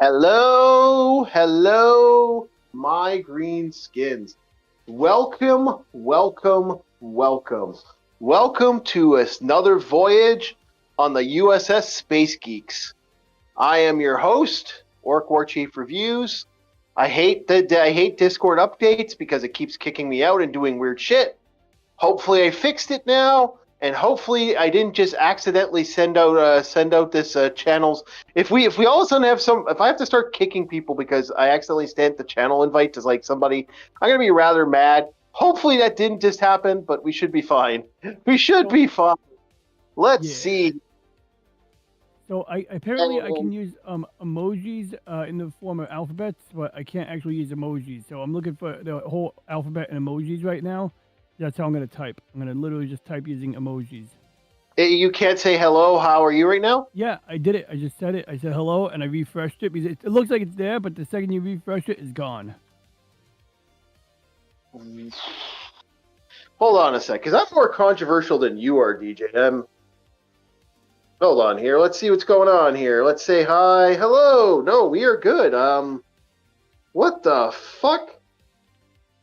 Hello, my green skins. Welcome, welcome, welcome. Welcome to another voyage on the USS Space Geeks. I am your host, Orc War Chief Reviews. I hate Discord updates because it keeps kicking me out and doing weird shit. Hopefully I fixed it now. And hopefully I didn't just accidentally send out this channels. If we all of a sudden if I have to start kicking people because I accidentally sent the channel invite to like somebody, I'm gonna be rather mad. Hopefully that didn't just happen, but we should be fine. We should be fine. Let's see. So I can use emojis in the form of alphabets, but I can't actually use emojis. So I'm looking for the whole alphabet and emojis right now. That's how I'm going to type. I'm going to literally just type using emojis. You can't say hello. How are you right now? Yeah, I did it. I just said it. I said hello, and I refreshed it because it looks like it's there, but the second you refresh it, it's gone. Hold on a sec, because I'm more controversial than you are, DJ. Hold on here. Let's see what's going on here. Let's say hi. Hello. No, we are good. What the fuck?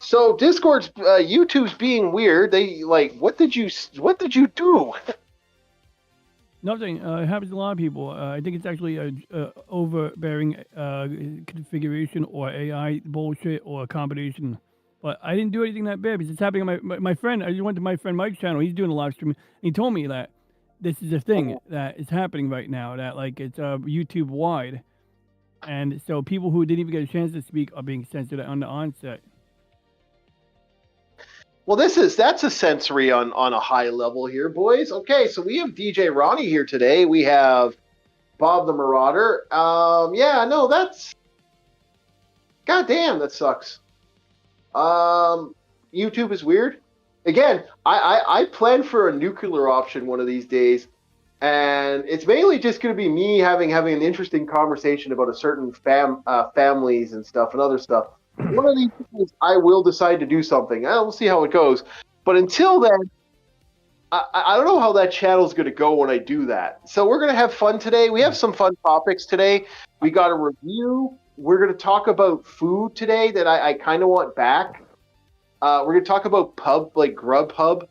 So Discord's YouTube's being weird. They what did you do? Nothing. It happens to a lot of people. I think it's actually a overbearing configuration or AI bullshit or a combination. But I didn't do anything that bad because it's happening on my friend. I just went to my friend Mike's channel. He's doing a live stream. And he told me that this is a thing that is happening right now. That it's YouTube wide, and so people who didn't even get a chance to speak are being censored on the onset. Well, that's a sensory on a high level here, boys. Okay, so we have DJ Ronnie here today. We have Bob the Marauder. Yeah, no, that's goddamn, that sucks. YouTube is weird. Again, I plan for a nuclear option one of these days, and it's mainly just going to be me having an interesting conversation about a certain families and stuff and other stuff. One of these things, I will decide to do something. We'll see how it goes. But until then, I don't know how that channel is going to go when I do that. So we're going to have fun today. We have some fun topics today. We got a review. We're going to talk about food today that I kind of want back. We're going to talk about Grubhub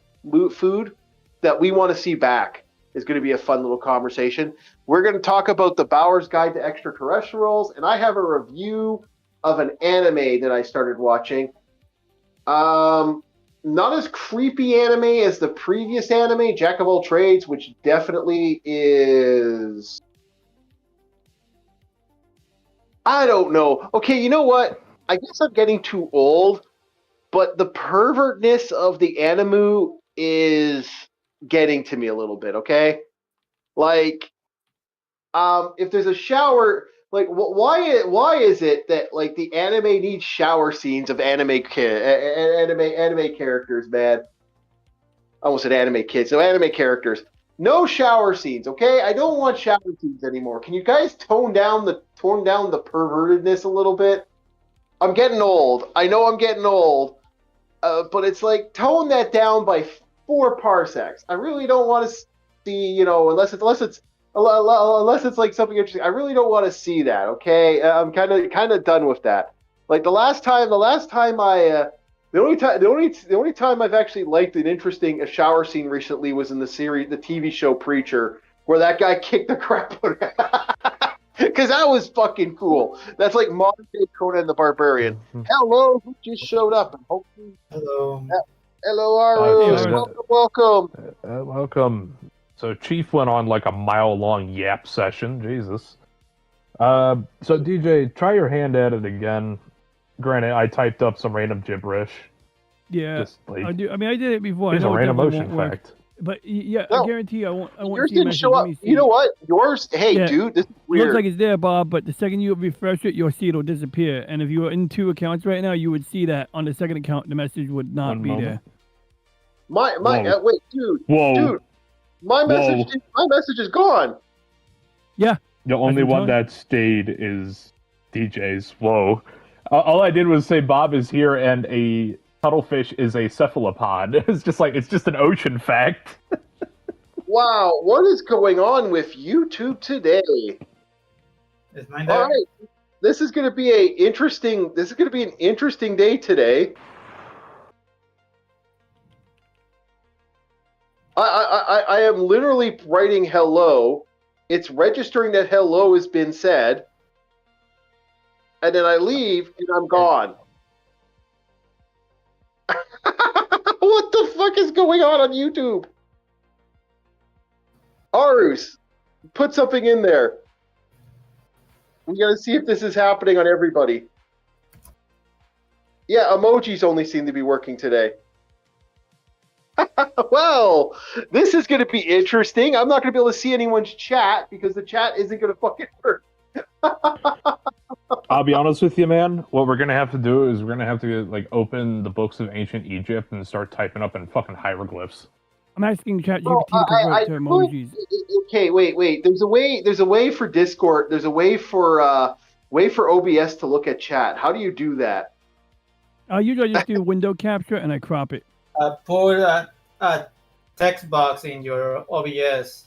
food that we want to see back. It's going to be a fun little conversation. We're going to talk about the Bauer's Guide to Extraterrestrials, and I have a review of an anime that I started watching. Not as creepy anime as the previous anime, Jack of All Trades, which definitely is... I don't know. Okay, you know what? I guess I'm getting too old, but the pervertness of the anime is getting to me a little bit, okay? If there's a shower... why is it that the anime needs shower scenes of anime characters, man? I almost said anime kids, so anime characters. No shower scenes, okay? I don't want shower scenes anymore. Can you guys tone down the pervertedness a little bit? I'm getting old. I know I'm getting old, but it's tone that down by 4 parsecs. I really don't want to see, unless it's something interesting. I really don't want to see that. Okay, I'm kind of done with that. The only time I've actually liked an interesting shower scene recently was in the TV show Preacher, where that guy kicked the crap out of because that was fucking cool. That's like modern day Conan the Barbarian. Hello, who just showed up? Hopefully, hello, Arus. Welcome. Welcome. So Chief went on a mile-long yap session. Jesus. So DJ, try your hand at it again. Granted, I typed up some random gibberish. Yeah, I do. I mean, I did it before. It's a random motion fact. But yeah, no, I guarantee you, I won't yours didn't show up. You know what? Yours, hey, dude, this is weird. It looks like it's there, Bob, but the second you refresh it, you'll see it'll disappear. And if you were in 2 accounts right now, you would see that on the second account, the message would not be there. Wait, dude. Whoa. Dude, my message is gone. Yeah. The only one that stayed is DJ's. Whoa. All I did was say Bob is here and a cuttlefish is a cephalopod. It's just an ocean fact. Wow, what is going on with YouTube today? Is mine there? All right. This is going to be an interesting day today. I am literally writing hello. It's registering that hello has been said. And then I leave and I'm gone. What the fuck is going on YouTube? Arus, put something in there. We gotta see if this is happening on everybody. Yeah, emojis only seem to be working today. Well, this is going to be interesting. I'm not going to be able to see anyone's chat because the chat isn't going to fucking work. I'll be honest with you, man. What we're gonna have to do is we're gonna have to like open the books of ancient Egypt and start typing up in fucking hieroglyphs. I'm asking ChatGPT Well, to convert to emojis. Okay, wait. There's a way for Discord. There's a way for OBS to look at chat. How do you do that? Usually I just do window capture and I crop it. Put a text box in your OBS.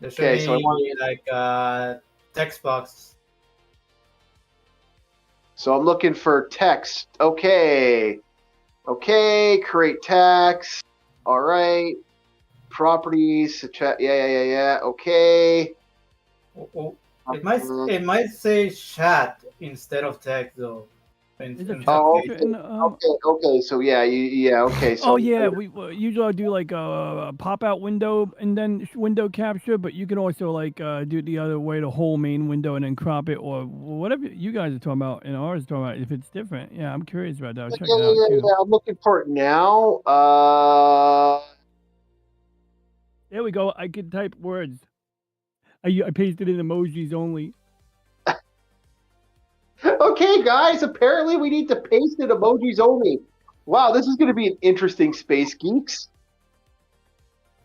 There should Okay, be so I want- like a text box. So I'm looking for text. Okay, create text. All right, properties. Chat. Yeah. Okay. It might say chat instead of text though. Is it Oh, capture in, Okay. So okay. So oh yeah, we usually I do like a pop-out window and then window capture, but you can also like do it the other way, the whole main window and then crop it or whatever you guys are talking about and ours are talking about. If it's different, yeah, I'm curious about that. I'll check it out too. Yeah. I'm looking for it now. There we go. I can type words. I pasted in emojis only. Okay, guys. Apparently, we need to paste it emojis only. Wow, this is going to be an interesting space, geeks.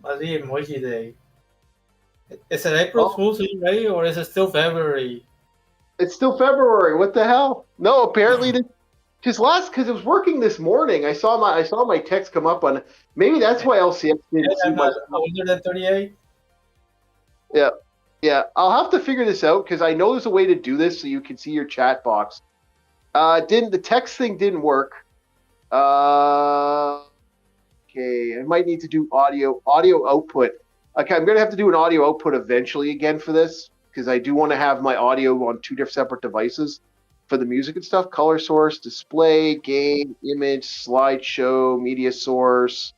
What's the emoji day? Is it April Fool's Eve, right? Or is it still February? It's still February. What the hell? No, apparently, because it was working this morning. I saw my text come up on. Maybe that's why LCX didn't see my. Older than 38. Yeah, I'll have to figure this out because I know there's a way to do this so you can see your chat box. The text thing didn't work. Okay, I might need to do audio output. Okay, I'm gonna have to do an audio output eventually again for this because I do want to have my audio on two different separate devices for the music and stuff. Color source, display, game, image, slideshow, media source.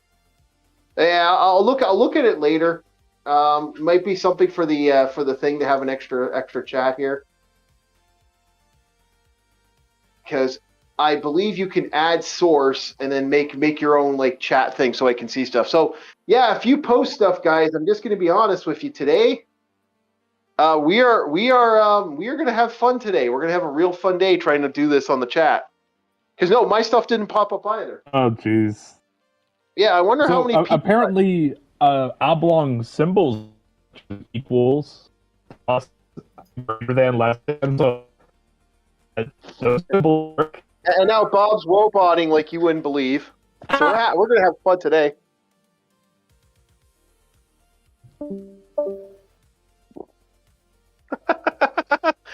Yeah, I'll look at it later. Might be something for the thing to have an extra chat here, because I believe you can add source and then make your own like chat thing so I can see stuff. So yeah, if you post stuff, guys, I'm just going to be honest with you today. We are going to have fun today. We're going to have a real fun day trying to do this on the chat. Because no, my stuff didn't pop up either. Oh jeez. Yeah, I wonder how many people. Apparently, oblong symbols equals plus greater than less than. So those symbols work. And now Bob's roboting like you wouldn't believe. So we're going to have fun today.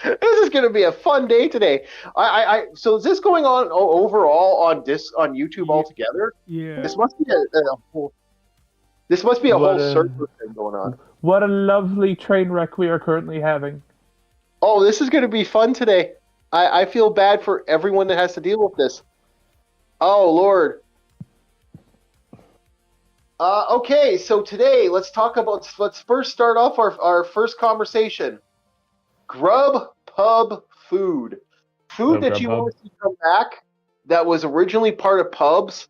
This is going to be a fun day today. So is this going on overall on YouTube altogether? Yeah. This must be a whole. This must be a whole server thing going on. What a lovely train wreck we are currently having. Oh, this is going to be fun today. I feel bad for everyone that has to deal with this. Oh, Lord. Okay, so today let's first start off our first conversation. Grubhub food. Food that you want to see come back that was originally part of pubs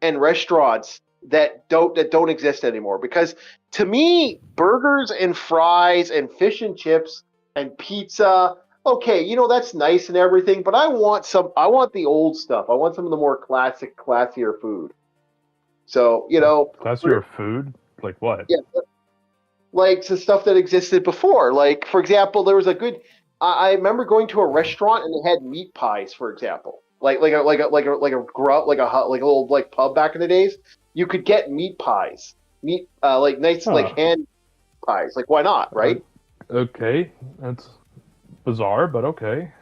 and restaurants that don't exist anymore. Because to me, burgers and fries and fish and chips and pizza, okay, that's nice and everything, but I want the old stuff. I want some of the more classier food. So, classier food? Like what? Yeah. Like the stuff that existed before. Like, for example, there was I remember going to a restaurant and they had meat pies, for example. Like a little like pub back in the days. You could get meat pies, like hand pies. Like, why not, right? Okay, that's bizarre, but okay.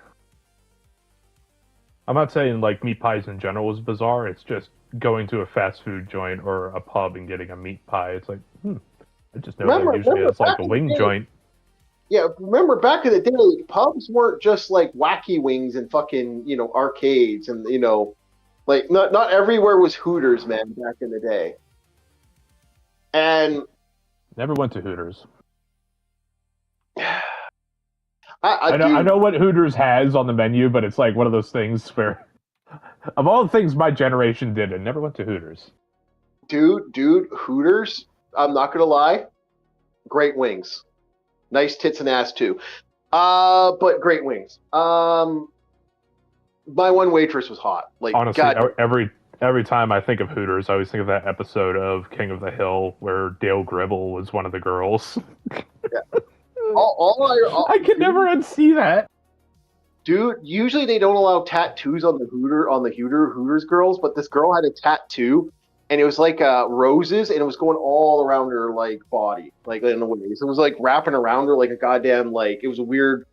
I'm not saying like meat pies in general is bizarre. It's just going to a fast food joint or a pub and getting a meat pie. It's like, I just know that usually it's like a wing joint. Yeah, remember back in the day, like, pubs weren't just like wacky wings and fucking, arcades and, like not everywhere was Hooters, man, back in the day. And Never went to Hooters. I know what Hooters has on the menu, but it's like one of those things where, of all the things my generation did, I never went to Hooters. Dude, Hooters, I'm not going to lie, great wings. Nice tits and ass, too. But great wings. My one waitress was hot. Like, honestly, God. every time I think of Hooters, I always think of that episode of King of the Hill where Dale Gribble was one of the girls. Yeah. I could never unsee that. Dude, usually they don't allow tattoos on the Hooters girls, but this girl had a tattoo, and it was like roses, and it was going all around her like body, like in a way. So it was like wrapping around her like a goddamn like it was a weird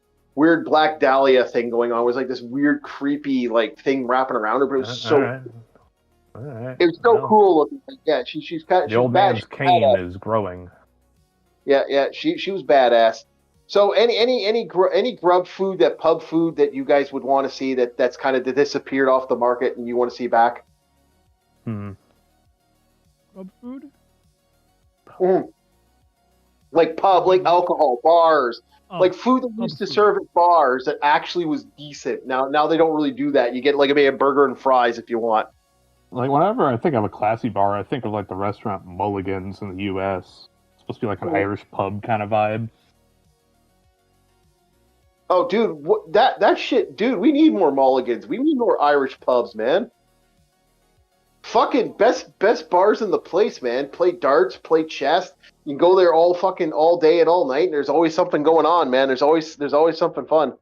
Black Dahlia thing going on. It was like this weird creepy like thing wrapping around her, but it was so. All right. It was so cool looking. Yeah, she's kind of the old man's cane is growing. Yeah, she was badass. So any grub food, that pub food that you guys would want to see that's kind of disappeared off the market and you want to see back? Pub food? Like pub, like alcohol, bars, like food that used to serve at bars that actually was decent. Now they don't really do that. You get like maybe a burger and fries if you want. Like whenever I think of a classy bar, I think of like the restaurant Mulligan's in the U.S. It's supposed to be like an Irish pub kind of vibe. Oh, dude, that shit, dude. We need more Mulligans. We need more Irish pubs, man. Fucking best bars in the place, man. Play darts, play chess. You can go there all day and all night, and there's always something going on, man. There's always something fun.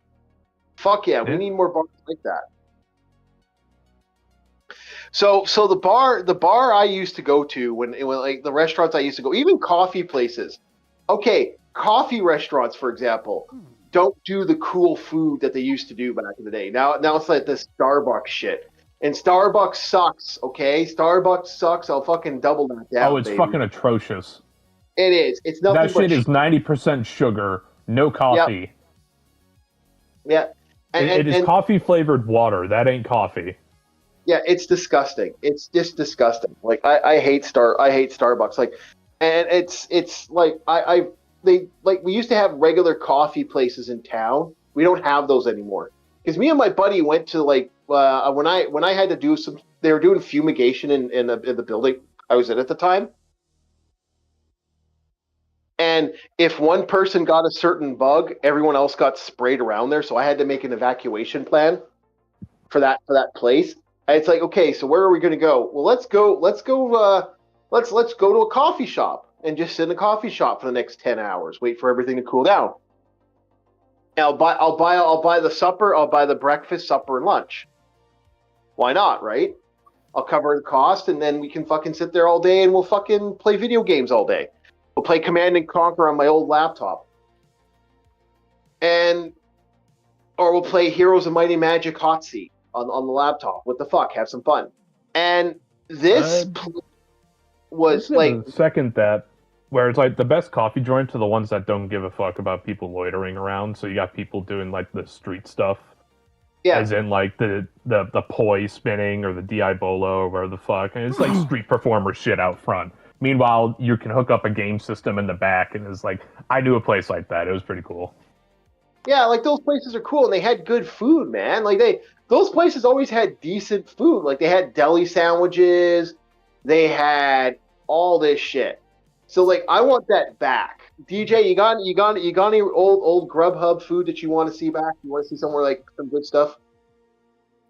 Fuck yeah, we need more bars like that. So the bar I used to go to when like the restaurants I used to go, even coffee places. Okay, coffee restaurants, for example, don't do the cool food that they used to do back in the day. Now it's like this Starbucks shit. And Starbucks sucks, okay? Starbucks sucks. I'll fucking double that down. Oh, it's fucking atrocious. It is. It's nothing that shit is 90% sugar, no coffee. Yep. Yeah. It is coffee flavored water. That ain't coffee. Yeah, it's disgusting. It's just disgusting. Like I hate Starbucks. Like, and it's like we used to have regular coffee places in town. We don't have those anymore. Because me and my buddy went to like when I had to do some, they were doing fumigation in the building I was in at the time. And if one person got a certain bug, everyone else got sprayed around there. So I had to make an evacuation plan for that place. And it's like, okay, so where are we going to go? Well, let's go to a coffee shop and just sit in a coffee shop for the next 10 hours. Wait for everything to cool down. And I'll buy the supper. I'll buy the breakfast, supper, and lunch. Why not, right? I'll cover the cost, and then we can fucking sit there all day, and we'll fucking play video games all day. We'll play Command and Conquer on my old laptop, or we'll play Heroes of Might and Magic Hot Seat on the laptop. What the fuck? Have some fun. And this was like second that. Where it's like the best coffee joints are the ones that don't give a fuck about people loitering around. So you got people doing like the street stuff. Yeah. As in like the poi spinning or the Diabolo or whatever the fuck. And it's like street performer shit out front. Meanwhile, you can hook up a game system in the back, and it's like, I knew a place like that. It was pretty cool. Yeah, like those places are cool, and they had good food, man. Like those places always had decent food. Like they had deli sandwiches, they had all this shit. So like, I want that back. DJ, you got any old Grubhub food that you want to see back? You want to see somewhere like some good stuff?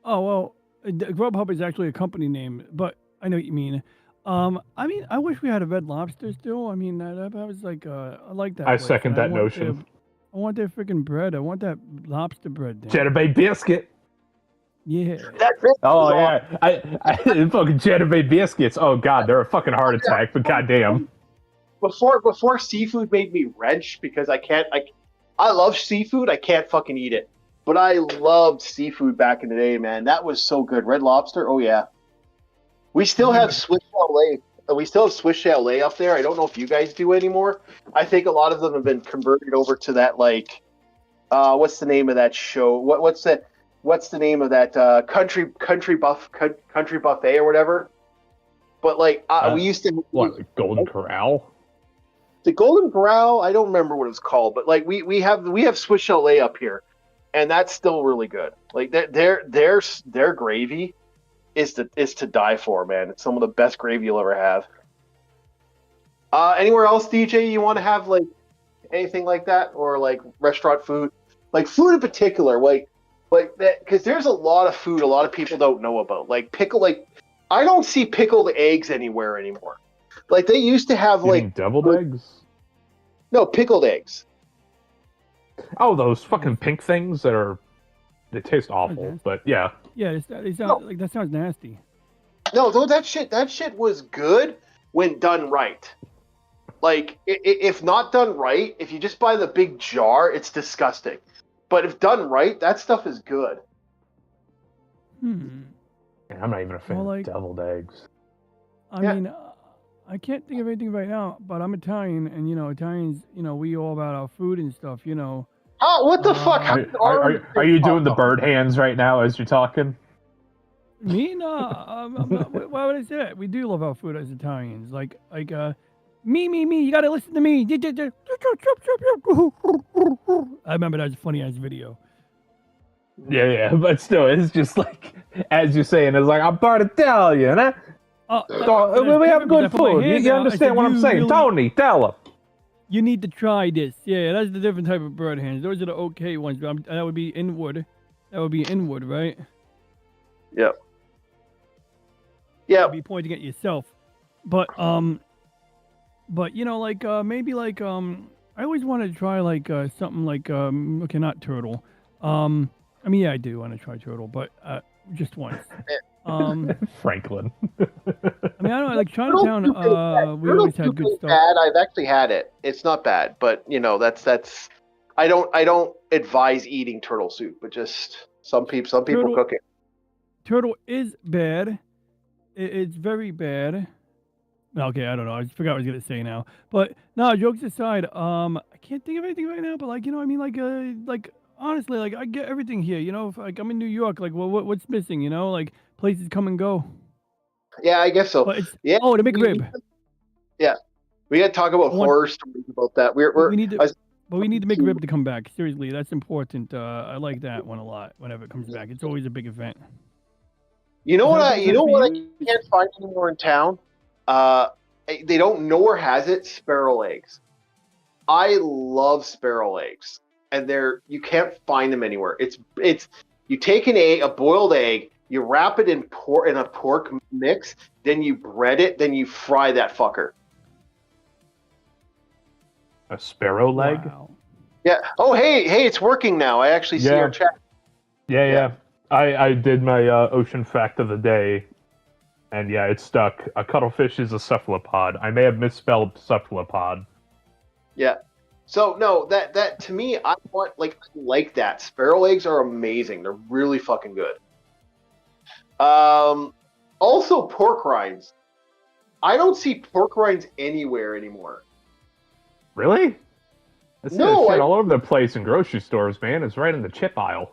Oh well, Grubhub is actually a company name, but I know what you mean. I wish we had a Red Lobster still. I mean, that was like, I like that. I second that notion. I want their freaking bread. I want that lobster bread. Cheddar Bay biscuit. Yeah. Oh yeah, I fucking Cheddar Bay biscuits. Oh god, they're a fucking heart attack. But goddamn. Before seafood made me wrench because I can't I love seafood. I can't fucking eat it, but I loved seafood back in the day, man. That was so good. Red Lobster. Oh yeah. We still have Swiss chalet. We still have Swiss chalet up there. I don't know if you guys do anymore. I think a lot of them have been converted over to that like, what's the name of that show? What's that? What's the name of that country buffet or whatever? But like we used to What, like Golden Corral? the Golden Corral. I don't remember what it was called, but like we have Swiss chalet up here, and that's still really good. Like their gravy is to die for, man. It's some of the best gravy you'll ever have. Anywhere else, DJ, you want to have like anything like that, or like restaurant food, like food in particular, like that, because there's a lot of food a lot of people don't know about. Like I don't see pickled eggs anywhere anymore. Like they used to have You mean like deviled eggs? no pickled eggs. Oh, those fucking pink things they taste awful. Okay. But yeah, Yeah, they sound like that sounds nasty. No, though that shit was good when done right. Like if not done right, if you just buy the big jar, it's disgusting. But if done right, that stuff is good. Hmm. I'm not even a fan Well, like- of deviled eggs. I Yeah. mean, I can't think of anything right now, but I'm Italian, and Italians, we all about our food and stuff. Oh, what the fuck? Are you doing the bird hands right now as you're talking? Me? No, I'm not, why would I say that? We do love our food as Italians. Like, me. You gotta listen to me. I remember that was a funny ass video. Yeah, but still, it's just like, as you're saying, it's like, I'm part Italian, huh? So, we have good food. You understand what I'm saying? Tony, tell him. You need to try this. Yeah, that's the different type of bird hands. Those are the okay ones. But that would be inward. That would be inward, right? Yep. You'd be pointing at yourself. But maybe like I always wanted to try like something like okay, not turtle. I mean, yeah, I do want to try turtle, but just once. Franklin. I mean, I don't know, like Chinatown. We always had good stuff. Bad. I've actually had it. It's not bad, but that's. I don't advise eating turtle soup, but just some people cook it. Turtle is bad. It's very bad. Okay, I don't know. I just forgot what I was gonna say now. But no, jokes aside, I can't think of anything right now. But like, I mean, like honestly, like I get everything here. If, like I'm in New York, like what's missing? Like places come and go. Yeah, I guess so. But it's, Yeah. Oh, the McRib. Yeah, we got to talk about horror stories about that. We need the McRib to come back. Seriously, that's important. I like that one a lot. Whenever it comes back, it's always a big event. You know what I you? can't find anymore in town? They don't nowhere has it. Sparrow eggs. I love sparrow eggs, and you can't find them anywhere. It's you take an egg, a boiled egg, you wrap it in a pork mix, then you bread it, then you fry that fucker. A sparrow leg? Wow. Yeah. Oh, hey, it's working now. I actually see our chat. Yeah. I did my ocean fact of the day, and yeah, it's stuck. A cuttlefish is a cephalopod. I may have misspelled cephalopod. Yeah. So no, that to me, I want like that. Sparrow eggs are amazing. They're really fucking good. Also pork rinds. I don't see pork rinds anywhere anymore. Really? That's No, shit all over the place in grocery stores, man. It's right in the chip aisle.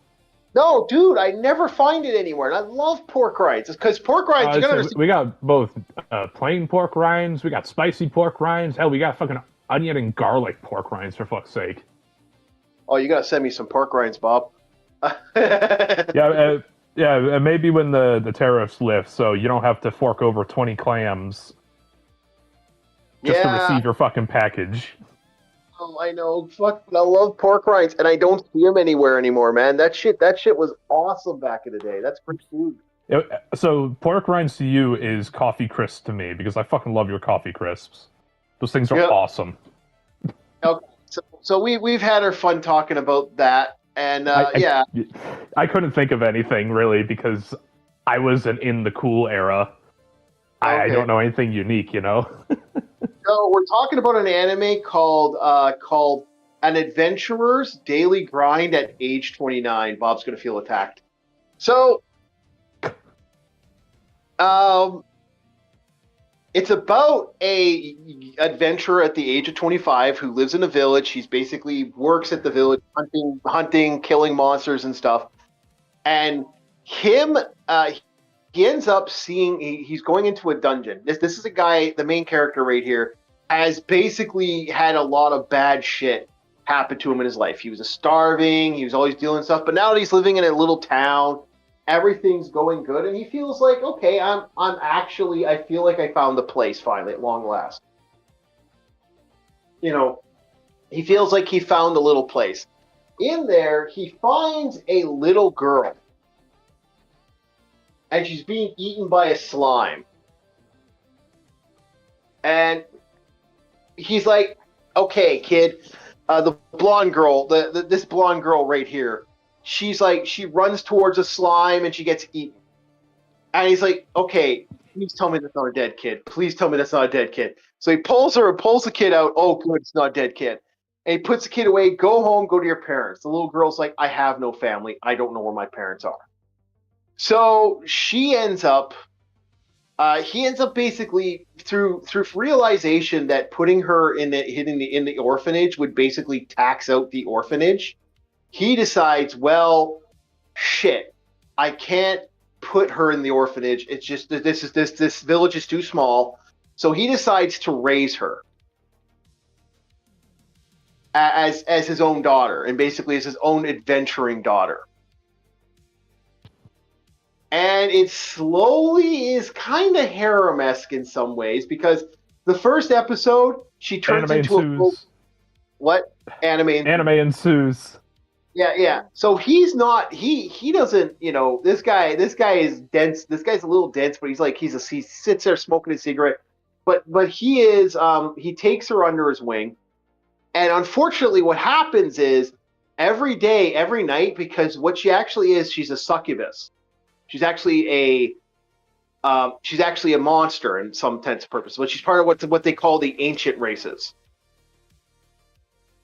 No, dude, I never find it anywhere, and I love pork rinds. Because pork rinds, you gotta understand. We got both plain pork rinds, we got spicy pork rinds. Hell, we got fucking onion and garlic pork rinds, for fuck's sake. Oh, you gotta send me some pork rinds, Bob. Yeah, maybe when the tariffs lift, so you don't have to fork over 20 clams just to receive your fucking package. Oh, I know. Fuck, I love pork rinds, and I don't see them anywhere anymore, man. That shit was awesome back in the day. That's great food. So pork rinds to you is coffee crisps to me, because I fucking love your coffee crisps. Those things are awesome. Okay, so we've had our fun talking about that, and I couldn't think of anything really because I wasn't in the cool era. Okay. I don't know anything unique, So we're talking about an anime called An adventurer's daily grind at age 29. Bob's going to feel attacked. So, it's about a adventurer at the age of 25 who lives in a village. He's basically works at the village, hunting, killing monsters and stuff. And he ends up seeing he's going into a dungeon. This is a guy, the main character right here, has basically had a lot of bad shit happen to him in his life. He was starving. He was always dealing with stuff. But now that he's living in a little town, everything's going good, and he feels like, okay, I feel like I found the place finally at long last. You know, he feels like he found a little place. In there, he finds a little girl, and she's being eaten by a slime. And he's like, okay, kid, the blonde girl, this blonde girl right here, she runs towards a slime and she gets eaten. And he's like, okay, please tell me that's not a dead kid. Please tell me that's not a dead kid. So he pulls the kid out. Oh, good, it's not a dead kid. And he puts the kid away. Go home, go to your parents. The little girl's like, I have no family. I don't know where my parents are. So he ends up basically through realization that putting her in the orphanage would basically tax out the orphanage. He decides, well, shit, I can't put her in the orphanage. It's just that this village is too small. So he decides to raise her as his own daughter, and basically as his own adventuring daughter. And it slowly is kind of harem-esque in some ways, because the first episode, she turns into a... What? Anime ensues. Yeah. So he's not. He doesn't. You know, this guy is dense. This guy's a little dense, but he sits there smoking a cigarette. But he is. He takes her under his wing, and unfortunately, what happens is every day, every night, because what she actually is, she's a succubus. She's actually a monster in some intents and purposes, but she's part of what they call the ancient races.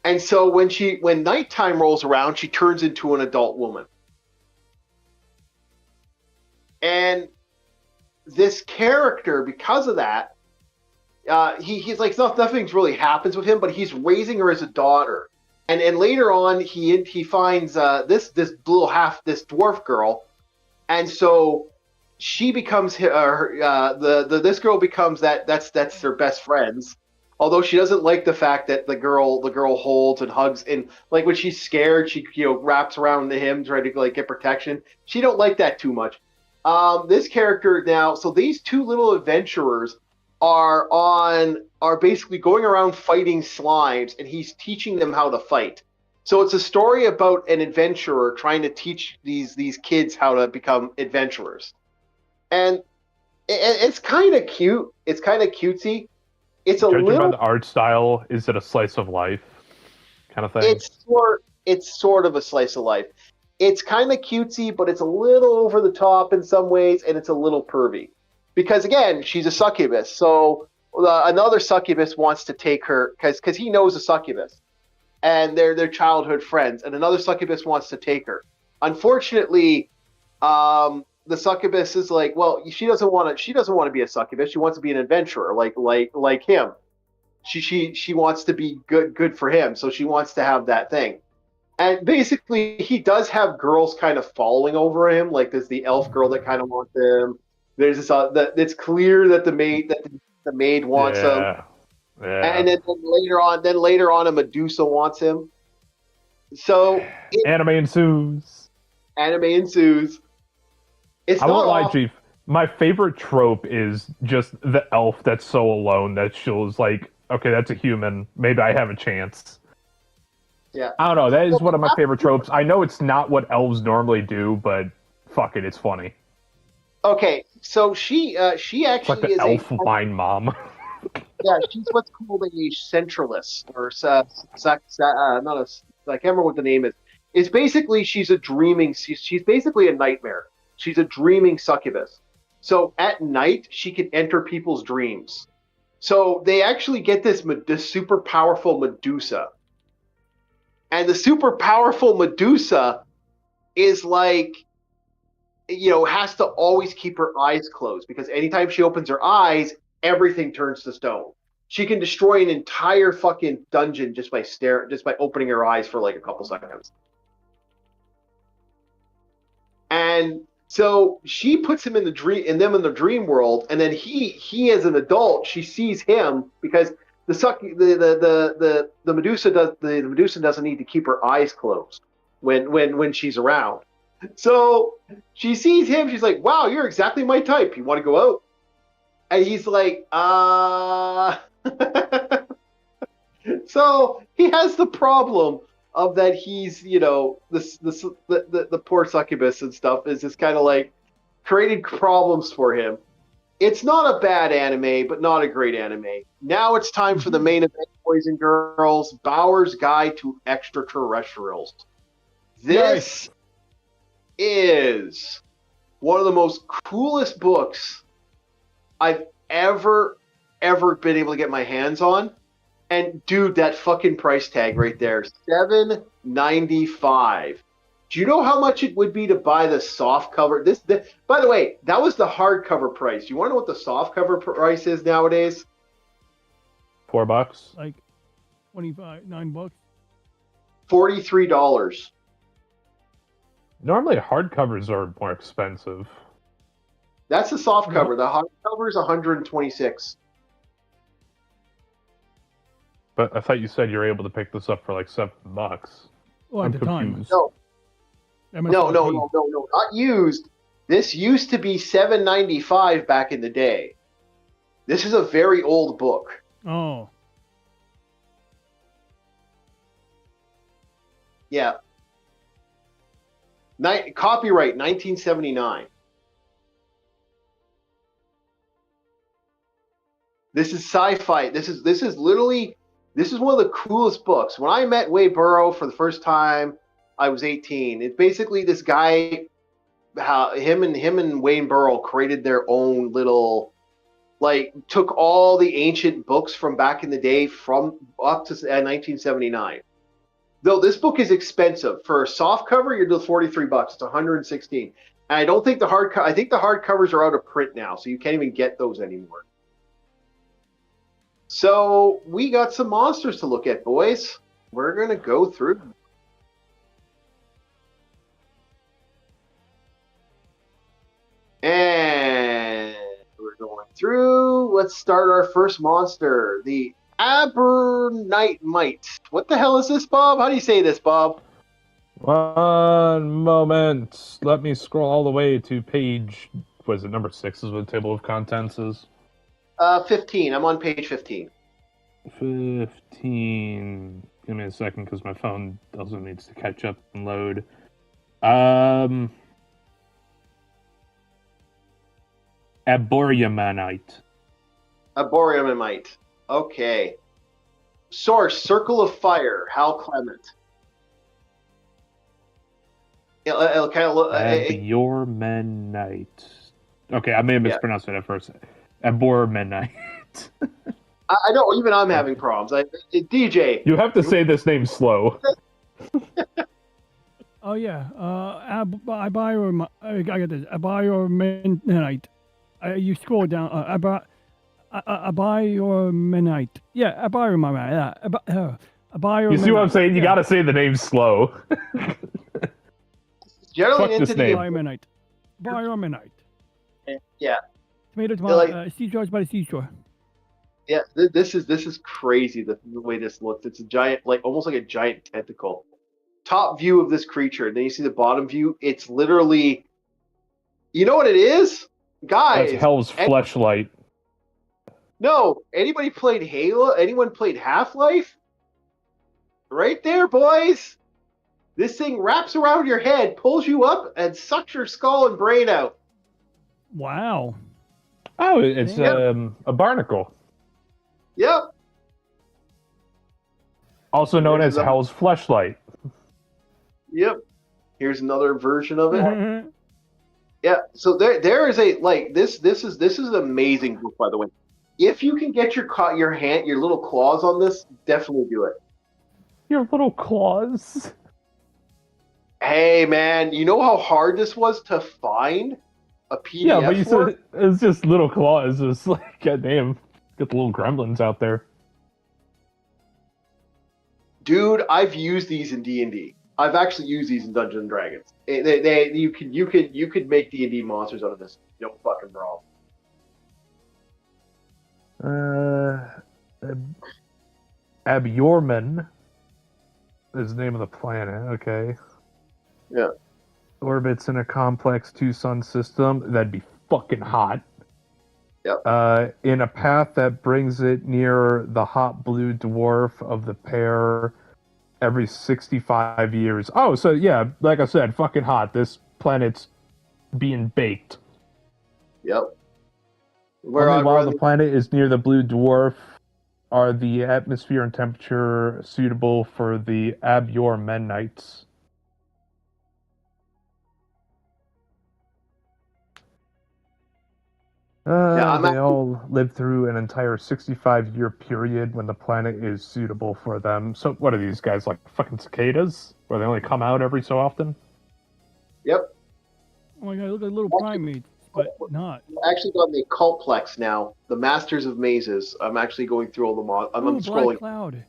And so when nighttime rolls around, she turns into an adult woman. And this character, because of that, he's like, nothing's really happens with him, but he's raising her as a daughter. And later on, he finds this dwarf girl, and so she becomes this girl becomes that's their best friends. Although she doesn't like the fact that the girl holds and hugs, and like when she's scared, she wraps around him trying to get protection. She don't like that too much. This character now, so these two little adventurers are basically going around fighting slimes, and he's teaching them how to fight. So it's a story about an adventurer trying to teach these kids how to become adventurers, and it's kind of cute. It's kind of cutesy. It's a Judging little. by the art style, is it a slice of life kind of thing? It's sort of a slice of life. It's kind of cutesy, but it's a little over the top in some ways, and it's a little pervy. Because again, she's a succubus, so another succubus wants to take her because he knows a succubus, and they're childhood friends. And another succubus wants to take her. Unfortunately, the succubus is like, well, she doesn't want to be a succubus. She wants to be an adventurer, like him. She wants to be good for him, so she wants to have that thing. And basically, he does have girls kind of following over him. Like there's the elf girl that kind of wants him. There's this it's clear that the maid wants him. Yeah. And then later on, a Medusa wants him. So anime ensues. It's I won't lie, off. Chief. My favorite trope is just the elf that's so alone that she's like, okay, that's a human. Maybe I have a chance. Yeah. I don't know. That is one of my favorite tropes. I know it's not what elves normally do, but fuck it, it's funny. Okay, so she actually It's like the is elf wine mom. Yeah, she's what's called a centralist, or not a. I can't remember what the name is. It's basically she's basically a nightmare. She's a dreaming succubus. So at night she can enter people's dreams. So they actually get this super powerful Medusa, And the super powerful Medusa is like, has to always keep her eyes closed because anytime she opens her eyes, everything turns to stone. She can destroy an entire fucking dungeon just by opening her eyes for like a couple seconds. And so she puts him in the dream world, and then he as an adult, she sees him because the Medusa doesn't need to keep her eyes closed when she's around. So she sees him. She's like, "Wow, you're exactly my type. You want to go out?" And he's like, So he has the problem of that he's, the poor succubus and stuff is just kind of like created problems for him. It's not a bad anime, but not a great anime. Now it's time for the main event, boys and girls. Bauer's Guide to Extraterrestrials. This is one of the most coolest books I've ever been able to get my hands on. And dude, that fucking price tag right there, $7.95. Do you know how much it would be to buy the soft cover? By the way, that was the hardcover price. Do you want to know what the soft cover price is nowadays? $4. Like $9. $43. Normally, hardcovers are more expensive. That's the soft cover. The hardcover is $126. But I thought you said you were able to pick this up for like $7. Well, at the time. No, not used. This used to be $7.95 back in the day. This is a very old book. Oh. Yeah. Copyright 1979. This is sci-fi. This is one of the coolest books. When I met Wade Burrow for the first time, I was 18. It's basically this guy, how him and Wayne Burrow created their own little, took all the ancient books from back in the day from up to 1979. Though this book is expensive for a soft cover, you're doing $43. It's $116. And I don't think I think the hardcovers are out of print now, so you can't even get those anymore. So we got some monsters to look at, boys. We're gonna go through. And we're going through. Let's start our first monster, the Abernite. What the hell is this, Bob? How do you say this, Bob? One moment. Let me scroll all the way to page, what is it, number 6 is what the table of contents is? 15. I'm on page 15. 15. Give me a second because my phone also needs to catch up and load. Aboriamanite. Aboriamanite. Okay. Source: Circle of Fire. Hal Clement. It'll kind of look. Aboriamanite. Okay, I may have mispronounced it at first. Aboriamanite. I know. Even I'm having problems. DJ. You have to say this name slow. Oh yeah. I got this. Aboriamanite. You scroll down. Aboriamanite. Yeah, Aboriamanite. You see what I'm saying? You got to say the name slow. Generally Fuck into this the name. Aboriamanite. Yeah. Tomato, seashores by the seashore. Yeah, this is crazy the way this looks. It's a giant, almost like a giant tentacle. Top view of this creature, and then you see the bottom view. It's literally, you know what it is, guys? That's Hell's Fleshlight. No, anybody played Halo? Anyone played Half-Life? Right there, boys. This thing wraps around your head, pulls you up, and sucks your skull and brain out. Wow. Oh, it's a barnacle. Yep. Also known as Hell's Fleshlight. Yep. Here's another version of it. Yeah. So there is a this is an amazing book, by the way. If you can get your little claws on this, definitely do it. Your little claws. Hey, man, you know how hard this was to find a Yeah, but PDF you for? said it's just little claws. It's like, goddamn, get the little gremlins out there. Dude, I've used these in D&D. I've actually used these in Dungeons and Dragons. You could make D&D monsters out of this. No fucking problem. Abyorman is the name of the planet. Okay. Yeah. Orbits in a complex two-sun system. That'd be fucking hot. Yep. In a path that brings it near the hot blue dwarf of the pair every 65 years. Oh, so yeah, like I said, fucking hot. This planet's being baked. Yep. Only We're while on the planet is near the blue dwarf are the atmosphere and temperature suitable for the Abyormenites. yeah, I'm They all live through an entire 65-year period when the planet is suitable for them. So, what are these guys, like fucking cicadas? Where they only come out every so often? Yep. Oh my god, look at little primates, but not. I actually got the Cultplex now, the Masters of Mazes. I'm actually going through all the mod. I'm Ooh, Black scrolling. Cloud.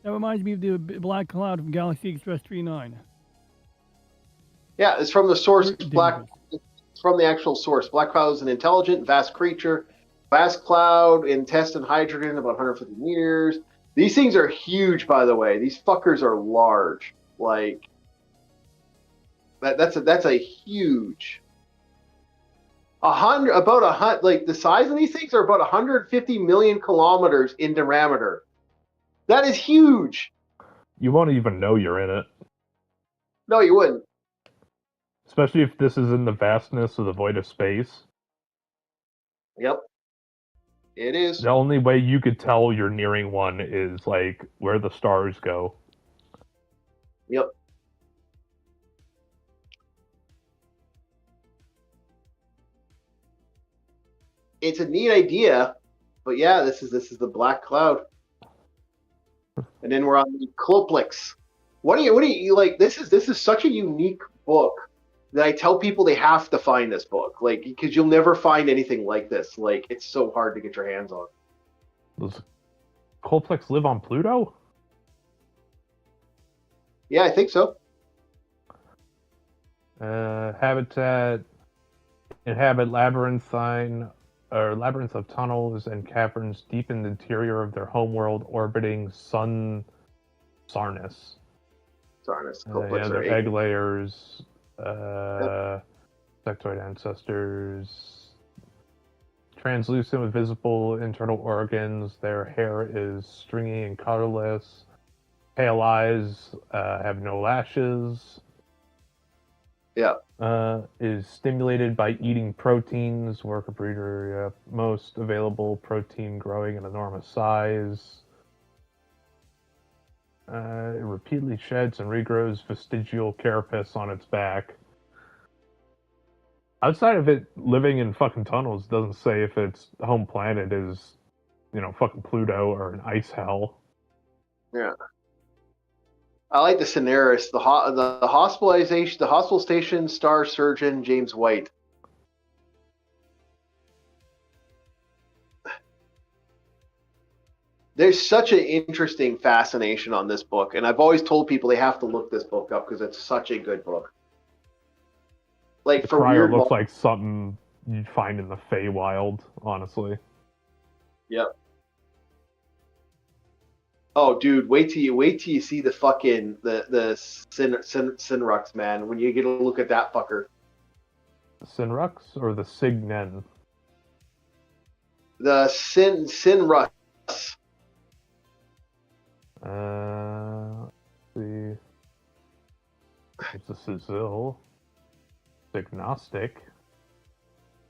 That reminds me of the Black Cloud from Galaxy Express 39. Yeah, it's from the source. Very Black. dangerous. It's from the actual source. Black Cloud is an intelligent, vast creature. Vast cloud in test and hydrogen, about 150 meters. These things are huge, by the way. These fuckers are large. Like that's a huge. Like the size of these things are about 150 million kilometers in diameter. That is huge. You won't even know you're in it. No, you wouldn't. Especially if this is in the vastness of the void of space. Yep, it is. The only way you could tell you're nearing one is like where the stars go. Yep. It's a neat idea, but yeah, this is the Black Cloud, and then we're on the Cloplex. What do you like? This is such a unique book that I tell people they have to find this book, like because you'll never find anything like this. Like it's so hard to get your hands on. Does Colplex live on Pluto? Yeah, I think so. Habitat inhabit labyrinth of tunnels and caverns deep in the interior of their homeworld, orbiting Sun Sarnis. Sarnis, Yeah, Cloplex are their egg eight. layers, sectoid ancestors, translucent with visible internal organs. Their hair is stringy and colorless. Pale eyes, have no lashes. Yeah. Is stimulated by eating proteins. Worker breeder, most available protein growing in enormous size. It repeatedly sheds and regrows vestigial carapace on its back. Outside of it living in fucking tunnels, it doesn't say if its home planet is, fucking Pluto or an ice hell. Yeah. I like the scenarios. The hospitalization, the hospital station star surgeon James White. There's such an interesting fascination on this book, and I've always told people they have to look this book up because it's such a good book. Like The for Crier weird. looks like something you'd find in the Feywild, honestly. Yep. Oh, dude, wait till you see the fucking the Sinrux, man. When you get a look at that fucker. The Sinrux or the Signen? The Sinrux. Let's see. It's a Sizzle. Signostic.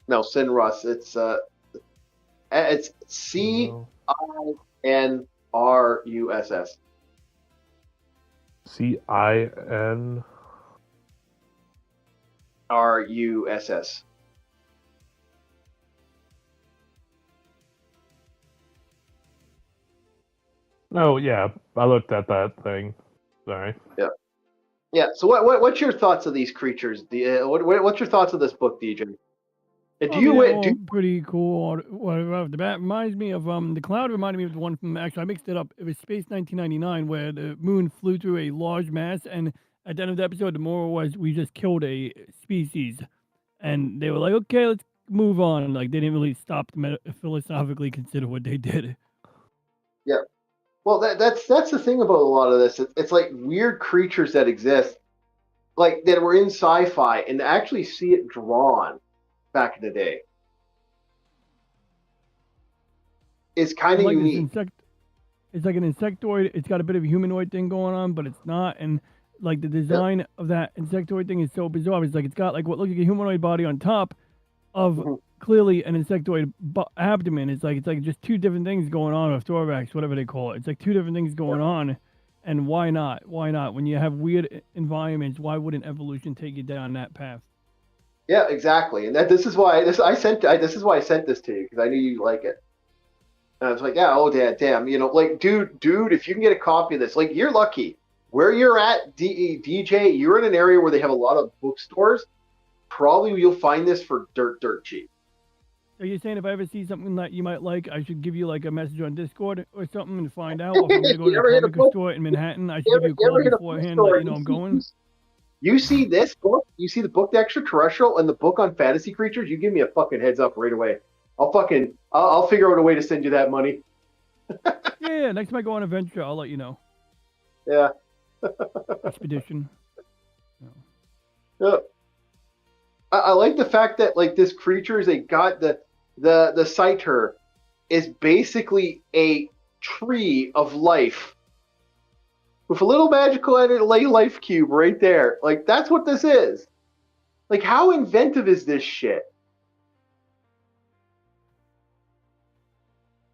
No, Sinrus. It's CINRUSS. CIN. RUSS. Oh yeah, I looked at that thing. Sorry. Yeah. So what's your thoughts of these creatures? What's your thoughts of this book, DJ? And I mean, they're do all pretty cool. Right off the bat, reminds me of the cloud. Reminded me of the one from actually I mixed it up. It was Space 1999, where the moon flew through a large mass, and at the end of the episode, the moral was we just killed a species, and they were like, okay, let's move on. And like they didn't really stop to philosophically consider what they did. Yeah. Well, that's the thing about a lot of this. It's like weird creatures that exist, like that were in sci-fi, and to actually see it drawn back in the day is kind It's of like this unique. It's like an insectoid. It's got a bit of a humanoid thing going on, but it's not. And like the Yep. design of that insectoid thing is so bizarre. It's like it's got like what looks like a humanoid body on top of Mhm. clearly an insectoid abdomen. It's like just two different things going on, or thorax, whatever they call it. It's like two different things going on. And why not? Why not? When you have weird environments, why wouldn't evolution take you down that path? Yeah, exactly. And this is why this is why I sent this to you because I knew you'd like it. And I was like, yeah, oh damn, like dude, if you can get a copy of this, like you're lucky. Where you're at, DJ, you're in an area where they have a lot of bookstores. Probably you'll find this for dirt cheap. Are you saying if I ever see something that you might like, I should give you like a message on Discord or something and find out? Or if I'm gonna go to You the ever hit a comic book? store in Manhattan, I should You give ever, you a you call ever hit a beforehand, let bookstore? you know I'm going. You see this book? You see the book, The Extraterrestrial, and the book on fantasy creatures? You give me a fucking heads up right away. I'll figure out a way to send you that money. Yeah. Next time I go on a venture, I'll let you know. Yeah. Expedition. Yeah. I like the fact that like this creature is the citer is basically a tree of life with a little magical life cube right there. Like that's what this is. Like how inventive is this shit?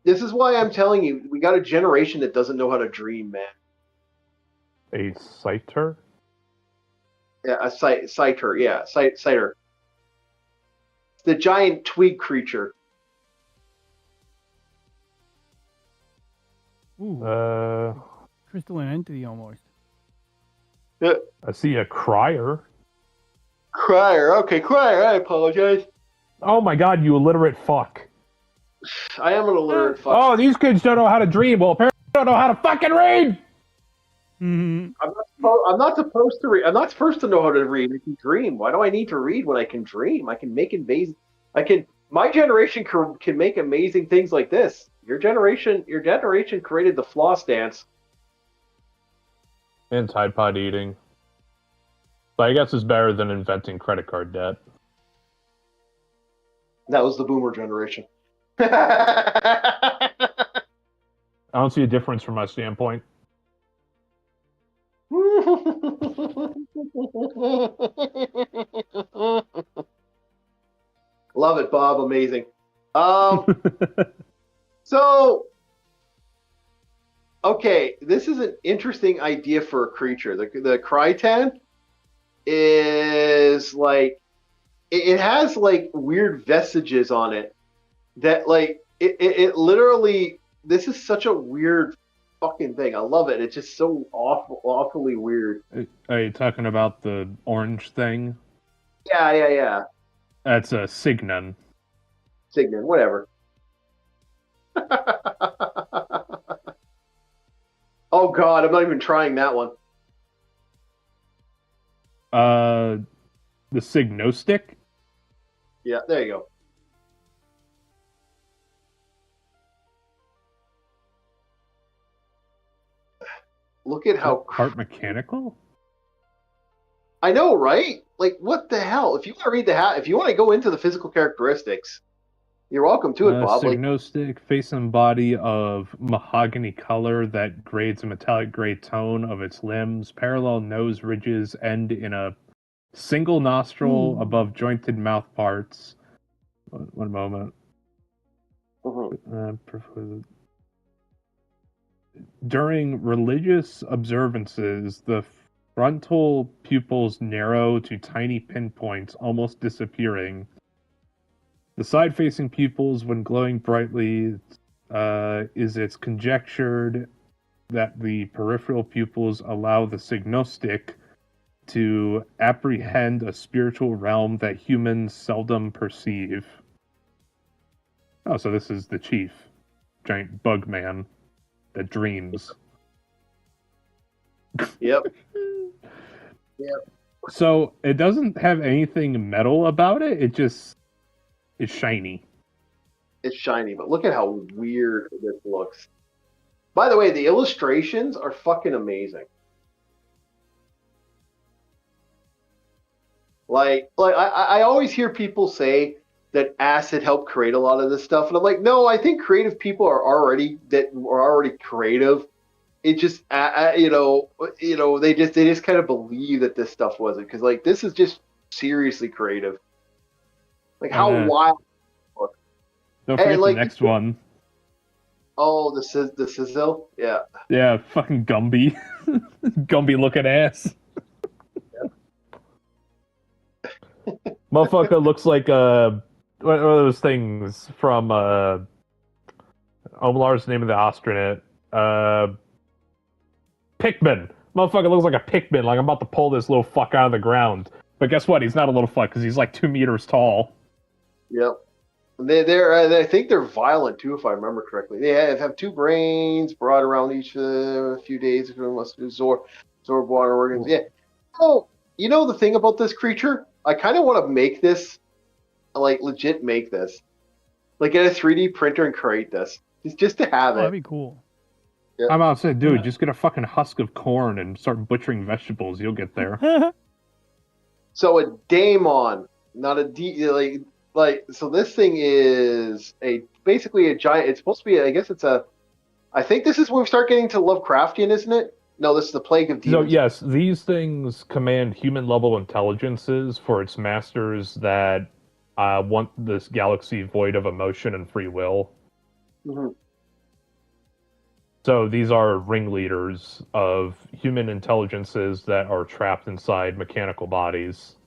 This is why I'm telling you, we got a generation that doesn't know how to dream, man. A citer? Yeah, a citer. Yeah, citer. It's the giant twig creature. Ooh, crystalline entity almost. Yeah. I see a crier. Crier. Okay, crier. I apologize. Oh my god, you illiterate fuck. I am an illiterate fuck. Oh, these kids don't know how to dream. Well, apparently they don't know how to fucking read. Mm-hmm. I'm not supposed to read. I'm not supposed to know how to read. I can dream. Why do I need to read when I can dream? I can make amazing. My generation can make amazing things like this. Your generation created the floss dance. And Tide Pod eating. But I guess it's better than inventing credit card debt. That was the boomer generation. I don't see a difference from my standpoint. Love it, Bob. Amazing. So, okay, this is an interesting idea for a creature. The Krytan is like it has like weird vestiges on it that like it literally. This is such a weird fucking thing. I love it. It's just so awfully weird. Are you talking about the orange thing? Yeah. That's a Signon. Signet, whatever. Oh god, I'm not even trying that one. The Signostic? Yeah, there you go. Look at how Part mechanical? I know, right? Like, what the hell? If you want to read if you want to go into the physical characteristics, you're welcome to it, Bob. Like, Signostic, face and body of mahogany color that grades a metallic gray tone of its limbs. Parallel nose ridges end in a single nostril above jointed mouth parts. One moment. During religious observances, the frontal pupils narrow to tiny pinpoints, almost disappearing. The side-facing pupils, when glowing brightly, is it's conjectured that the peripheral pupils allow the signostic to apprehend a spiritual realm that humans seldom perceive. Oh, so this is the chief, giant bug man that dreams. Yep. Yep. So it doesn't have anything metal about it. It just is shiny. It's shiny, but look at how weird this looks. By the way, the illustrations are fucking amazing. I always hear people say that acid helped create a lot of this stuff, and I'm like, no, I think creative people are already creative. It just they just kind of believe that this stuff wasn't, because like this is just seriously creative. Like how wild. Don't forget like, the next one. Oh, the Sizzle? Yeah. Yeah, fucking Gumby. Gumby looking ass. Motherfucker looks like one of those things from Omar's Name of the Ostrich. Pikmin. Motherfucker looks like a Pikmin, like I'm about to pull this little fuck out of the ground. But guess what? He's not a little fuck, because he's like 2 meters tall. Yep. I think they're violent too, if I remember correctly. They have 2 brains brought around each a few days. Must absorb water organs. Yeah. Oh, you know the thing about this creature? I kind of want to make this, like legit make this, like get a 3D printer and create this, just to have it. That'd be cool. Yeah. I'm about to say, dude, just get a fucking husk of corn and start butchering vegetables. You'll get there. So a daemon, not a so this thing is basically a giant. It's supposed to be. I guess it's a. I think this is when we start getting to Lovecraftian, isn't it? No, this is the Plague of Demons. So yes, these things command human-level intelligences for its masters that want this galaxy void of emotion and free will. Mm-hmm. So these are ringleaders of human intelligences that are trapped inside mechanical bodies.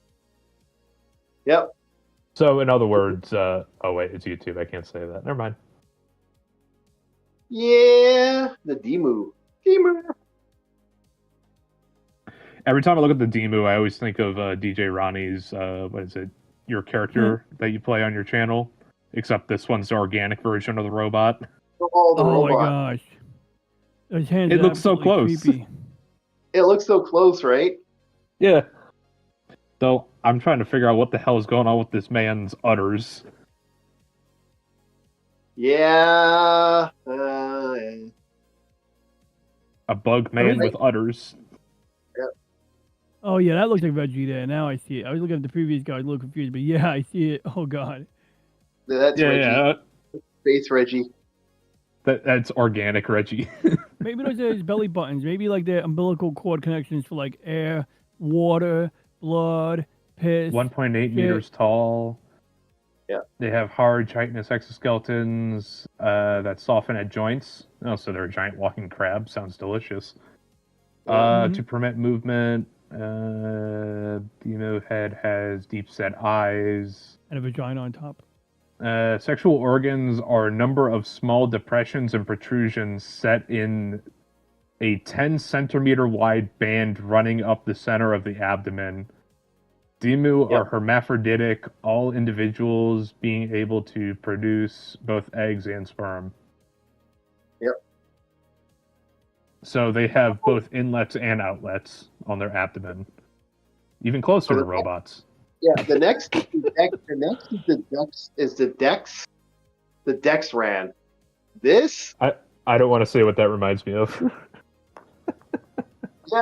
Yep. So in other words, oh wait, it's YouTube. I can't say that. Never mind. Yeah, the Demu. Every time I look at the Demu, I always think of DJ Ronnie's, what is it, your character that you play on your channel, except this one's the organic version of the robot. Oh, the robot. My gosh. Those hands It are looks so absolutely close. creepy. It looks so close, right? Yeah. So I'm trying to figure out what the hell is going on with this man's udders. Yeah. A bug man with udders. Oh yeah, that looks like Reggie there. Now I see it. I was looking at the previous guy, a little confused, but yeah, I see it. Oh god. That's Reggie. Yeah. Space Reggie. That's organic Reggie. Maybe those are his belly buttons. Maybe like their umbilical cord connections for like air, water, blood, piss. 1.8 meters tall. Yeah. They have hard chitinous exoskeletons that soften at joints. Oh, so they're a giant walking crab. Sounds delicious. To permit movement, Demo head has deep set eyes. And a vagina on top. Sexual organs are a number of small depressions and protrusions set in a 10 centimeter wide band running up the center of the abdomen. Demu are hermaphroditic, all individuals being able to produce both eggs and sperm. Yep. So they have both inlets and outlets on their abdomen. Even closer to robots. Yeah, the next is the Dex ran. This I don't want to say what that reminds me of. Yeah.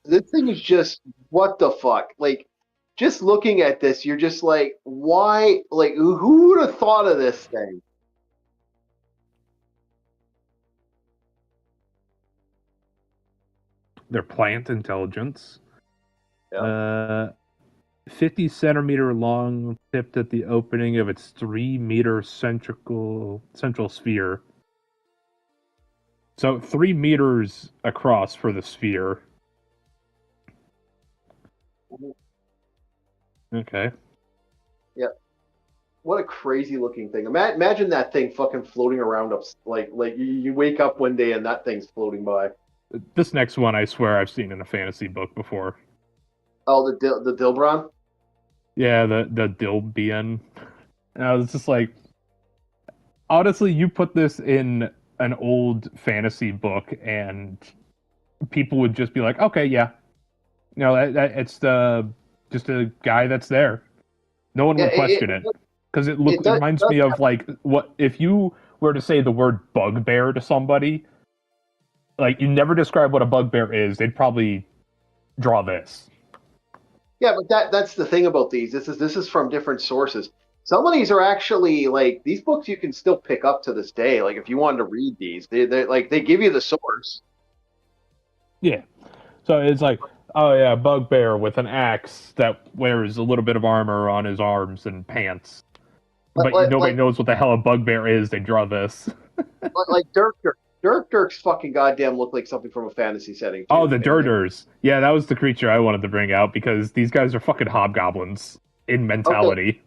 This thing is just, what the fuck? Like, just looking at this, you're just like, why? Like, who would have thought of this thing? Their plant intelligence. Yeah. 50 centimeter long, tipped at the opening of its 3 meter central sphere. So 3 meters across for the sphere. Okay. Yep. what a crazy looking thing. Imagine that thing fucking floating around up, like you wake up one day and that thing's floating by. This next one, I swear I've seen in a fantasy book before. Oh, the Dilbron. Yeah, the Dilbian. And I was just like, honestly, you put this in an old fantasy book, and people would just be like, okay, yeah, it's just a guy that's there. No one would question it because it reminds me of like what if you were to say the word bugbear to somebody, like you never describe what a bugbear is, they'd probably draw this. Yeah, but that's the thing about these. This is from different sources. Some of these are actually like these books you can still pick up to this day. Like if you wanted to read these, they give you the source. Yeah, so it's like, oh yeah, bugbear with an axe that wears a little bit of armor on his arms and pants. But nobody knows what the hell a bugbear is. They draw this. Like Dirk's fucking goddamn look like something from a fantasy setting. Too. Oh, the Dirters. Yeah, that was the creature I wanted to bring out because these guys are fucking hobgoblins in mentality.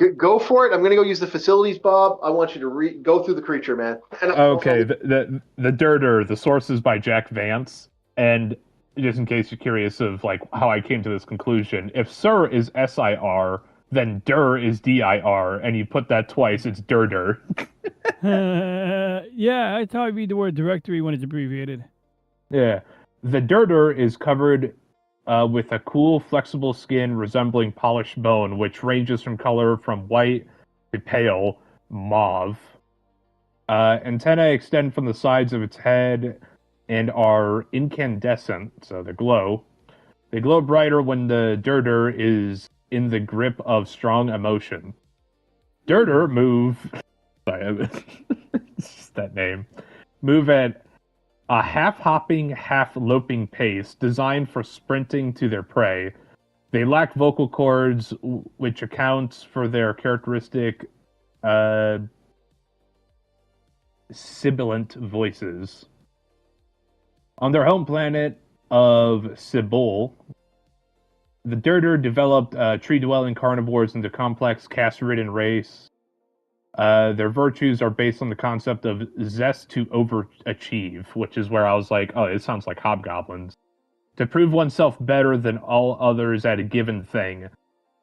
Okay. Go for it. I'm gonna go use the facilities, Bob. I want you to go through the creature, man. Okay, the Dirter. The source is by Jack Vance, and just in case you're curious of like how I came to this conclusion, if Sir is SIR, then Dur is DIR, and you put that twice, it's Dirter. Yeah, that's how I read the word directory when it's abbreviated. Yeah. The Dirter is covered with a cool, flexible skin resembling polished bone, which ranges from color from white to pale mauve. Antennae extend from the sides of its head and are incandescent, so they glow. They glow brighter when the Dirter is in the grip of strong emotion. Dirter move... Sorry, it's just that name. Move at a half-hopping, half-loping pace designed for sprinting to their prey. They lack vocal cords, which accounts for their characteristic sibilant voices. On their home planet of Sibol, the Dirter developed tree-dwelling carnivores into complex, caste-ridden race. Their virtues are based on the concept of zest to overachieve, which is where I was like, oh, it sounds like hobgoblins. To prove oneself better than all others at a given thing.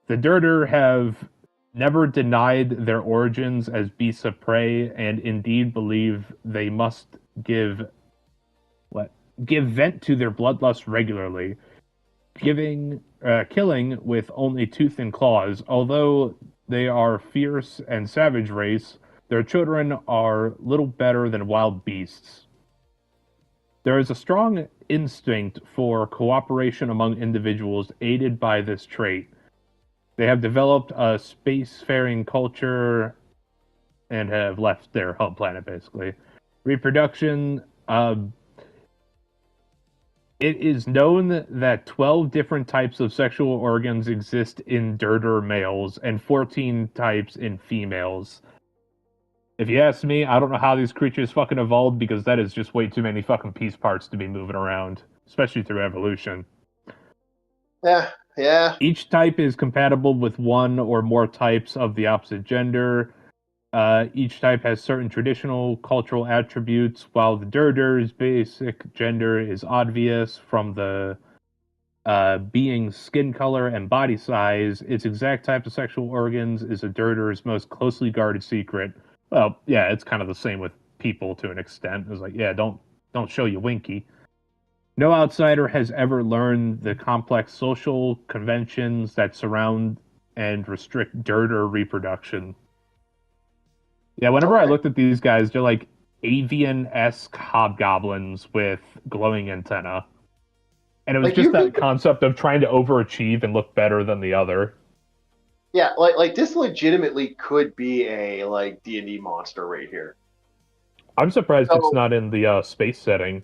The Dirter have never denied their origins as beasts of prey, and indeed believe they must give vent to their bloodlust regularly, killing with only tooth and claws. Although they are fierce and savage race, their children are little better than wild beasts. There is a strong instinct for cooperation among individuals aided by this trait. They have developed a spacefaring culture and have left their home planet, basically. Reproduction, it is known that 12 different types of sexual organs exist in Dirter males and 14 types in females. If you ask me, I don't know how these creatures fucking evolved because that is just way too many fucking piece parts to be moving around, especially through evolution. Yeah. Each type is compatible with one or more types of the opposite gender. Each type has certain traditional cultural attributes, while the Dirter's basic gender is obvious from the being's skin color and body size. Its exact type of sexual organs is a Dirter's most closely guarded secret. Well, yeah, it's kind of the same with people to an extent. It's like, yeah, don't show you winky. No outsider has ever learned the complex social conventions that surround and restrict Dirter reproduction. Yeah, whenever I looked at these guys, they're like avian-esque hobgoblins with glowing antenna. And it was just that concept of trying to overachieve and look better than the other. Yeah, like this legitimately could be a like D&D monster right here. I'm surprised it's not in the space setting.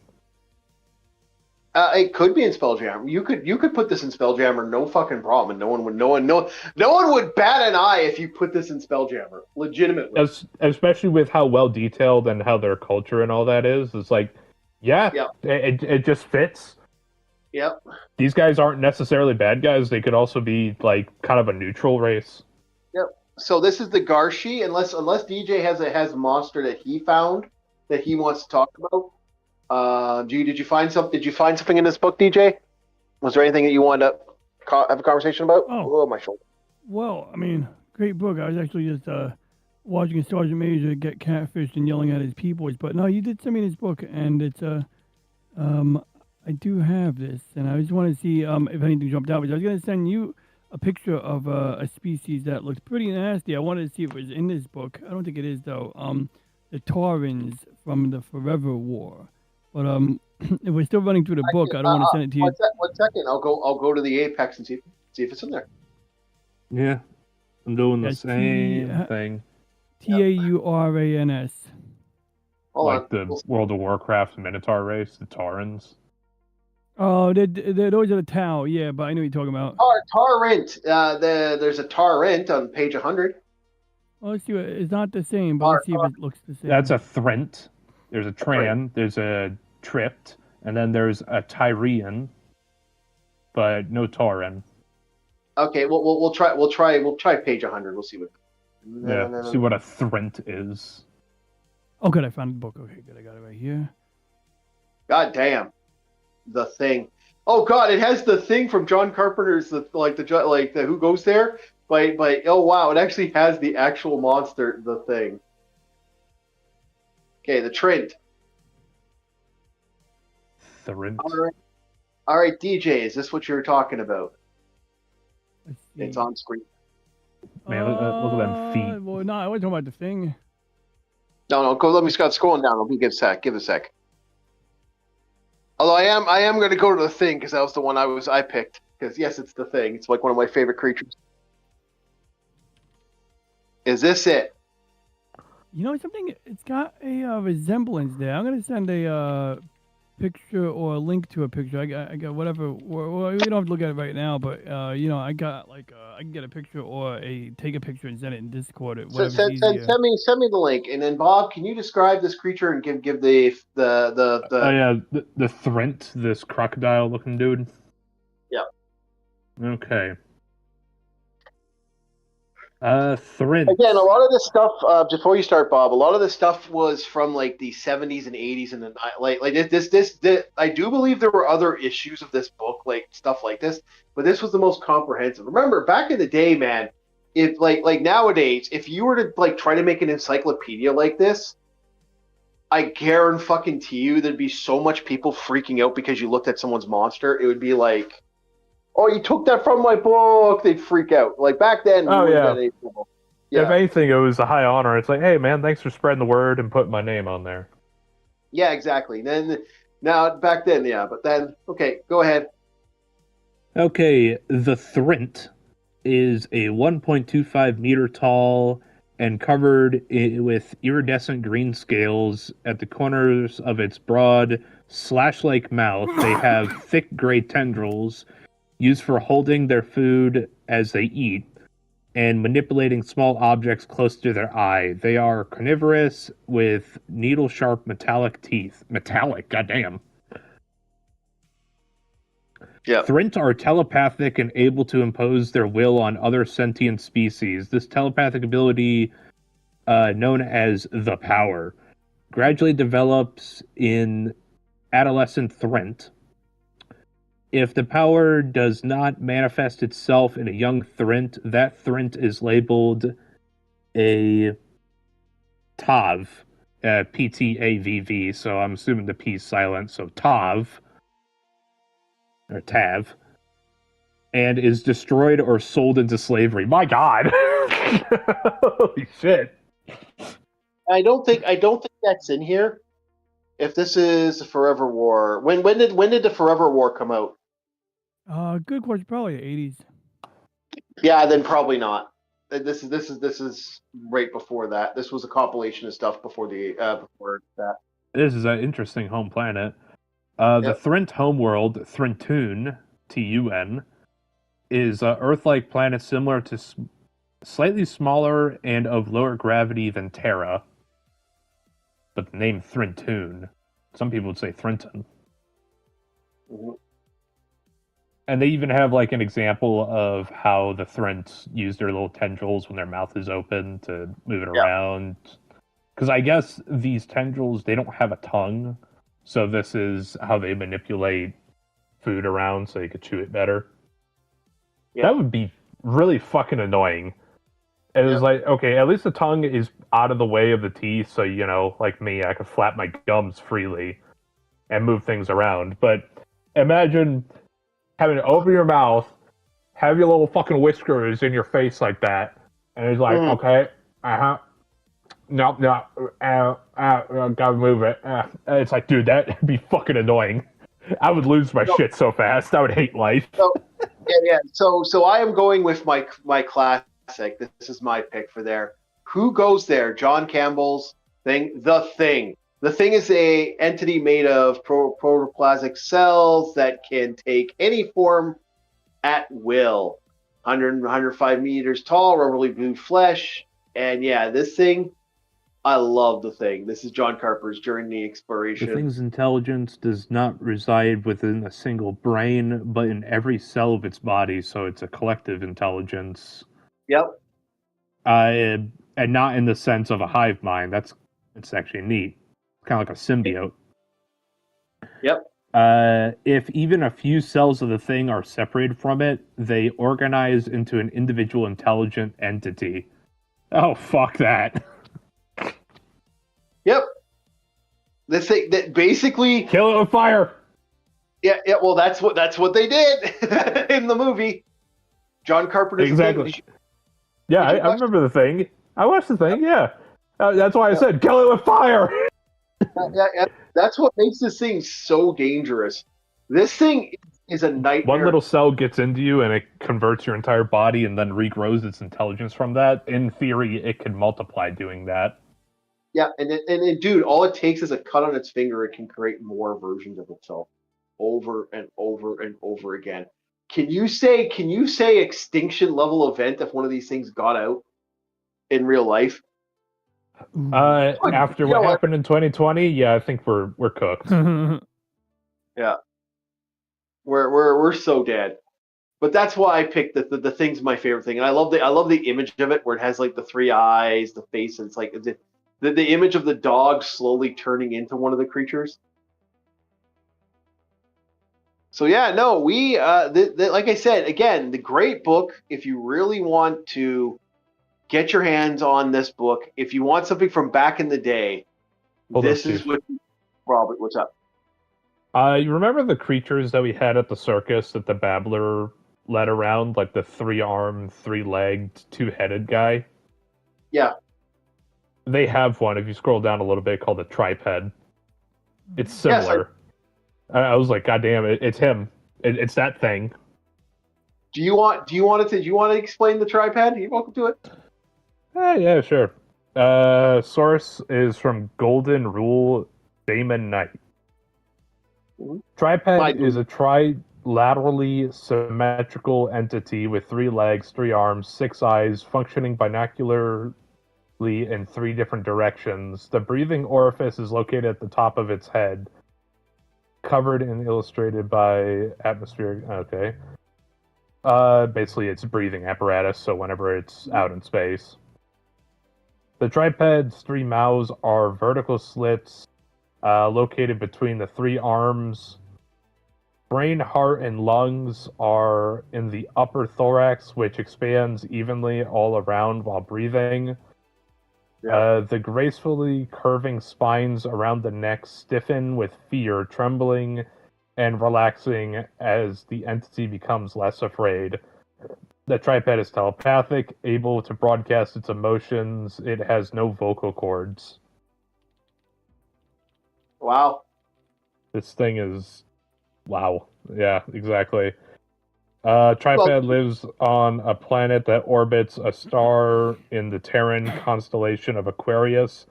It could be in Spelljammer. You could put this in Spelljammer, no fucking problem, and no one would bat an eye if you put this in Spelljammer. Legitimately, especially with how well detailed and how their culture and all that is. It's like, it just fits. Yep. These guys aren't necessarily bad guys. They could also be like kind of a neutral race. Yep. So this is the Garshi, unless DJ has a monster that he found that he wants to talk about. Did you find some? Did you find something in this book, DJ? Was there anything that you wanted to have a conversation about? Oh, My shoulder. well, I mean, great book. I was actually just watching a Sergeant Major get catfished and yelling at his peoples. But no, you did send me this book, and it's I do have this, and I just want to see if anything jumped out. But I was going to send you a picture of a species that looks pretty nasty. I wanted to see if it was in this book. I don't think it is though. The Taurans from the Forever War. But if we're still running through the book, I don't want to send it to you. One second. I'll go to the Apex and see if it's in there. Yeah, I'm doing the Yeah, same thing. Taurans. Hold Like on. the World of Warcraft Minotaur race, the Taurans. Oh, those are the Tau. Yeah, but I know what you're talking about. Tarrant. There's a Tarrant on page 100. Well, let's see. It's not the same, but let's see if it looks the same. That's a Thrent. There's a Tran. There's a Tript, and then there's a Tyrian, but no Tauran. Okay, we'll try page 100. We'll see what. Yeah, see what a Thrent is. Oh, good. I found the book. Okay, good. I got it right here. God damn, the Thing. Oh God, it has the Thing from John Carpenter's the Who Goes There. By oh wow, it actually has the actual monster, the Thing. Okay, the Trent. Thrent. All right, DJ, is this what you were talking about? Let's see. It's on screen. Man, look at them feet. Well, no, I wasn't talking about the Thing. No, go. Let me start scrolling down. Give a sec. Give a sec. Although I am going to go to the Thing because that was the one I picked. Because yes, it's the Thing. It's like one of my favorite creatures. Is this it? You know something? It's got a resemblance there. I'm gonna send a picture or a link to a picture. I got whatever. Well, we don't have to look at it right now, but I got I can get a picture or take a picture and send it in Discord. Whatever's easier. Send me the link, and then Bob, can you describe this creature and give the Oh yeah, the Thrent, this crocodile looking dude. Yeah. Okay. Thrent. Again, a lot of this stuff. Before you start, Bob, a lot of this stuff was from like the 70s and 80s, and then like this. I do believe there were other issues of this book, like stuff like this, but this was the most comprehensive. Remember, back in the day, man, if like nowadays, if you were to like try to make an encyclopedia like this, I guarantee you there'd be so much people freaking out because you looked at someone's monster. It would be like, oh, you took that from my book. They'd freak out. Like back then. Oh yeah. Yeah. If anything, it was a high honor. It's like, hey man, thanks for spreading the word and putting my name on there. Yeah, exactly. Then now back then, yeah, but then okay, go ahead. Okay, the Thrent is a 1.25 meter tall and covered with iridescent green scales at the corners of its broad slash-like mouth. They have thick gray tendrils used for holding their food as they eat and manipulating small objects close to their eye. They are carnivorous with needle-sharp metallic teeth. Metallic, goddamn. Yeah. Thrent are telepathic and able to impose their will on other sentient species. This telepathic ability, known as the Power, gradually develops in adolescent Thrent. If the power does not manifest itself in a young Thrent, that Thrent is labeled a Tav, P-T-A-V-V, so I'm assuming the P is silent, so Tav, or Tav, and is destroyed or sold into slavery. My God! Holy shit! I don't think that's in here. If this is the Forever War, when did the Forever War come out? Good question. Probably the 80s. Yeah, then probably not. This is right before that. This was a compilation of stuff before that. This is an interesting home planet. The Thrent homeworld, Threntun, T-U-N, is an Earth-like planet similar to slightly smaller and of lower gravity than Terra. But the name Threntun, some people would say Threnton. Mm-hmm. And they even have like an example of how the Thrents use their little tendrils when their mouth is open to move it around. Because I guess these tendrils, they don't have a tongue, so this is how they manipulate food around so you could chew it better. Yeah. That would be really fucking annoying. It was like, okay, at least the tongue is out of the way of the teeth, so, you know, like me, I could flap my gums freely and move things around. But imagine having to open your mouth, have your little fucking whiskers in your face like that, and it's like, okay, no, gotta move it. It's like, dude, that'd be fucking annoying. I would lose my shit so fast. I would hate life. So I am going with my classic. This is my pick for there. Who goes there? John Campbell's thing. The Thing. The Thing is a entity made of protoplasmic cells that can take any form at will. 105 meters tall, rubbery blue flesh. And yeah, this thing, I love The Thing. This is John Carpenter's during the exploration. The Thing's intelligence does not reside within a single brain, but in every cell of its body, so it's a collective intelligence. Yep. And not in the sense of a hive mind. That's actually neat. It's kind of like a symbiote. Yep. If even a few cells of the Thing are separated from it, they organize into an individual intelligent entity. Oh, fuck that. Yep. This thing that basically kill it with fire. Yeah. Well, that's what they did in the movie. John Carpenter's exactly. Thing. Yeah, I remember The Thing. I watched The Thing. Yeah, that's why I said kill it with fire. That's what makes this thing so dangerous. This thing is a nightmare. One little cell gets into you and it converts your entire body and then regrows its intelligence from that. In theory, it can multiply doing that. Yeah, and dude, all it takes is a cut on its finger. It can create more versions of itself over and over and over again. Can you say extinction level event if one of these things got out in real life? After what happened in 2020, yeah, I think we're cooked. Yeah, we're so dead. But that's why I picked the Thing's my favorite thing, and I love the image of it where it has like the three eyes, the face, and it's like the image of the dog slowly turning into one of the creatures. So yeah, no, we like I said again, the great book. If you really want to get your hands on this book, if you want something from back in the day, this is what. Robert, what's up? You remember the creatures that we had at the circus that the babbler led around, like the 3-armed, 3-legged, 2-headed guy? Yeah. They have one, if you scroll down a little bit, called a triped. It's similar. Yes, I was like, God damn it, it's him. It's that thing. Do you want to explain the triped? You're welcome to it. Yeah, sure. Source is from Golden Rule Damon Knight. Triped is a trilaterally symmetrical entity with 3 legs, 3 arms, 6 eyes, functioning binocularly in 3 different directions. The breathing orifice is located at the top of its head, covered and illustrated by atmospheric. Okay. Basically, it's a breathing apparatus, so whenever it's out in space. The triped's 3 mouths are vertical slits located between the 3 arms. Brain, heart, and lungs are in the upper thorax, which expands evenly all around while breathing. Yeah. The gracefully curving spines around the neck stiffen with fear, trembling and relaxing as the entity becomes less afraid. The triped is telepathic, able to broadcast its emotions. It has no vocal cords. Wow. This thing is... Wow. Yeah, exactly. Triped lives on a planet that orbits a star in the Terran constellation of Aquarius.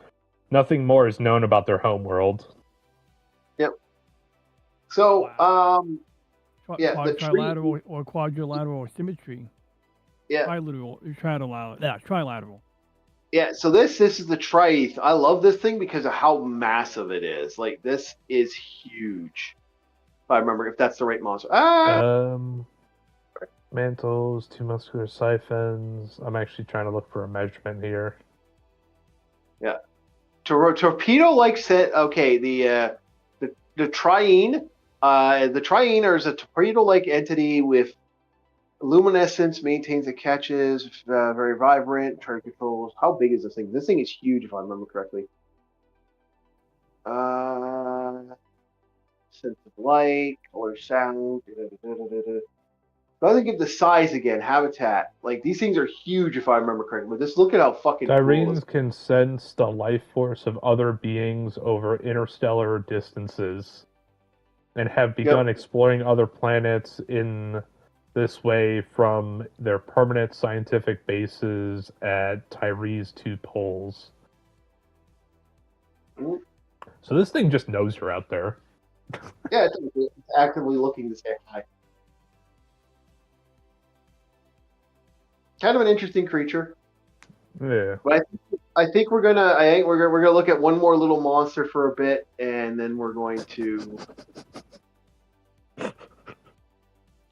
Nothing more is known about their homeworld. Yep. So, the trilateral or quadrilateral symmetry. Yeah. Trilateral. Yeah, so this is the Trieth. I love this thing because of how massive it is. Like, this is huge. I remember, if that's the right monster. Mantles, 2 muscular siphons. I'm actually trying to look for a measurement here. Yeah. Torpedo-like set. Okay, the triene. The triene is a torpedo-like entity with luminescence, maintains the catches, very vibrant, target controls. How big is this thing? This thing is huge, if I remember correctly. Sense of light, color, sound. Doesn't give the size again. Habitat. Like, these things are huge, if I remember correctly. But just look at how fucking cool Tyrenes can sense the life force of other beings over interstellar distances, and have begun exploring other planets in this way from their permanent scientific bases at Tyree's 2 poles. Mm-hmm. So this thing just knows you're out there. Yeah, it's actively looking to say hi. Kind of an interesting creature. Yeah. But I think we're gonna look at one more little monster for a bit, and then we're going to.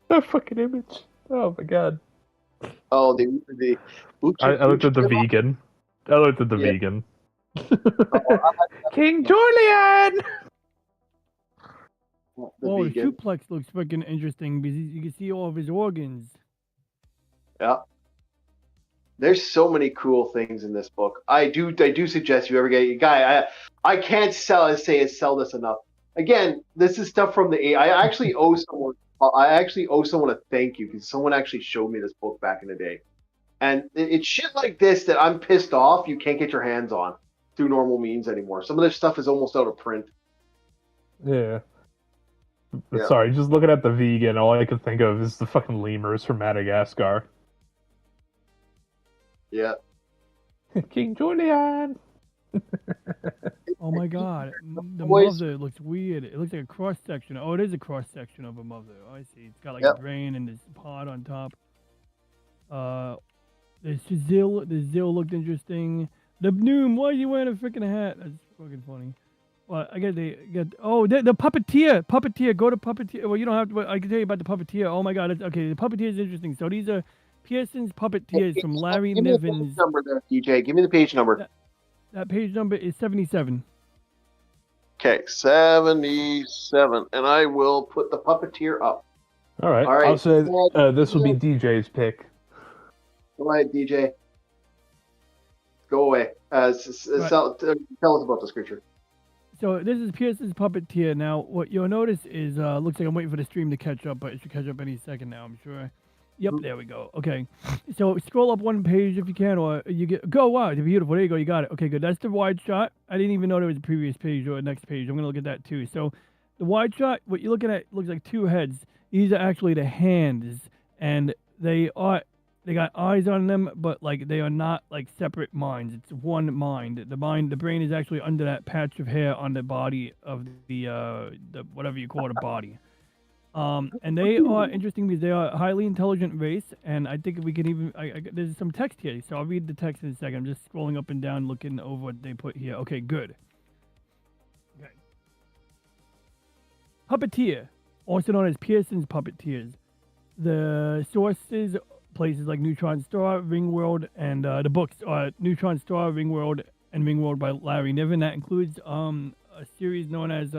That fucking image. Oh my god. Oh, I looked at the vegan. I looked at the vegan. King Julian! The suplex looks freaking interesting because you can see all of his organs. Yeah. There's so many cool things in this book. I do suggest you ever get a guy. I can't sell this enough. Again, this is stuff from the. I actually owe someone a thank you because someone actually showed me this book back in the day, and it's shit like this that I'm pissed off you can't get your hands on through normal means anymore. Some of this stuff is almost out of print. Yeah. Sorry, just looking at the vegan, all I could think of is the fucking lemurs from Madagascar. Yeah. King Julian! Oh my god. The mother looks weird. It looks like a cross section. Oh, it is a cross section of a mother. Oh, I see. It's got like a brain and this pod on top. The Zill looked interesting. The Noom, why are you wearing a freaking hat? That's fucking funny. Well, I guess the puppeteer. Puppeteer. Go to puppeteer. Well, you don't have to. I can tell you about the puppeteer. Oh my god. Okay, the puppeteer is interesting. So these are Pearson's puppeteers from Larry Niven's. Give me the page number there, DJ. Give me the page number. That page number is 77. Okay, 77, and I will put the puppeteer up. All right. I'll say this will be DJ's pick. Go ahead, DJ. Go away. Tell us about this creature. So this is Pearson's puppeteer. Now, what you'll notice is, looks like I'm waiting for the stream to catch up, but it should catch up any second now, I'm sure. Yep, there we go. Okay. So scroll up one page if you can, or you get... Go, wow, it's beautiful. There you go, you got it. Okay, good. That's the wide shot. I didn't even know there was a previous page or a next page. I'm going to look at that too. So the wide shot, what you're looking at looks like two heads. These are actually the hands, and they got eyes on them, but like they are not like separate minds. It's one mind. The brain is actually under that patch of hair on the body of the whatever you call it, a body. And they are interesting because they are a highly intelligent race, and I think we can even... there's some text here, so I'll read the text in a second. I'm just scrolling up and down, looking over what they put here. Okay, good. Okay. Puppeteer, also known as Pearson's puppeteers. The sources, places like Neutron Star, Ringworld, and the books are Neutron Star, Ringworld, and Ringworld by Larry Niven. That includes a series known as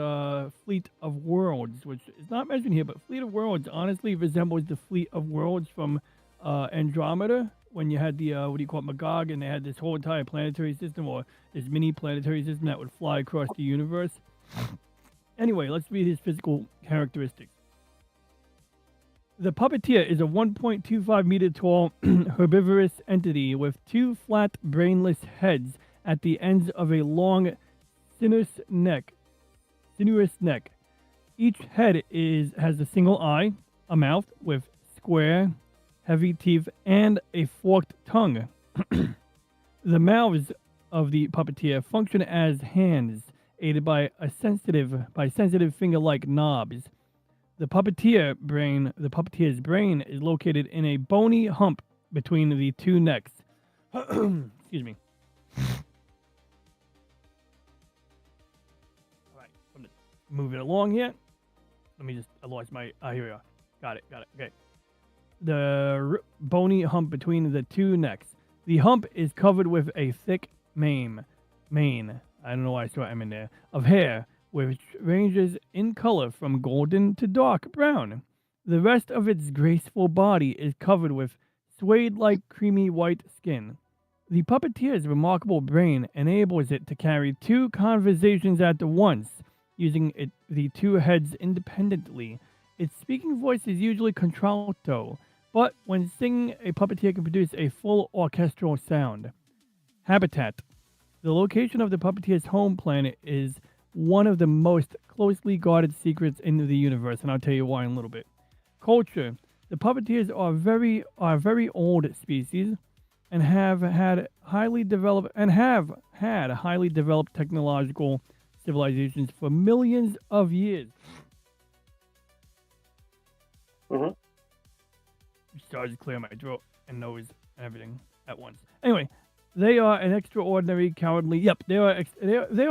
Fleet of Worlds, which is not mentioned here, but Fleet of Worlds honestly resembles the Fleet of Worlds from Andromeda, when you had the, what do you call it, Magog, and they had this whole entire planetary system, or this mini planetary system that would fly across the universe. Anyway, let's read his physical characteristics. The puppeteer is a 1.25 meter tall herbivorous entity with two flat, brainless heads at the ends of a long sinuous neck. Each head has a single eye, a mouth with square, heavy teeth, and a forked tongue. The mouths of the puppeteer function as hands, aided by sensitive finger-like knobs. The puppeteer's brain is located in a bony hump between the two necks. Excuse me. Move it along here. let me just, I lost my, here we are. Got it, okay. The bony hump between the two necks. The hump is covered with a thick mane, I don't know why I saw M in there, of hair, which ranges in color from golden to dark brown. The rest of its graceful body is covered with suede-like creamy white skin. The puppeteer's remarkable brain enables it to carry two conversations at once, using the two heads independently. Its speaking voice is usually contralto, but when singing, a puppeteer can produce a full orchestral sound. Habitat. The location of the puppeteer's home planet is one of the most closely guarded secrets in the universe, and I'll tell you why in a little bit. Culture. The puppeteers are very old species and have had highly developed technological civilizations for millions of years. Mm-hmm. Started to clear my throat and nose and everything at once. Anyway, they are an extraordinary cowardly. Yep, they are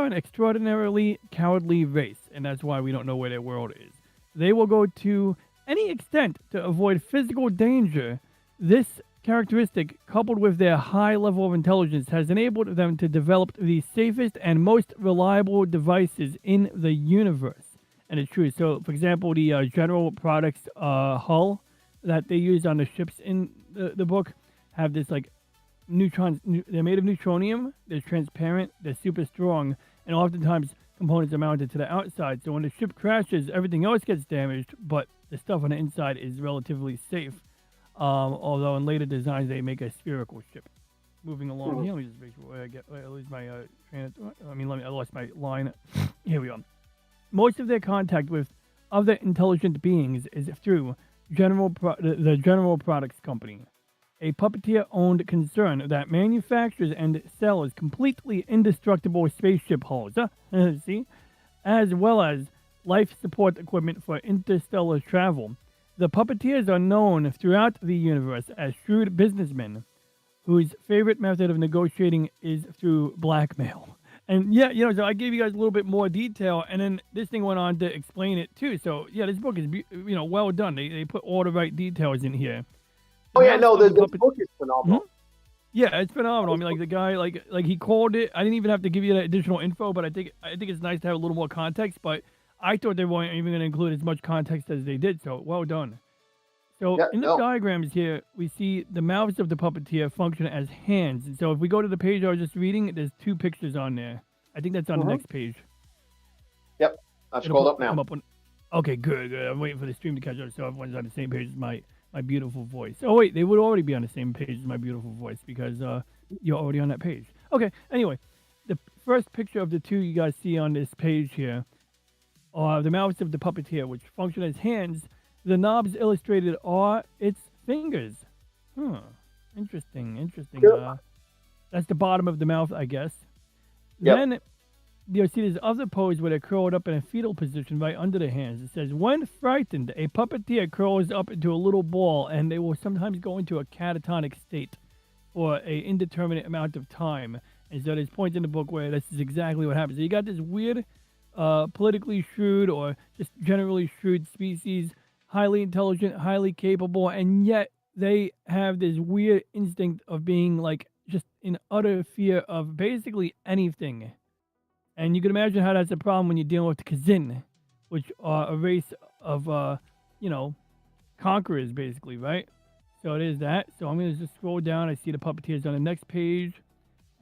an extraordinarily cowardly race, and that's why we don't know where their world is. They will go to any extent to avoid physical danger. This characteristic, coupled with their high level of intelligence, has enabled them to develop the safest and most reliable devices in the universe. And it's true. So, for example, the General Products hull that they use on the ships in the book have this like neutrons. They're made of neutronium. They're transparent. They're super strong, and oftentimes components are mounted to the outside. So when the ship crashes, everything else gets damaged, but the stuff on the inside is relatively safe. Although in later designs they make a spherical ship. Moving along here, let me just make sure I lose my train of thought. I lost my line. Here we go. Most of their contact with other intelligent beings is through the General Products Company, a puppeteer-owned concern that manufactures and sells completely indestructible spaceship hulls, see, as well as life support equipment for interstellar travel. The puppeteers are known throughout the universe as shrewd businessmen whose favorite method of negotiating is through blackmail. And yeah, so I gave you guys a little bit more detail, and then this thing went on to explain it too. So yeah, this book is well done. They put all the right details in here. Oh yeah, no, the book is phenomenal. Yeah, it's phenomenal. I mean, like the guy, like he called it. I didn't even have to give you that additional info, but I think it's nice to have a little more context. But I thought they weren't even going to include as much context as they did. So well done. So in the diagrams here, we see the mouths of the puppeteer function as hands. And so if we go to the page I was just reading, there's two pictures on there. I think that's on the next page. Yep, I've scrolled up now. Okay, good. I'm waiting for the stream to catch up so everyone's on the same page as my beautiful voice. Oh wait, they would already be on the same page as my beautiful voice because you're already on that page. Okay, anyway, the first picture of the two you guys see on this page here are the mouths of the puppeteer, which function as hands. The knobs illustrated are its fingers. Interesting. That's the bottom of the mouth, I guess. Yep. Then you'll see this other pose where they're curled up in a fetal position right under the hands. It says, when frightened, a puppeteer curls up into a little ball, and they will sometimes go into a catatonic state for an indeterminate amount of time. And so there's points in the book where this is exactly what happens. So you got this weird, politically shrewd or just generally shrewd species, highly intelligent, highly capable, and yet they have this weird instinct of being like just in utter fear of basically anything. And you can imagine how that's a problem when you're dealing with the Kazin, which are a race of, conquerors, basically, right? So it is that. So I'm going to just scroll down. I see the puppeteers on the next page,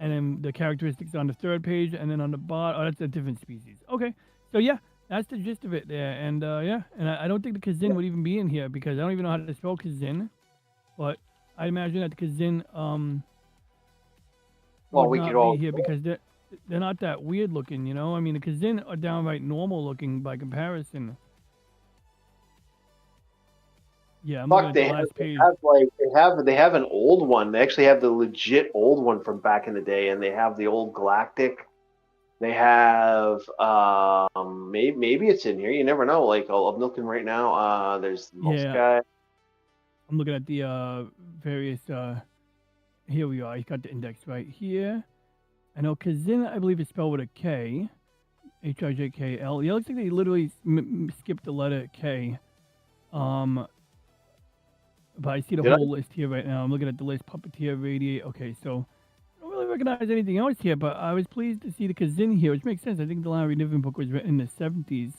and then the characteristics on the third page, and then on the bottom, that's a different species. Okay, so yeah. That's the gist of it there, and and I don't think the Kazin would even be in here because I don't even know how to spell Kazin, but I imagine that the Kazin would not be here because they're not that weird looking, I mean, the Kazin are downright normal looking by comparison. Yeah, I'm looking at the last page. They have an old one. They actually have the legit old one from back in the day, and they have the old Galactic. They have maybe it's in here. You never know. Like I'm looking right now. There's this guy. I'm looking at the various. Here we are. You got the index right here. I know Kazin, I believe, is spelled with a K. HIJKL. Yeah, it looks like they literally skipped the letter K. But I see the Did I? whole list here right now. I'm looking at the list. Puppeteer, Radiate. Okay, so I don't really recognize anything else here, but I was pleased to see the Kazin here, which makes sense. I think the Larry Niven book was written in the 70s.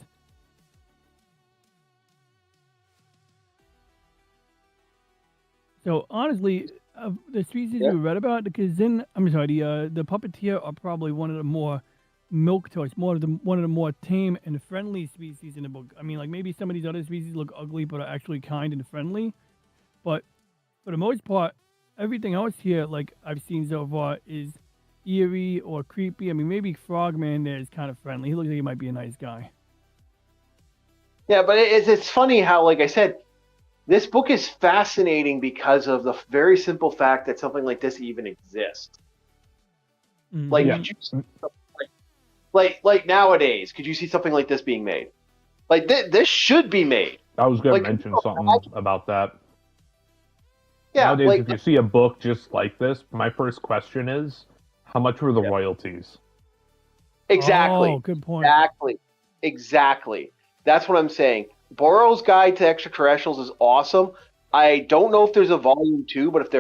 So honestly, of the species Yeah. we read about, the Kazin, the Puppeteer are probably one of the more milk toast, one of the more tame and friendly species in the book. I mean, like maybe some of these other species look ugly, but are actually kind and friendly. But for the most part, everything else here, like I've seen so far, is eerie or creepy. I mean, maybe Frogman there is kind of friendly. He looks like he might be a nice guy. Yeah, but it's funny how, like I said, this book is fascinating because of the very simple fact that something like this even exists. Like, Mhm. Yeah. could you see like nowadays, could you see something like this being made? Like this should be made. I was going Like, to mention you know, something about that. yeah, Nowadays, like if you see a book just like this, my first question is, how much were the Yeah. royalties? exactly, Oh, good point. exactly. That's what I'm saying. Borrow's Guide to Extraterrestrials is awesome. I don't know if there's a volume 2, but if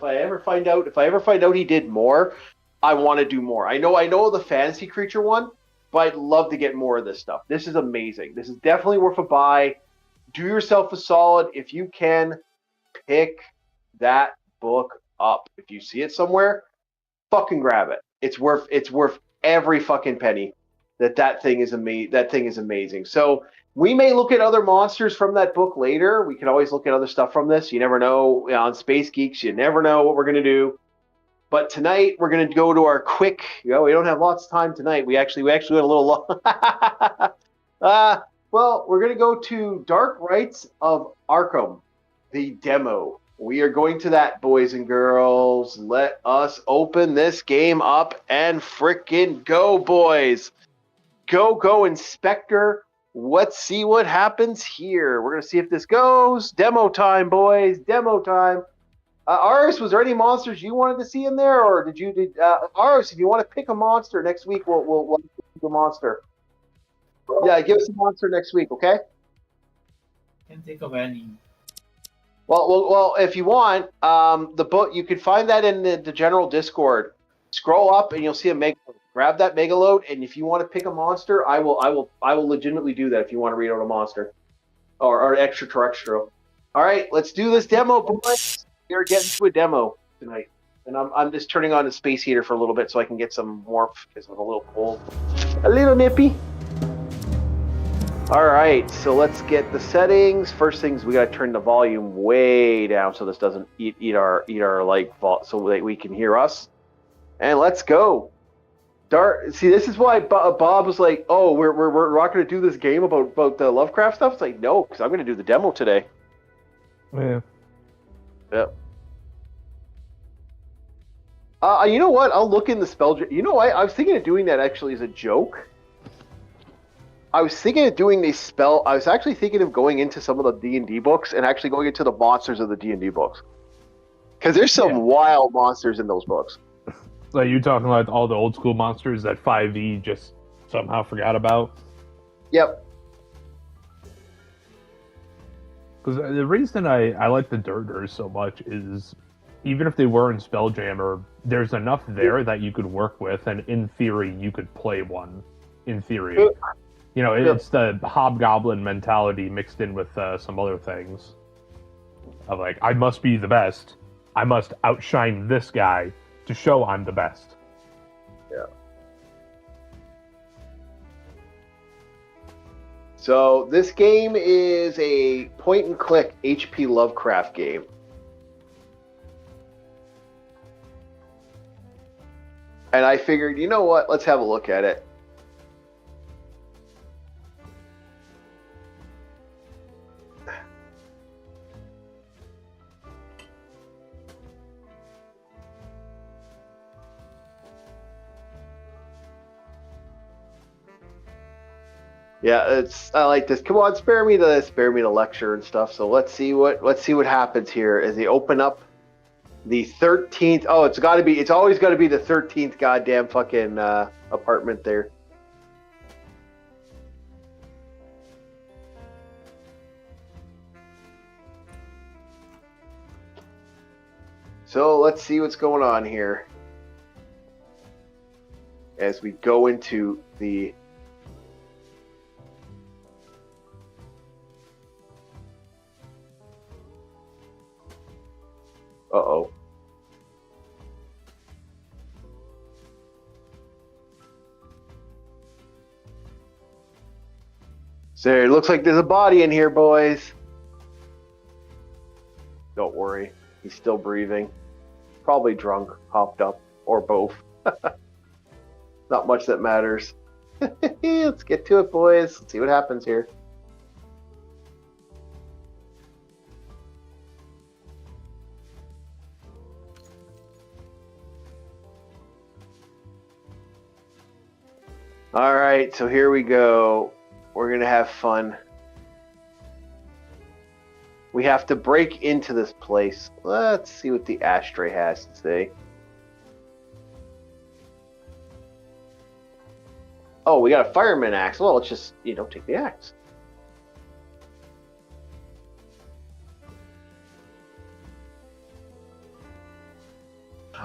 I ever find out he did more, I want to do more. I know the fantasy creature one, but I'd love to get more of this stuff. This is amazing. This is definitely worth a buy. Do yourself a solid if you can. Pick that book up. If you see it somewhere, fucking grab it. It's worth every fucking penny. That thing is amazing. So we may look at other monsters from that book later. We can always look at other stuff from this. You never know. On Space Geeks, you never know what we're gonna do. But tonight we're gonna go to our quick. We don't have lots of time tonight. We actually went a little long. Well, we're gonna go to Dark Rites of Arkham, the demo. We are going to that, boys and girls. Let us open this game up and frickin' go, boys. Go, Inspector. Let's see what happens here. We're going to see if this goes. Demo time, boys. Demo time. Aris, was there any monsters you wanted to see in there? Or Aris, if you want to pick a monster next week, we'll pick a monster. Yeah, give us a monster next week, okay? Can't think of any. Well, if you want, the book, you can find that in the general Discord. Scroll up and you'll see a mega. Grab that megaload, and if you want to pick a monster, I will legitimately do that. If you want to read out a monster or extraterrestrial. All right, let's do this demo, boys. We're getting to a demo tonight, and I'm just turning on the space heater for a little bit so I can get some warmth because I'm a little cold, a little nippy. All right, so let's get the settings. First things, we gotta turn the volume way down so this doesn't eat our so that we can hear us. And let's go. See, this is why Bob was like, "Oh, we're not going to do this game about the Lovecraft stuff." It's like, no, because I'm going to do the demo today. Yeah. Yep. You know what? I'll look in the spell. You know, I was thinking of doing that actually as a joke. I was thinking of doing these spell. I was actually thinking of going into some of the D&D books and actually going into the monsters of the D&D books, because there's some wild monsters in those books. Like you talking about all the old school monsters that 5e just somehow forgot about? Yep. Because the reason I like the Dirters so much is, even if they were in Spelljammer, there's enough there that you could work with, and in theory, you could play one. In theory. You know, it's the hobgoblin mentality mixed in with some other things. Of like, I must be the best. I must outshine this guy to show I'm the best. Yeah. So this game is a point-and-click HP Lovecraft game. And I figured, you know what? Let's have a look at it. Yeah, I like this. Come on, spare me the lecture and stuff. So let's see what happens here as they open up the 13th. Oh, it's always got to be the 13th goddamn fucking apartment there. So let's see what's going on here as we go into the uh-oh. So it looks like there's a body in here, boys. Don't worry, he's still breathing. Probably drunk, hopped up, or both. Not much that matters. Let's get to it, boys. Let's see what happens here. All right, so here we go. We're going to have fun. We have to break into this place. Let's see what the ashtray has to say. Oh, we got a fireman axe. Well, let's just, take the axe.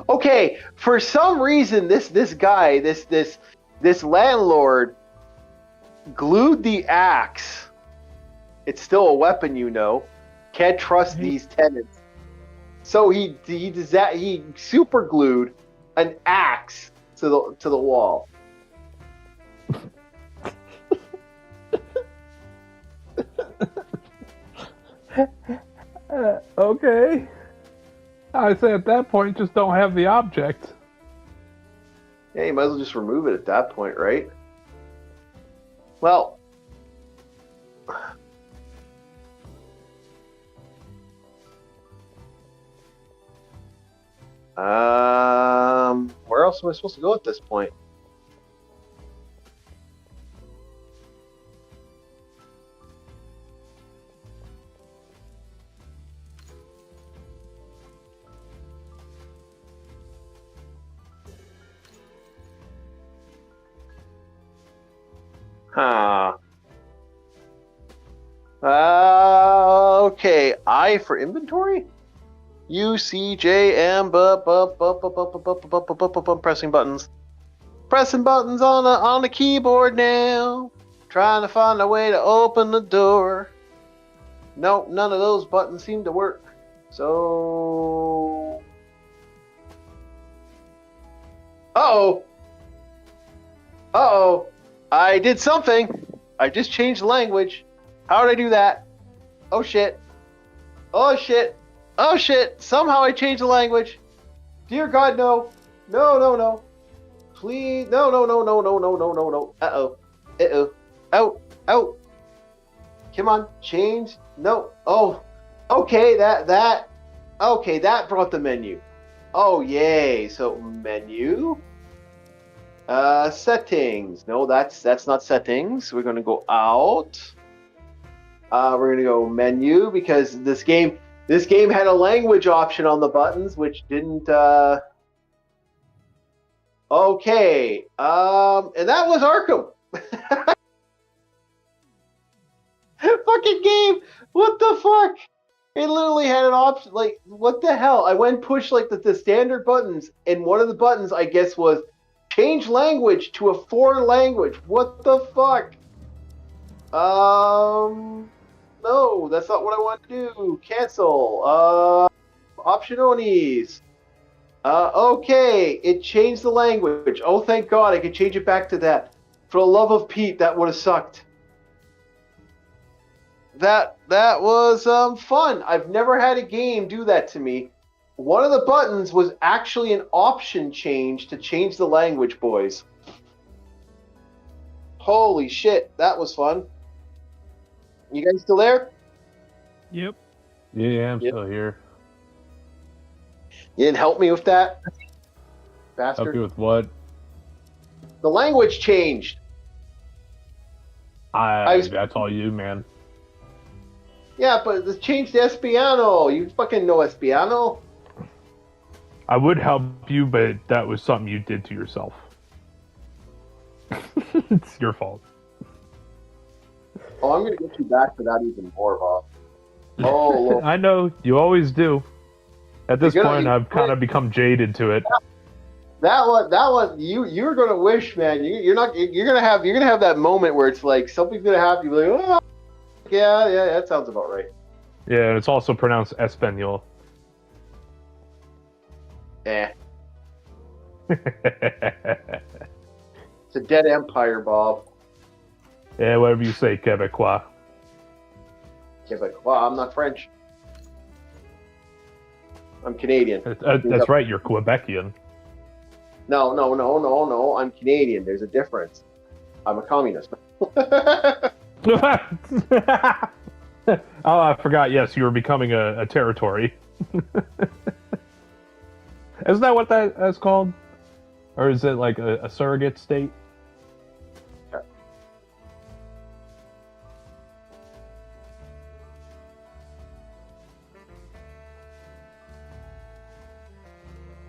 Okay, for some reason, this guy, this landlord, glued the axe. It's still a weapon, Can't trust these tenants. So he super glued an axe to the wall. Okay. I say at that point, just don't have the object. Yeah, you might as well just remove it at that point, right? Well, where else am I supposed to go at this point? Huh. Okay. I for inventory? U, C, J, M, pressing buttons. Pressing buttons on the keyboard now. Trying to find a way to open the door. Nope, none of those buttons seem to work. So... Uh-oh. Uh-oh. I did something. I just changed the language. How did I do that? Oh shit. Oh shit. Oh shit. Somehow I changed the language. Dear God, no. No, no, no. Please. No, no, no, no, no, no, no, no, no. Uh-oh. Uh-oh. Out. Out. Come on. Change. No. Oh. Okay, okay, that brought the menu. Oh, yay. So, menu. Settings. No, that's not settings. We're gonna go out. We're gonna go menu because this game had a language option on the buttons, which didn't. Okay. And that was Arkham. Fucking game. What the fuck? It literally had an option. Like, what the hell? I went and pushed like the standard buttons, and one of the buttons I guess was change language to a foreign language. What the fuck? No, that's not what I want to do. Cancel. Optiononies. Okay, it changed the language. Oh, thank God, I could change it back to that. For the love of Pete, that would have sucked. That was fun. I've never had a game do that to me. One of the buttons was actually an option change to change the language, boys. Holy shit, that was fun. You guys still there? Yep. Yeah, I'm still here. You didn't help me with that? Bastard. Help you with what? The language changed. That's all you, man. Yeah, but it's changed to Espiano. You fucking know Espiano. I would help you, but that was something you did to yourself. It's your fault. Oh, I'm gonna get you back for that even more, Bob. Oh, Lord. I know, you always do. At this point, I've kind of become jaded to it. That one, you're gonna wish, man. You're gonna have that moment where it's like something's gonna happen. You're like, oh, yeah, that sounds about right. Yeah, and it's also pronounced Espanol. Eh, it's a dead empire, Bob. Yeah, whatever you say, Quebecois. Quebecois. I'm not French. I'm Canadian. That's right, you're Quebecian. No. I'm Canadian. There's a difference. I'm a communist. Oh, I forgot. Yes, you were becoming a territory. Isn't that what that's called? Or is it like a surrogate state?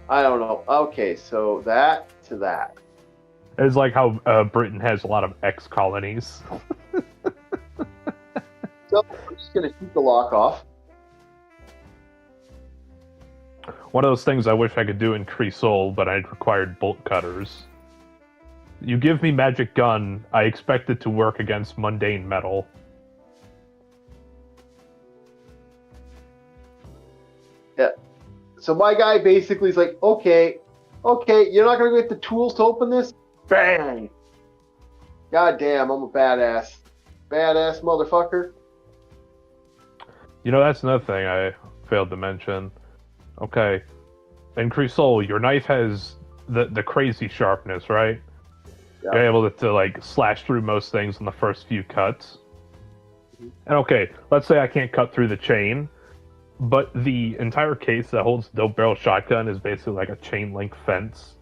I don't know. Okay, so that to that. It's like how Britain has a lot of ex-colonies. So I'm just gonna keep the lock off. One of those things I wish I could do in Cresol, but I'd required bolt cutters. You give me magic gun, I expect it to work against mundane metal. Yeah. So my guy basically is like, okay, you're not gonna get the tools to open this? Bang! God damn, I'm a badass motherfucker. You know, that's another thing I failed to mention. Okay, in Cresol, your knife has the crazy sharpness, right? Yeah. You're able to like slash through most things in the first few cuts. And okay, let's say I can't cut through the chain, but the entire case that holds the dope barrel shotgun is basically like a chain link fence,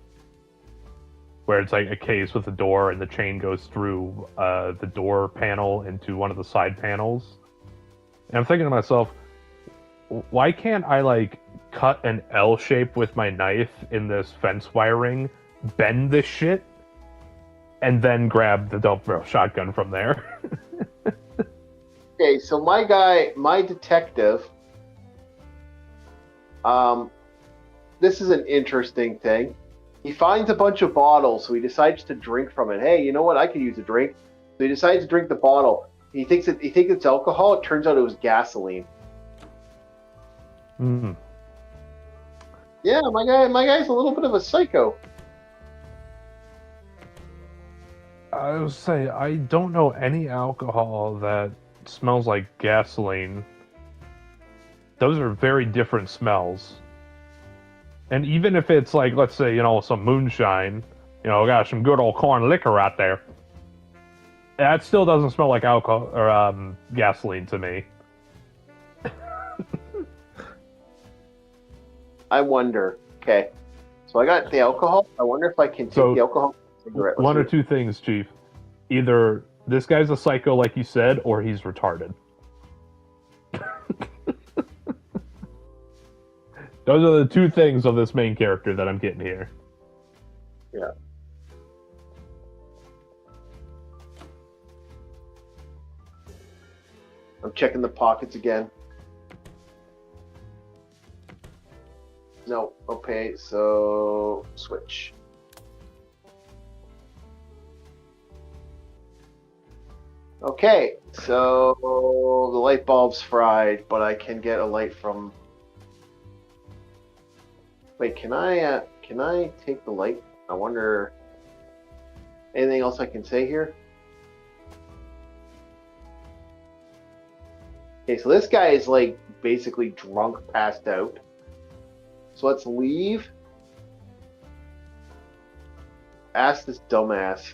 where it's like a case with a door and the chain goes through the door panel into one of the side panels. And I'm thinking to myself, why can't I like cut an L shape with my knife in this fence wiring, bend this shit, and then grab the dope barrel shotgun from there? Okay, so my guy, my detective, this is an interesting thing. He finds a bunch of bottles, so he decides to drink from it. Hey, you know what? I could use a drink. So he decides to drink the bottle. He thinks it's alcohol. It turns out it was gasoline. Mm. Yeah, my guy's a little bit of a psycho. I would say I don't know any alcohol that smells like gasoline. Those are very different smells. And even if it's like, let's say, you know, some moonshine, you know, got some good old corn liquor out there, that still doesn't smell like alcohol or gasoline to me. I wonder. Okay, so I got the alcohol. I wonder if I can take the alcohol. Cigarette. One or two things, Chief. Either this guy's a psycho, like you said, or he's retarded. Those are the two things of this main character that I'm getting here. Yeah. I'm checking the pockets again. No. Okay, so switch. Okay, so the light bulb's fried, but I can get a light from... Wait, can I take the light? I wonder... Anything else I can say here? Okay, so this guy is like basically drunk, passed out. So let's leave. Ask this dumbass.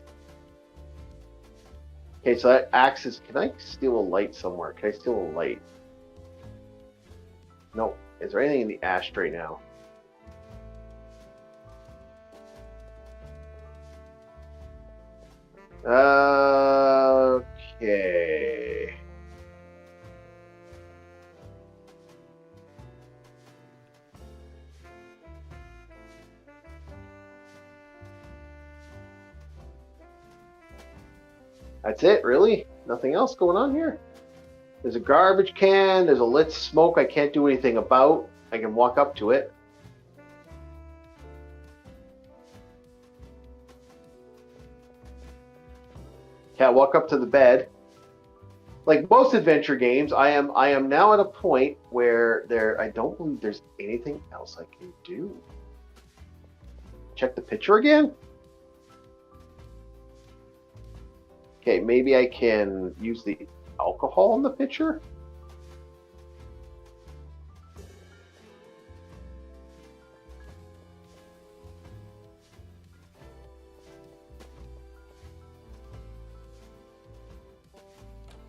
Okay, so that axes. Can I steal a light somewhere? Can I steal a light? No. Is there anything in the ashtray now? Okay. That's it, really? Nothing else going on here? There's a garbage can. There's a lit smoke I can't do anything about. I can walk up to it. Can't walk up to the bed. Like most adventure games, I am now at a point where I don't believe there's anything else I can do. Check the picture again. Okay, maybe I can use the alcohol in the pitcher.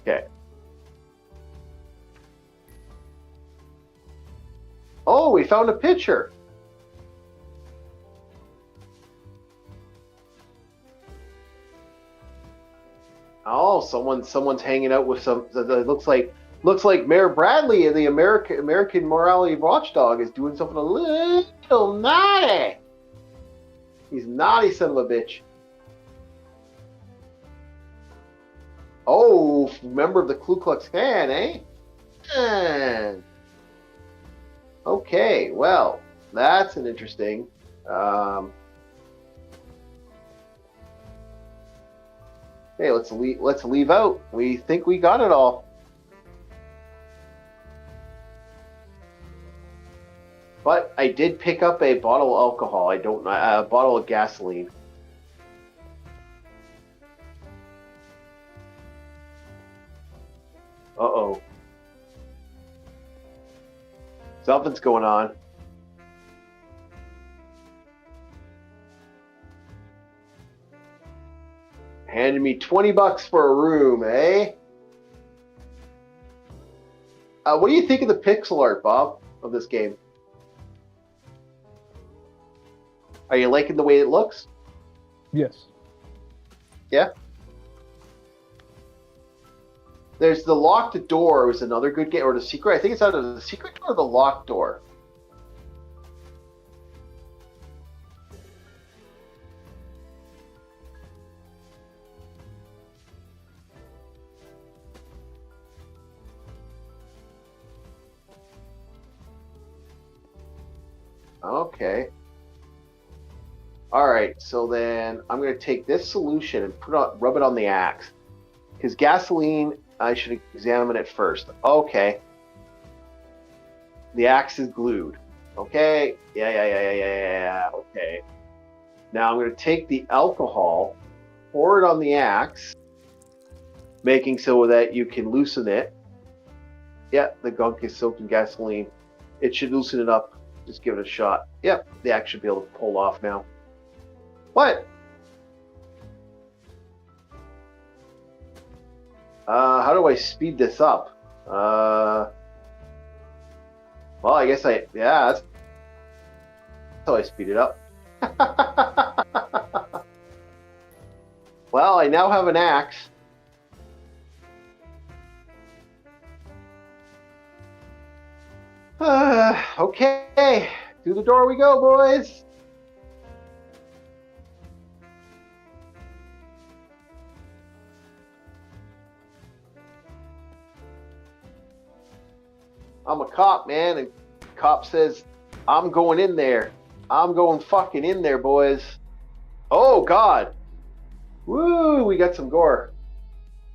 Okay. Oh, we found a pitcher. Oh, someone's hanging out with some. It looks like Mayor Bradley, the American morality watchdog, is doing something a little naughty. He's a naughty son of a bitch. Oh, member of the Ku Klux Klan, eh? Okay, well, that's an interesting. Hey, let's leave out. We think we got it all. But I did pick up a bottle of alcohol. I don't know, a bottle of gasoline. Uh-oh. Something's going on. Handed me $20 for a room, eh? What do you think of the pixel art, Bob, of this game? Are you liking the way it looks? Yes. Yeah? There's the locked door was another good game, or the secret. I think it's either the secret door or the locked door. Okay. All right. So then I'm going to take this solution and rub it on the axe, because gasoline. I should examine it first. Okay. The axe is glued. Okay. Yeah. Okay. Now I'm going to take the alcohol, pour it on the axe, making so that you can loosen it. Yeah, the gunk is soaked in gasoline. It should loosen it up. Just give it a shot. Yep, the axe should be able to pull off now. What? How do I speed this up? Well, I guess that's how I speed it up. Well, I now have an axe. Okay, through the door we go, boys. I'm a cop, man, and cop says, I'm going in there. I'm going fucking in there, boys. Oh, God. Woo, we got some gore.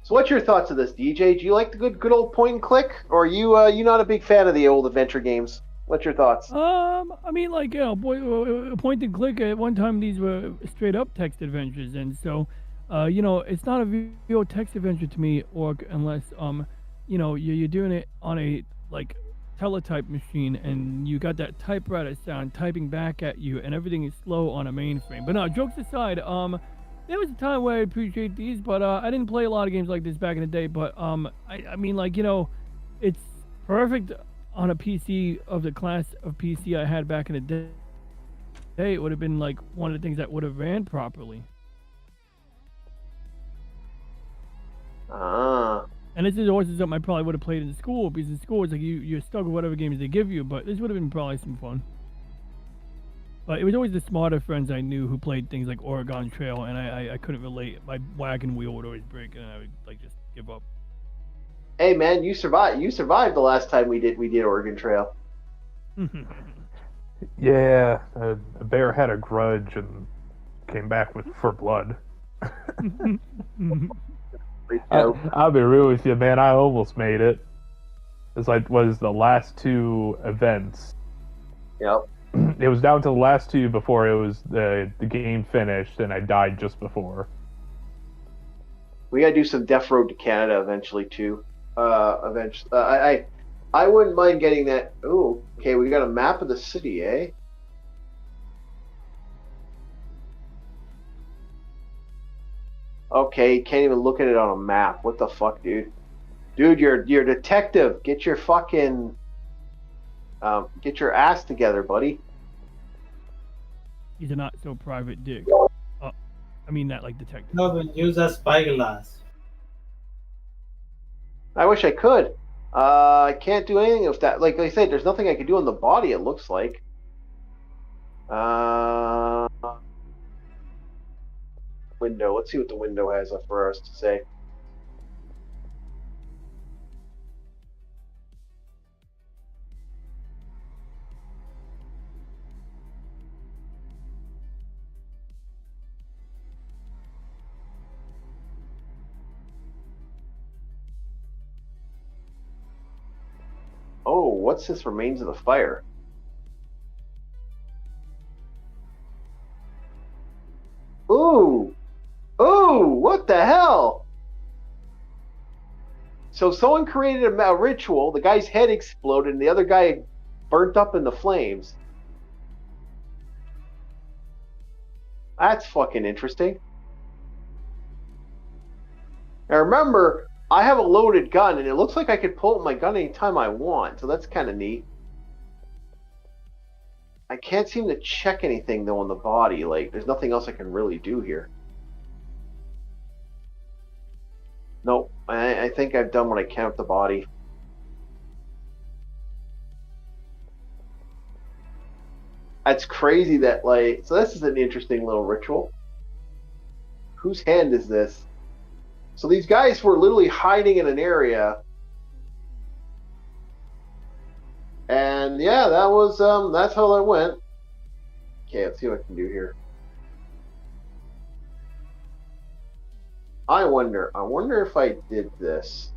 So what's your thoughts of this, DJ? Do you like the good old point and click? Or are you not a big fan of the old adventure games? What's your thoughts? I mean, like, point and click. At one time, these were straight up text adventures, and so, it's not a video text adventure to me, or unless, you're doing it on a like teletype machine, and you got that typewriter sound typing back at you, and everything is slow on a mainframe. But no, jokes aside, there was a time where I appreciate these, but I didn't play a lot of games like this back in the day. But I mean, like, it's perfect on a PC of the class of PC I had back in the day. It would have been like one of the things that would have ran properly. And this is also something I probably would have played in school, because in school it's like you're stuck with whatever games they give you. But this would have been probably some fun. But it was always the smarter friends I knew who played things like Oregon Trail, and I couldn't relate. My wagon wheel would always break, and I would like just give up. Hey man, you survived. You survived the last time we did Oregon Trail. Yeah, a bear had a grudge and came back for blood. I'll be real with you, man. I almost made it. It's like was the last two events. Yep. It was down to the last two before it was the game finished, and I died just before. We gotta do some Death Road to Canada eventually too. Eventually, I wouldn't mind getting that. Oh, okay. We got a map of the city, eh? Okay, can't even look at it on a map. What the fuck, dude? Dude, you're a detective. Get your fucking get your ass together, buddy. He's a not so private dick. I mean that like detective. No, but use a spyglass. I wish I could. I can't do anything with that. Like I said, there's nothing I can do on the body. It looks like. Window. Let's see what the window has for us to say. Oh, what's this? Remains of the fire. Ooh! Ooh! What the hell? So someone created a ritual. The guy's head exploded, and the other guy burnt up in the flames. That's fucking interesting. Now remember, I have a loaded gun, and it looks like I could pull out my gun anytime I want, so that's kind of neat. I can't seem to check anything, though, on the body. Like, there's nothing else I can really do here. Nope, I think I've done what I can with the body. That's crazy that, like, so this is an interesting little ritual. Whose hand is this? So these guys were literally hiding in an area. And yeah, that was, that's how that went. Okay, let's see what I can do here. I wonder if I did this.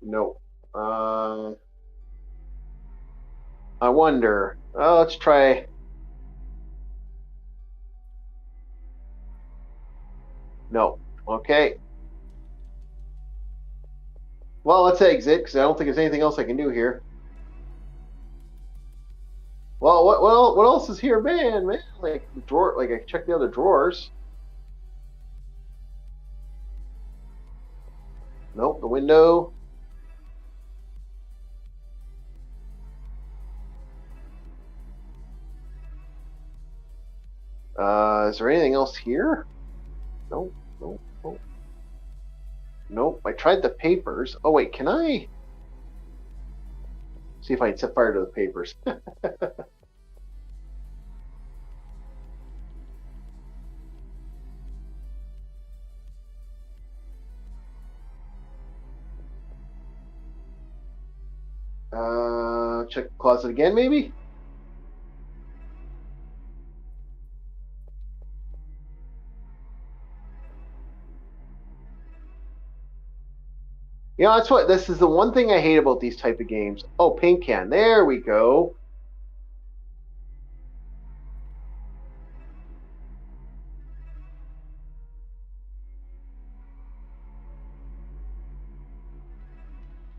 Nope. I wonder. Oh, let's try. No. Okay. Well, let's exit because I don't think there's anything else I can do here. Well, what else is here, man? Like the drawer. Like I check the other drawers. Nope. The window. Is there anything else here? Nope. Nope. Nope. Nope. I tried the papers. Oh wait, can I? See if I can set fire to the papers. Check the closet again, maybe? You know, that's what, this is the one thing I hate about these type of games. Oh, paint can. There we go.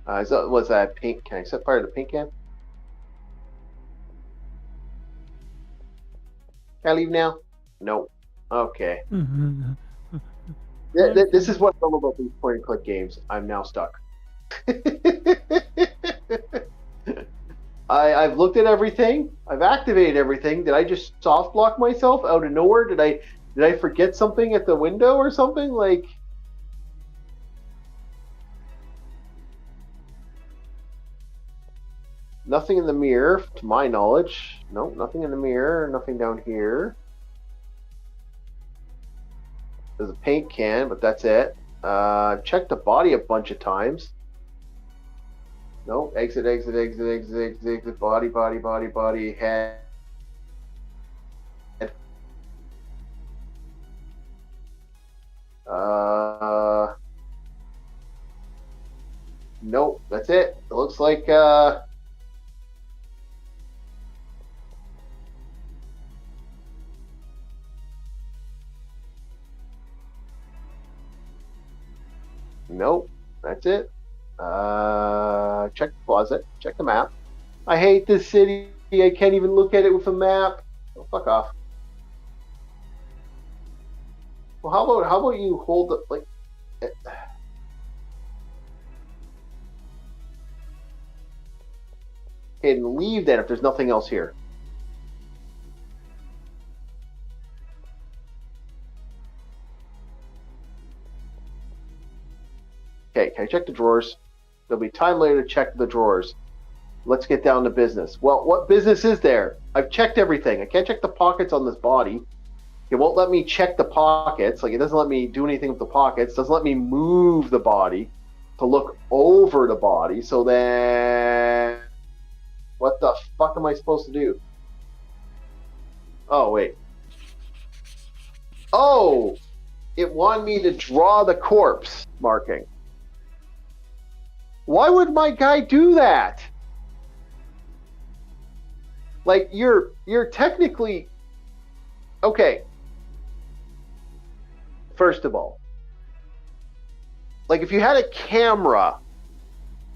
Was that paint? Can I set fire to the paint can? Can I leave now? No. Okay. This is what I love about these point and click games. I'm now stuck. I've looked at everything. I've activated everything. Did I just soft block myself out of nowhere? Did I forget something at the window or something? Like, nothing in the mirror, to my knowledge. Nope, nothing in the mirror. Nothing down here. There's a paint can, but that's it. Check the body a bunch of times. No, exit, exit, exit, exit, exit, exit, body, body, body, body, head. Nope, that's it. It looks like nope, that's it. Check the closet, check the map. I hate this city. I can't even look at it with a map. Oh, fuck off. Well, how about you hold it like? Okay, and leave then if there's nothing else here. Okay, can I check the drawers? There'll be time later to check the drawers. Let's get down to business. Well, what business is there? I've checked everything. I can't check the pockets on this body. It won't let me check the pockets. Like, it doesn't let me do anything with the pockets. It doesn't let me move the body to look over the body. So then, what the fuck am I supposed to do? Oh, wait. Oh! It wanted me to draw the corpse marking. Why would my guy do that? Like, you're technically... Okay. First of all, like, if you had a camera,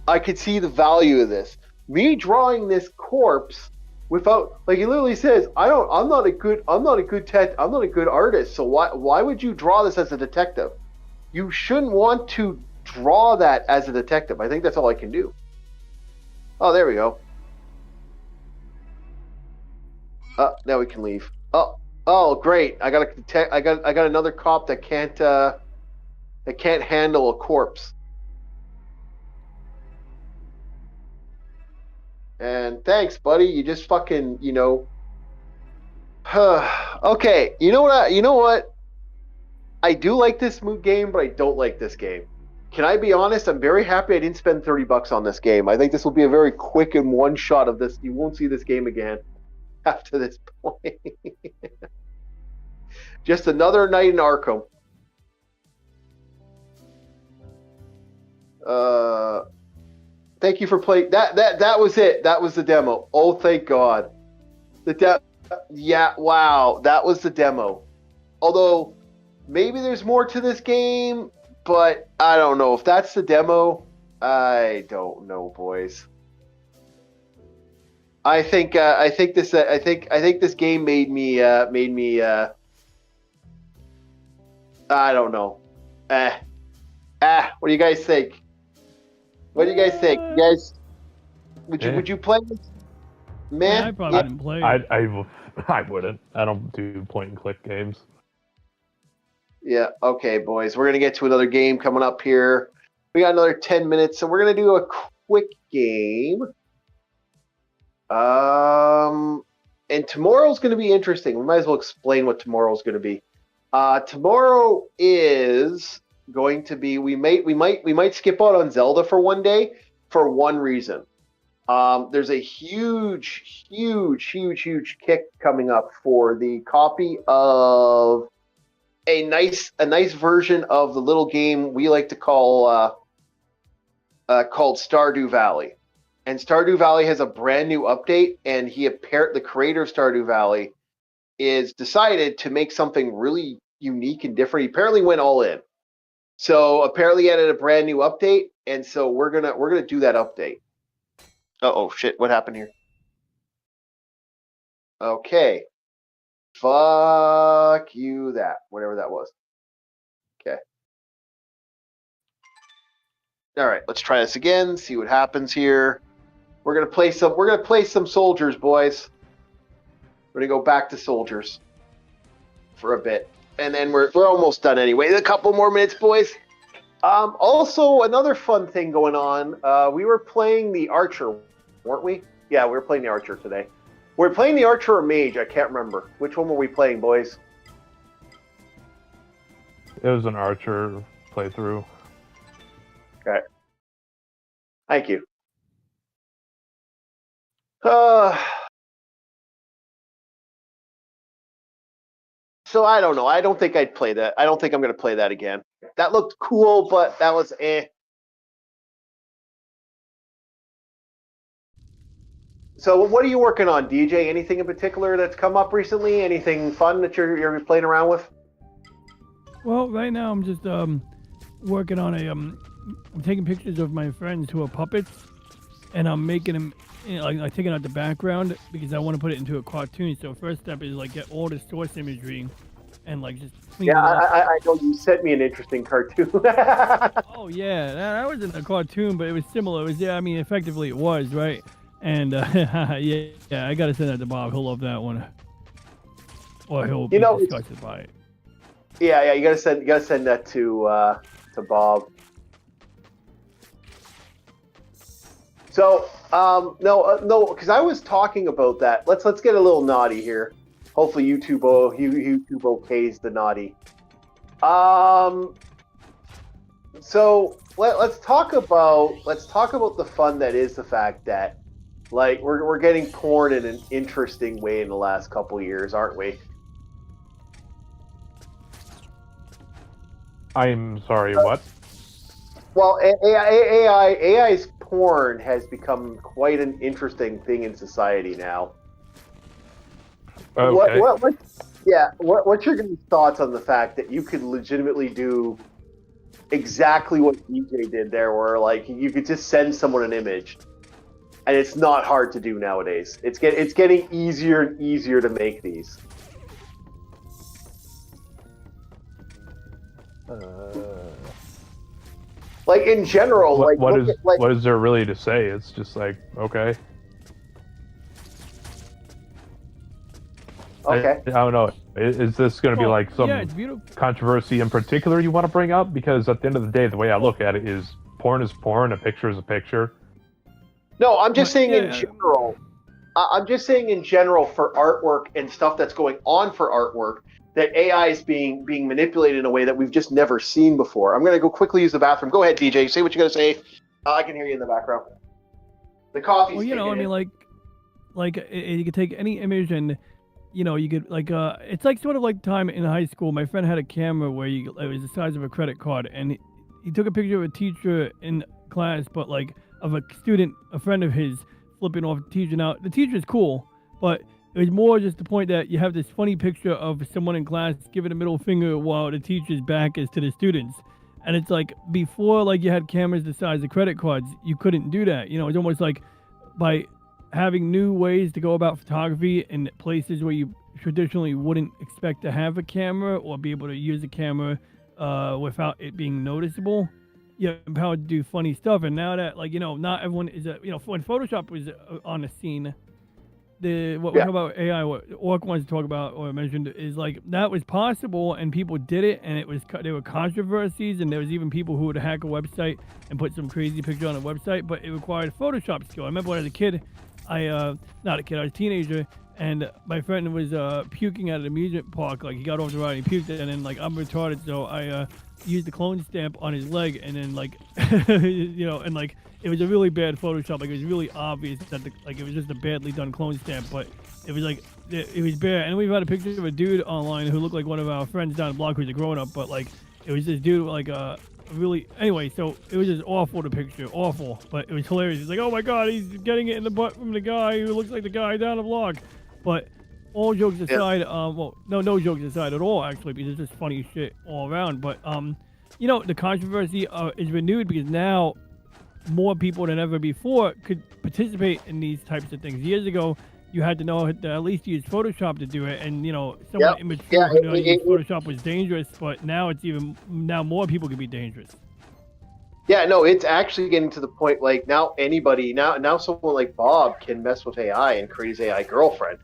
I could see the value of this. Me drawing this corpse without, like, he literally says, I'm not a good artist. So why would you draw this as a detective? You shouldn't want to draw that as a detective. I think that's all I can do. Oh, there we go. Now we can leave. Oh, great! I got another cop that can't handle a corpse. And thanks, buddy. You just fucking, okay, you know what? I do like this game, but I don't like this game. Can I be honest? I'm very happy I didn't spend $30 on this game. I think this will be a very quick and one shot of this. You won't see this game again after this point. Just another night in Arkham. Thank you for playing. That was it. That was the demo. Oh, thank God. Yeah, wow. That was the demo. Although, maybe there's more to this game, but I don't know. If that's the demo, I don't know, boys. I think this game made me I don't know. What do you guys think? What do you guys think? You guys, would you play this? Man, I probably didn't play it. I wouldn't. I don't do point and click games. Yeah. Okay, boys. We're gonna get to another game coming up here. We got another 10 minutes, so we're gonna do a quick game. And tomorrow's gonna be interesting. We might as well explain what tomorrow's gonna be. Tomorrow is going to be. We might skip out on Zelda for one day for one reason. There's a huge kick coming up for the copy of a nice version of the little game we like to call called Stardew Valley. And Stardew Valley has a brand new update, and the creator of Stardew Valley is decided to make something really unique and different. He apparently went all in. So apparently he added a brand new update, and so we're gonna do that update. Oh shit, what happened here? Okay. Fuck you whatever that was. Okay. All right, let's try this again, see what happens here. We're gonna play some soldiers, boys. We're gonna go back to soldiers for a bit. And then we're almost done anyway. A couple more minutes, boys. Also, another fun thing going on. We were playing the Archer, weren't we? Yeah, we were playing the Archer today. We're playing the Archer or Mage. I can't remember. Which one were we playing, boys? It was an Archer playthrough. Okay. Thank you. So I don't know. I don't think I'd play that. I don't think I'm going to play that again. That looked cool, but that was eh. So what are you working on, DJ? Anything in particular that's come up recently? Anything fun that you're playing around with? Well, right now I'm just working on I'm taking pictures of my friends who are puppets, and I'm making them, like taking out the background because I want to put it into a cartoon. So first step is like get all the source imagery, and like just clean it up. I know you sent me an interesting cartoon. Oh yeah, that wasn't a cartoon, but it was similar. It was I mean, effectively it was right. And yeah, I gotta send that to Bob. He'll love that one, or he'll be disgusted by it. Yeah, you gotta send that to Bob. So no, because I was talking about that. Let's get a little naughty here. Hopefully YouTube okays the naughty. So let's talk about the fun that is the fact that like we're getting porn in an interesting way in the last couple of years, aren't we? I'm sorry, what? Well, AI's porn has become quite an interesting thing in society now. Okay. What's your guys' thoughts on the fact that you could legitimately do exactly what DJ did there, where like you could just send someone an image, and it's not hard to do nowadays. It's getting easier and easier to make these. Like in general, what is there really to say? It's just like okay. Okay. I don't know. Is this going to be like some controversy in particular you want to bring up? Because at the end of the day, the way I look at it is porn, a picture is a picture. No, I'm just saying in general. I'm just saying in general for artwork and stuff that's going on for artwork, that AI is being manipulated in a way that we've just never seen before. I'm going to go quickly use the bathroom. Go ahead, DJ. Say what you got to say. I can hear you in the background. The coffee's Well, I mean, like you could take any image and, you could it's like sort of like time in high school. My friend had a camera where it was the size of a credit card, and he took a picture of a teacher in class, but like of a student, a friend of his, flipping off the teacher. Now the teacher's cool, but it was more just the point that you have this funny picture of someone in class giving a middle finger while the teacher's back is to the students. And it's like before, like you had cameras the size of credit cards, you couldn't do that. It's almost like by having new ways to go about photography in places where you traditionally wouldn't expect to have a camera or be able to use a camera without it being noticeable. You're empowered to do funny stuff. And now that, not everyone is, when Photoshop was on the scene, we talk about AI, what Orc wants to talk about or mentioned is like that was possible and people did it, and there were controversies, and there was even people who would hack a website and put some crazy picture on a website, but it required Photoshop skill. I remember when I was a kid, I was a teenager, and my friend was puking at an amusement park. Like he got off the ride and he puked, and then like I'm retarded, so I used the clone stamp on his leg, and then like and like it was a really bad Photoshop. Like it was really obvious that it was just a badly done clone stamp, but it was like it was bad. And we've had a picture of a dude online who looked like one of our friends down the block who's a grown up, but like it was this dude like really anyway. So it was just awful, the picture, awful, but it was hilarious. It's like, oh my god, he's getting it in the butt from the guy who looks like the guy down the block. But all jokes aside, no jokes aside at all, actually, because it's just funny shit all around. But the controversy is renewed because now more people than ever before could participate in these types of things. Years ago, you had to know to at least use Photoshop to do it, and someone immature who knows Photoshop was dangerous. But now now more people can be dangerous. Yeah, no, it's actually getting to the point like now someone like Bob can mess with AI and create his AI girlfriend.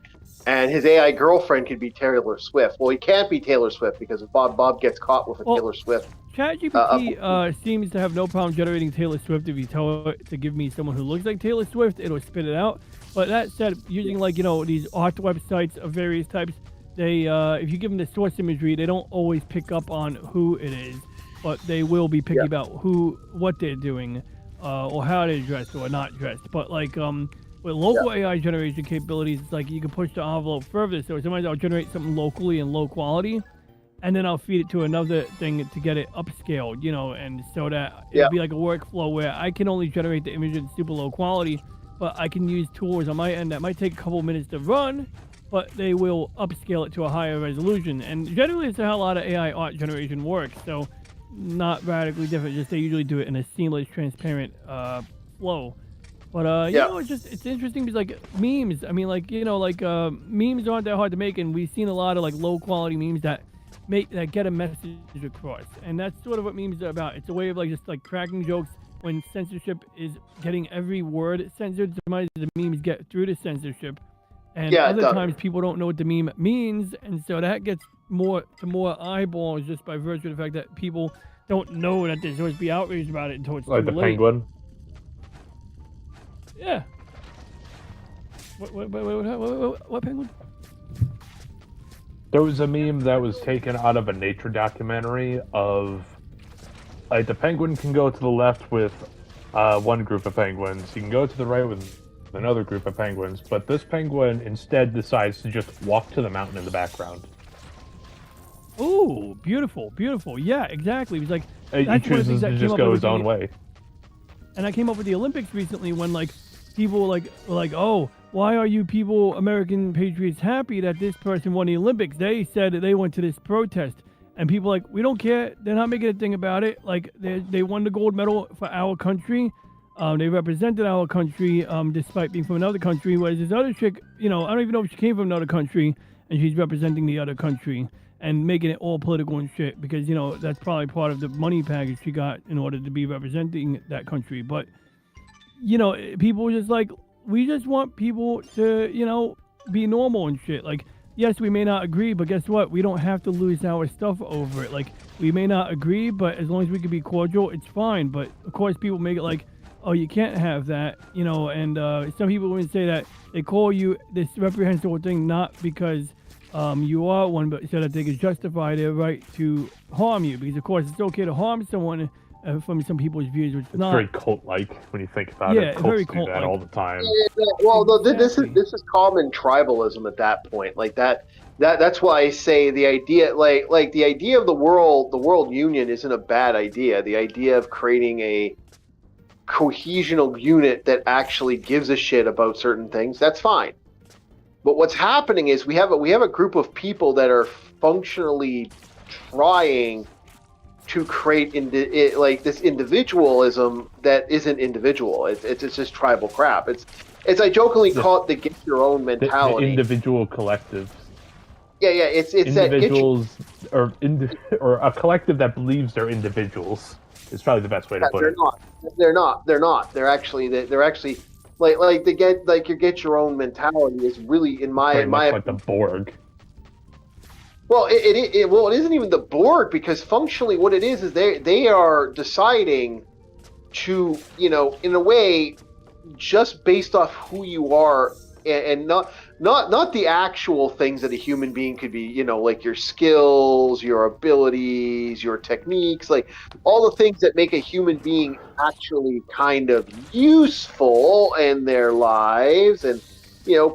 And his AI girlfriend could be Taylor Swift. Well, he can't be Taylor Swift because if Bob gets caught with a Taylor Swift. ChatGPT seems to have no problem generating Taylor Swift. If you tell it to give me someone who looks like Taylor Swift, it'll spit it out. But that said, using these art websites of various types, they if you give them the source imagery, they don't always pick up on who it is, but they will be picky about what they're doing, or how they're dressed or not dressed. But like with local AI generation capabilities, it's like you can push the envelope further. So sometimes I'll generate something locally in low quality, and then I'll feed it to another thing to get it upscaled, and so that it'll be like a workflow where I can only generate the image in super low quality, but I can use tools on my end that might take a couple minutes to run, but they will upscale it to a higher resolution. And generally, it's how a lot of AI art generation works. So not radically different. Just they usually do it in a seamless, transparent flow. But it's interesting because like memes. I mean, memes aren't that hard to make, and we've seen a lot of like low quality memes that get a message across, and that's sort of what memes are about. It's a way of like just like cracking jokes when censorship is getting every word censored. Sometimes the memes get through the censorship, and other times people don't know what the meme means, and so that gets more eyeballs just by virtue of the fact that people don't know that they're supposed to be outraged about it until it's like too the late. penguin. Yeah. What penguin? There was a meme that was taken out of a nature documentary of like the penguin can go to the left with one group of penguins, you can go to the right with another group of penguins, but this penguin instead decides to just walk to the mountain in the background. Ooh, beautiful, beautiful. Yeah, exactly. He's like, He chooses to just go his own way. And I came up with the Olympics recently when like people were like, oh, why are you people, American patriots, happy that this person won the Olympics? They said that they went to this protest, and people like, we don't care. They're not making a thing about it. Like they won the gold medal for our country. They represented our country despite being from another country. Whereas this other chick, I don't even know if she came from another country, and she's representing the other country and making it all political and shit because that's probably part of the money package she got in order to be representing that country. But people are just like, we just want people to be normal and shit. Like, yes, we may not agree, but guess what? We don't have to lose our stuff over it. Like, we may not agree, but as long as we can be cordial, it's fine. But of course, people make it like, oh, you can't have that, and some people would say that they call you this reprehensible thing not because you are one, but so that they can justify their right to harm you. Because of course, it's okay to harm someone from some people's views, which is not very cult-like when you think about it. Cults very do cult-like. that all the time. Well, this is common tribalism at that point. Like that's why I say the idea, like the idea of the world union isn't a bad idea. The idea of creating a cohesional unit that actually gives a shit about certain things, that's fine. But what's happening is we have a group of people that are functionally trying to create this individualism that isn't individual. It's just tribal crap. It's I jokingly call it the get your own mentality. The individual collective. Yeah. It's individuals or a collective that believes they're individuals. It's probably the best way to put it. They're not. They're actually like the get your own mentality is really in my like the Borg. Well, it isn't even the Borg, because functionally what it is they are deciding to, in a way, just based off who you are and not the actual things that a human being could be, like your skills, your abilities, your techniques, like all the things that make a human being actually kind of useful in their lives and,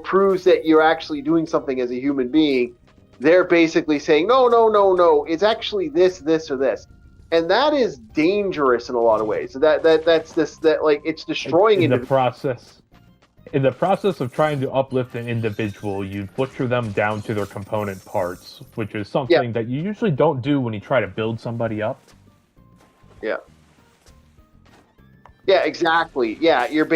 proves that you're actually doing something as a human being. They're basically saying, no, it's actually this, or this. And that is dangerous in a lot of ways. That's it's destroying in the process. In the process of trying to uplift an individual, you butcher them down to their component parts, which is something that you usually don't do when you try to build somebody up. Yeah. Yeah, exactly. Yeah, you're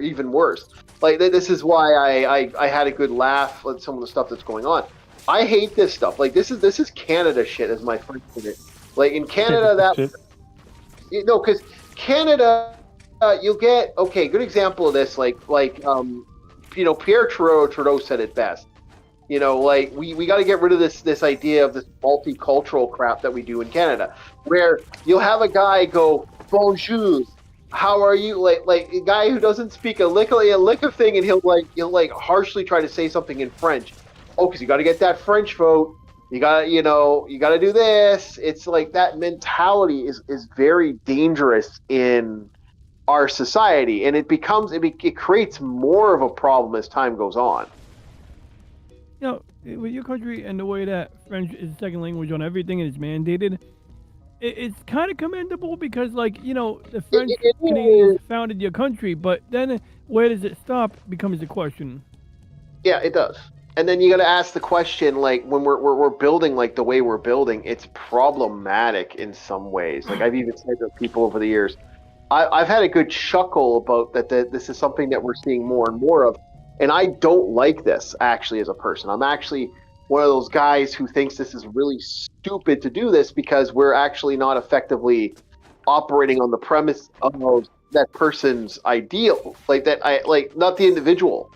even worse. Like, this is why I had a good laugh at some of the stuff that's going on. I hate this stuff. Like, this is Canada shit, as my friend put it. Like, in Canada, because Canada, you'll get, good example of this, Pierre Trudeau said it best. We got to get rid of this idea of this multicultural crap that we do in Canada, where you'll have a guy go, bonjour, how are you? Like a guy who doesn't speak a lick of thing, and he'll harshly try to say something in French. oh, because you got to get that French vote. You got to, you got to do this. It's like that mentality is very dangerous in our society, and it creates more of a problem as time goes on. With your country and the way that French is second language on everything and it's mandated, it's kind of commendable because, the French Canadians founded your country, but then where does it stop becomes the question. Yeah, it does. And then you got to ask the question, like, when we're building like the way we're building, it's problematic in some ways. Like, I've even said to people over the years, I've had a good chuckle about that this is something that we're seeing more and more of. And I don't like this, actually, as a person. I'm actually one of those guys who thinks this is really stupid to do this because we're actually not effectively operating on the premise of that person's ideal. Not the individual.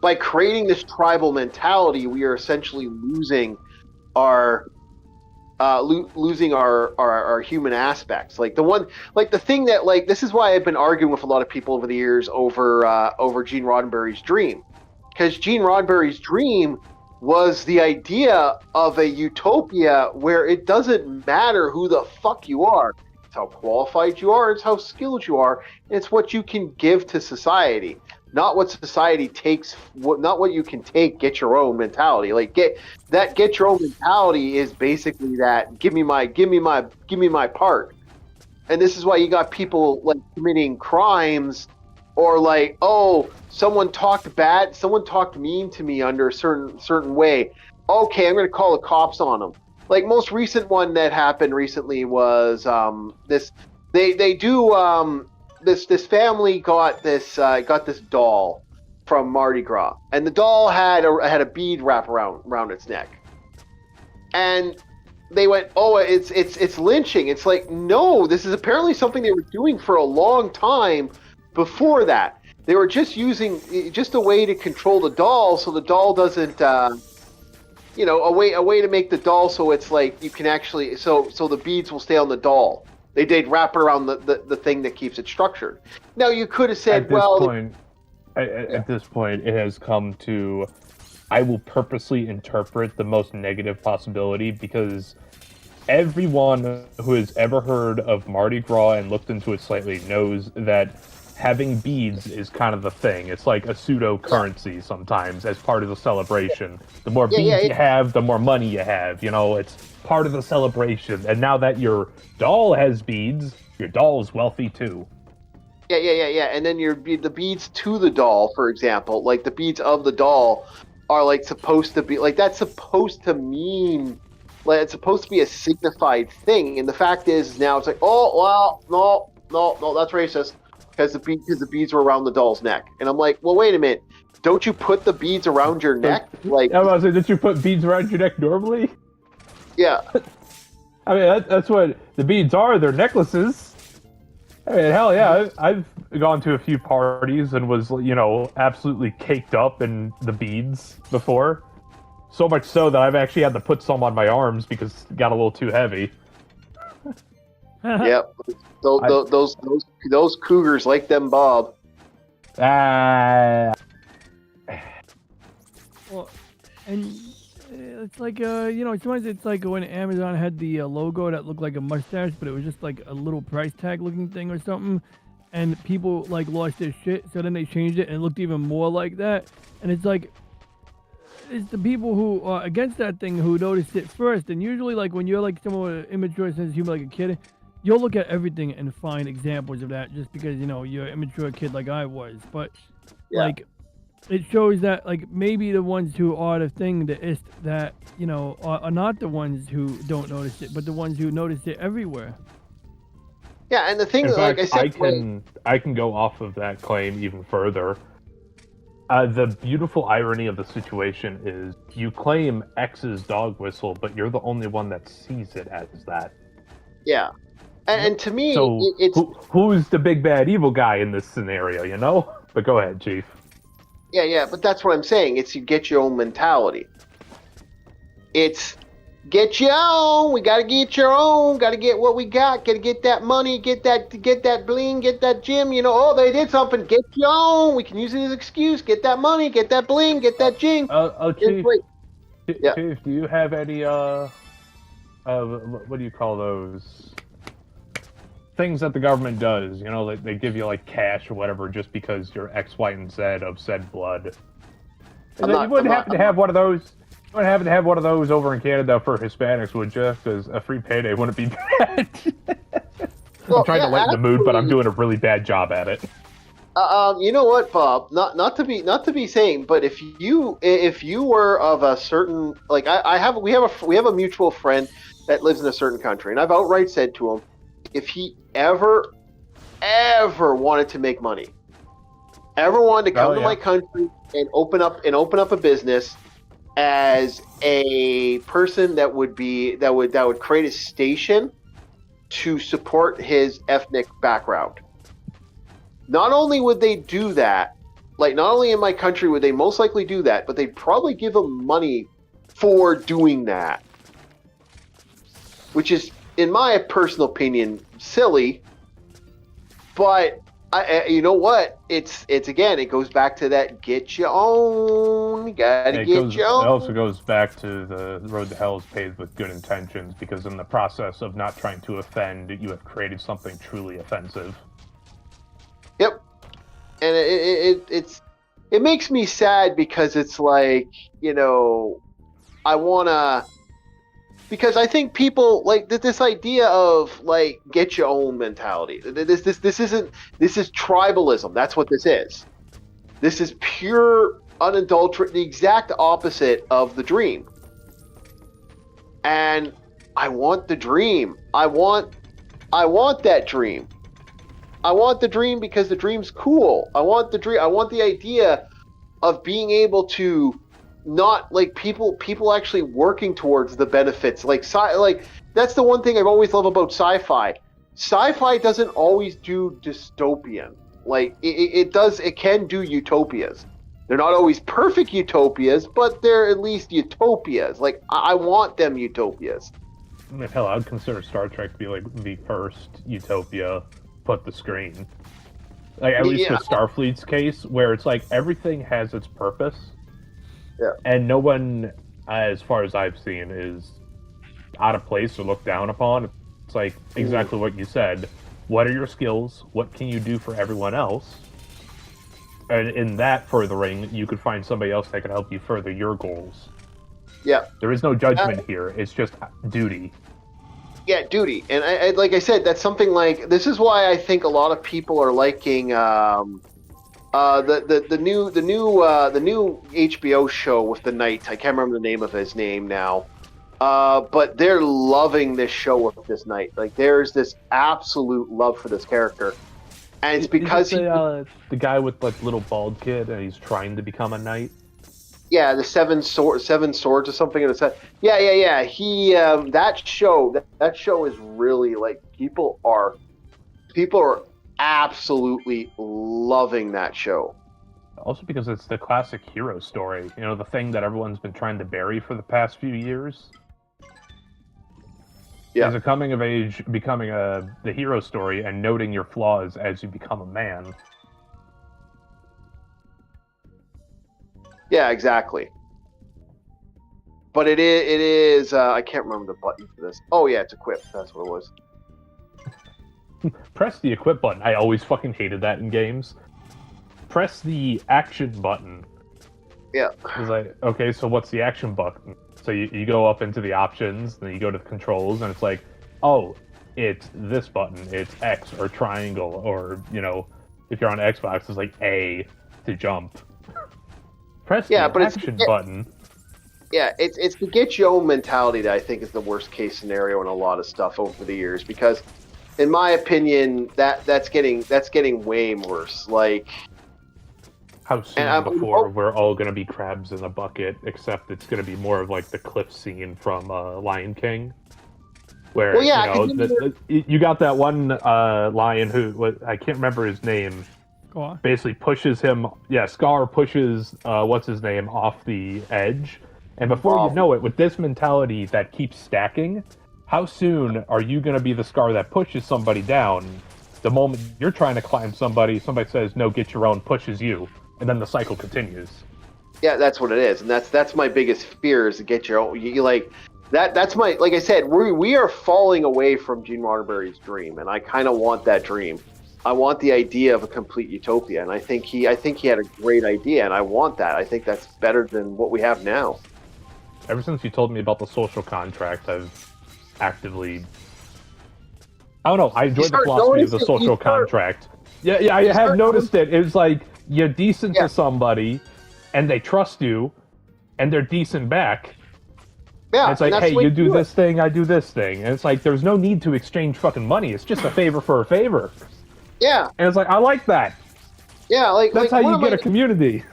By creating this tribal mentality, we are essentially losing our human aspects. Like the thing that this is why I've been arguing with a lot of people over the years over Gene Roddenberry's dream, because Gene Roddenberry's dream was the idea of a utopia where it doesn't matter who the fuck you are. It's how qualified you are. It's how skilled you are. It's what you can give to society. Not what society takes, not what you can take. Get your own mentality. Get your own mentality is basically that. Give me my part. And this is why you got people committing crimes, or someone talked mean to me under a certain way. Okay, I'm going to call the cops on them. Like, most recent one that happened recently was this. This family got this doll from Mardi Gras, and the doll had a bead wrap around its neck, and they went, oh, it's lynching. It's like, no, this is apparently something they were doing for a long time before that. They were just using a way to control the doll, so the doll doesn't a way to make the doll so it's like you can actually so the beads will stay on the doll. They'd wrap it around the thing that keeps it structured. Now, you could have said, at this point, it has come to, I will purposely interpret the most negative possibility, because everyone who has ever heard of Mardi Gras and looked into it slightly knows that having beads is kind of the thing. It's like a pseudo currency sometimes as part of the celebration. The more beads you have, the more money you have. It's part of the celebration. And now that your doll has beads, your doll is wealthy too. Yeah. And then the beads to the doll, for example, like the beads of the doll are supposed to be that's supposed to mean, it's supposed to be a signified thing. And the fact is now it's like, oh, well, no, that's racist. Because the beads were around the doll's neck. And I'm like, well, wait a minute. Don't you put the beads around your neck? I was about to say, did you put beads around your neck normally? Yeah. I mean, that's what the beads are. They're necklaces. I mean, hell yeah. I've gone to a few parties and was, absolutely caked up in the beads before. So much so that I've actually had to put some on my arms because it got a little too heavy. Yep. Those cougars like them, Bob. Well, and it's like sometimes it's like when Amazon had the logo that looked like a mustache, but it was just like a little price tag looking thing or something, and people lost their shit. So then they changed it and it looked even more like that. And it's like, it's the people who are against that thing who noticed it first. And usually, when you're someone with immature sense of humor, like a kid, you'll look at everything and find examples of that just because, you're an immature kid like I was. But, it shows that, maybe the ones who are the thing, the ist, that, are not the ones who don't notice it, but the ones who notice it everywhere. Yeah, and the thing, fact, I said... I can go off of that claim even further. The beautiful irony of the situation is you claim X's dog whistle, but you're the only one that sees it as that. Yeah. And to me, so it's... who's the big bad evil guy in this scenario, But go ahead, Chief. Yeah, but that's what I'm saying. It's you get your own mentality. It's Get your own. We gotta get your own. Gotta get what we got. Gotta get that money. Get that bling. Get that gym. Oh, they did something. Get your own. We can use it as an excuse. Get that money. Get that bling. Get that jing. Chief, Yeah. Chief, do you have any what do you call those things that the government does? They give you like cash or whatever just because you're X, Y, and Z of said blood. You wouldn't happen to have one of those. You wouldn't happen to have one of those over in Canada for Hispanics, would you? Because a free payday wouldn't be bad. I'm trying to lighten the mood, but I'm doing a really bad job at it. You know what, Bob? Not to be saying, but if you were of a certain, like we have a mutual friend that lives in a certain country, and I've outright said to him, if he ever wanted to make money, ever wanted to come to my country and open up a business as a person that would create a station to support his ethnic background. Not only would they do that, like not only in my country would they most likely do that, but they'd probably give him money for doing that. Which is, in my personal opinion, silly. But you know what? It's again, it goes back to that get your own. It also goes back to the road to hell is paved with good intentions, because in the process of not trying to offend, you have created something truly offensive. Yep, and it makes me sad because it's like, I wanna, because I think people like this idea of like get your own mentality. This is tribalism. That's what this is. This is pure, unadulterated, the exact opposite of the dream. And I want the dream. I want that dream. I want the dream because the dream's cool. I want the dream. I want the idea of being able to not like people actually working towards the benefits. Like that's the one thing I've always loved about sci-fi. Sci-fi doesn't always do dystopian. Like it can do utopias. They're not always perfect utopias, but they're at least utopias. Like I want them utopias. I mean, hell, I'd consider Star Trek to be like the first utopia put the screen. Like at least with Starfleet's case, where it's like everything has its purpose. Yeah. And no one, as far as I've seen, is out of place or looked down upon. It's like exactly what you said. What are your skills? What can you do for everyone else? And in that furthering, you could find somebody else that can help you further your goals. Yeah. There is no judgment here. It's just duty. Yeah, duty. And I like I said, that's something like, this is why I think a lot of people are liking the new HBO show with the Knight. I can't remember the name of his name now. But they're loving this show with this Knight. Like there's this absolute love for this character. And it's because the guy with like little bald kid and he's trying to become a knight. Yeah, the seven swords or something in a set. Yeah. He that show is really like people are absolutely loving that show. Also because it's the classic hero story, the thing that everyone's been trying to bury for the past few years. Yeah. As a coming of age, becoming the hero story and noting your flaws as you become a man. Yeah, exactly. But it is I can't remember the button for this. Oh yeah, it's equip. That's what it was. Press the equip button. I always fucking hated that in games. Press the action button. Yeah. It's like, okay, so what's the action button? So you go up into the options, then you go to the controls, and it's like, oh, it's this button. It's X or triangle, or, if you're on Xbox, it's like A to jump. Press the action button. Yeah, it's the get your own mentality that I think is the worst case scenario in a lot of stuff over the years, because in my opinion that's getting way worse. Like how soon before we're all going to be crabs in a bucket, except it's going to be more of like the cliff scene from Lion King, where you got that one lion who I can't remember his name. Scar. Basically pushes him. Yeah, Scar pushes what's his name off the edge, And before you know it, with this mentality that keeps stacking, how soon are you going to be the scar that pushes somebody down? The moment you're trying to climb somebody says, no, get your own, pushes you, and then the cycle continues. Yeah, that's what it is, and that's my biggest fear is to get your own. You like that. That's my, like I said, we are falling away from Gene Roddenberry's dream, and I kind of want that dream. I want the idea of a complete utopia, and I think he had a great idea, and I want that. I think that's better than what we have now. Ever since you told me about the social contract, I've actively, I don't know, I enjoy the philosophy of the social contract. Yeah, I have noticed it. It was like you're decent to somebody, and they trust you, and they're decent back. Yeah, and it's like, hey, you do this thing, I do this thing. And it's like, there's no need to exchange fucking money. It's just a favor for a favor. Yeah. And it's like, I like that. Yeah, that's how you get a community.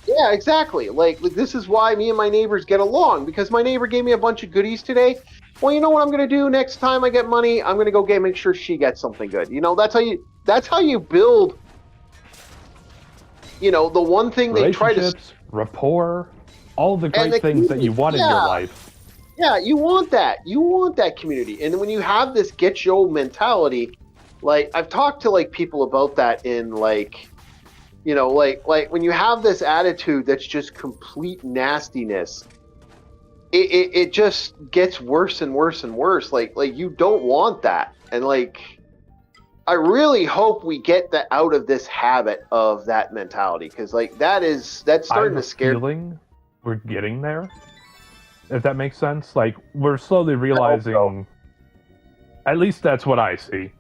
Yeah, exactly. Like, this is why me and my neighbors get along, because my neighbor gave me a bunch of goodies today. Well, you know what I'm going to do next time I get money? I'm going to go make sure she gets something good. You know, that's how you build, you know, the one thing they try to... rapport, all the great things that you want in your life. Yeah, you want that. You want that community. And when you have this get yo mentality, like, I've talked to, like, people about that in, like, you know, like when you have this attitude that's just complete nastiness, it just gets worse and worse and worse. Like you don't want that. And, like, I really hope we get out of this habit of that mentality, because, like, that's starting to scare. Feeling we're getting there, if that makes sense. Like, we're slowly realizing, at least that's what I see,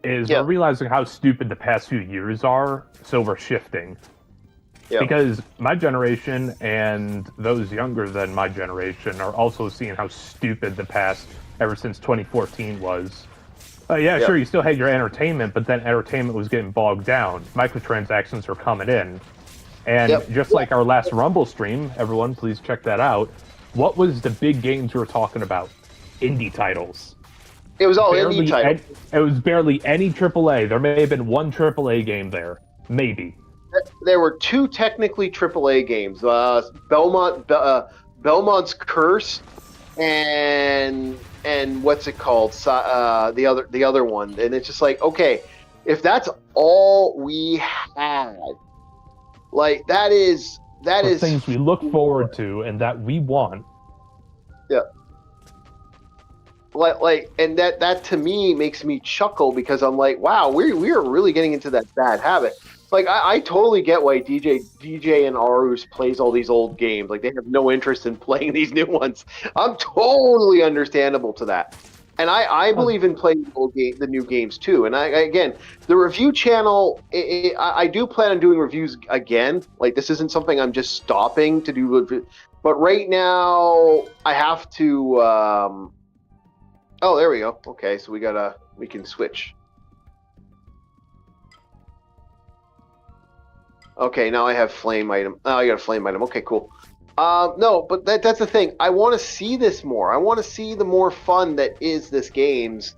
is we're realizing how stupid the past few years are, so we're shifting. Yep. Because my generation and those younger than my generation are also seeing how stupid the past, ever since 2014, was. Sure, you still had your entertainment, but then entertainment was getting bogged down. Microtransactions are coming in. And just like our last Rumble stream, everyone, please check that out. What was the big games we were talking about? Indie titles. It was all indie titles. It was barely any AAA. There may have been one AAA game there. Maybe. There were two technically AAA games. Belmont's Curse and what's it called? The other one. And it's just like, okay, if that's all we had, like, that is things we look forward to and that we want. Yeah. Like, and that to me makes me chuckle, because I'm like, wow, we are really getting into that bad habit. Like, I totally get why DJ and Arus plays all these old games. Like, they have no interest in playing these new ones. I'm totally understandable to that. And I believe in playing the new games too. And again, the review channel, I do plan on doing reviews again. Like, this isn't something I'm just stopping to do. But right now, I have to. Oh, there we go. Okay, so we can switch. Okay, now I have flame item. Oh, I got a flame item. Okay, cool. No, but that's the thing. I want to see this more. I want to see the more fun that is this games.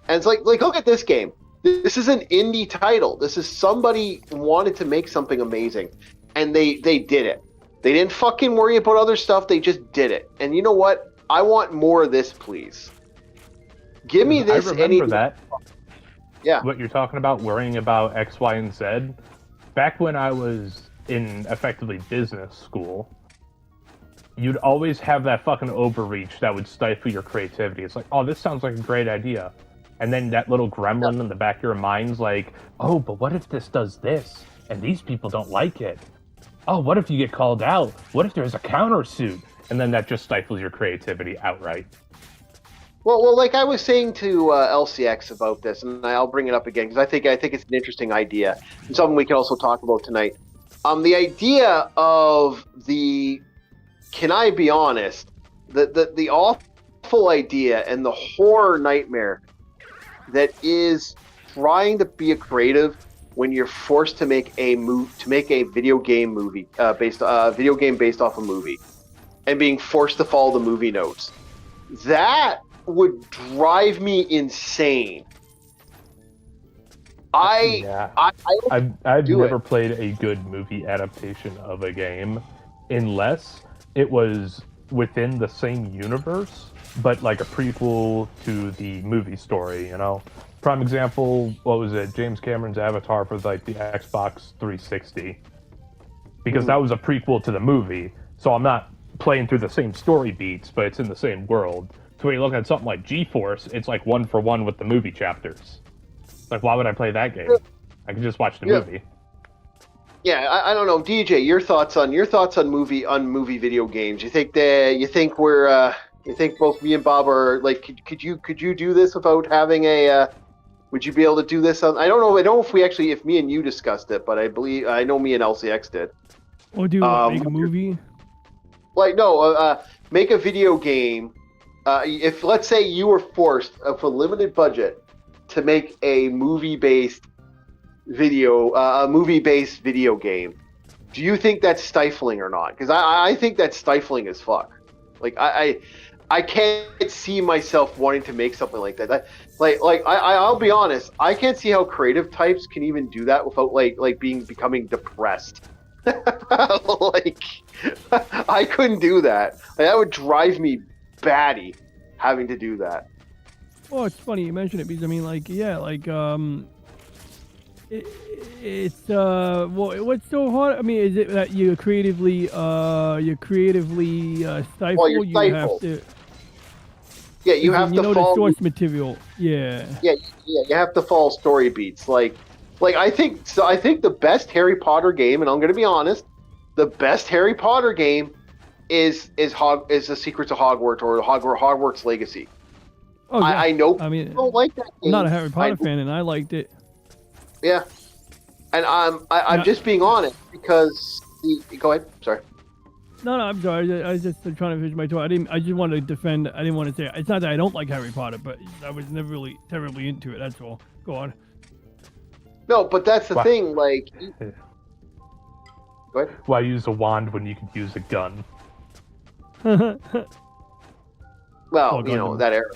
And it's like look at this game. This is an indie title. This is somebody wanted to make something amazing, and they did it. They didn't fucking worry about other stuff. They just did it. And you know what? I want more of this, please. Give me this. I remember that. Yeah. What you're talking about, worrying about X, Y, and Z. Back when I was in effectively business school, you'd always have that fucking overreach that would stifle your creativity. It's like, oh, this sounds like a great idea. And then that little gremlin in the back of your mind's like, oh, but what if this does this? And these people don't like it. Oh, what if you get called out? What if there's a countersuit? And then that just stifles your creativity outright. Well, like I was saying to LCX about this, and I'll bring it up again because I think it's an interesting idea and something we can also talk about tonight. The idea of can I be honest? The awful idea and the horror nightmare that is trying to be a creative when you're forced to make a video game based off a movie, and being forced to follow the movie notes. That would drive me insane. I've never played a good movie adaptation of a game unless it was within the same universe, but like a prequel to the movie story, you know? Prime example, what was it? James Cameron's Avatar for like the Xbox 360. Because that was a prequel to the movie, so I'm not playing through the same story beats, but it's in the same world. So when you look at something like G-Force, it's like 1-for-1 with the movie chapters. Like, why would I play that game? I can just watch the movie. Yeah, I don't know, DJ. Your thoughts on movie video games? You think you think both me and Bob are like, could you do this without having a? Would you be able to do this on? I don't know if me and you discussed it, but I know me and LCX did. Or do make a movie? Like no, make a video game. If let's say you were forced of a limited budget to make a movie-based video game, do you think that's stifling or not? Because I think that's stifling as fuck. Like I can't see myself wanting to make something like that. I'll be honest, I can't see how creative types can even do that without becoming depressed. Like I couldn't do that. Like, that would drive me batty having to do that. Well, it's funny you mention it because I mean, like, yeah, like, it's well, what's so hard? I mean, is it that you creatively stifle? Well, you're you stifled. have to. Yeah, you have to know follow the source material. Yeah. Yeah, you have to follow story beats. Like I think so. I think the best Harry Potter game, and I'm going to be honest, the best Harry Potter game is The Secrets of Hogwarts or Hogwarts Legacy. Oh, yeah. I know I mean, people don't like that game. I'm not a Harry Potter fan, and I liked it. Yeah, and I'm just being honest because go ahead. Sorry. No, I'm sorry. I was just trying to finish my thought. I just wanted to defend. I didn't want to say it's not that I don't like Harry Potter, but I was never really terribly into it. That's all. Go on. No, but that's the thing. Like, go ahead. Why use a wand when you could use a gun? Well, you know that era.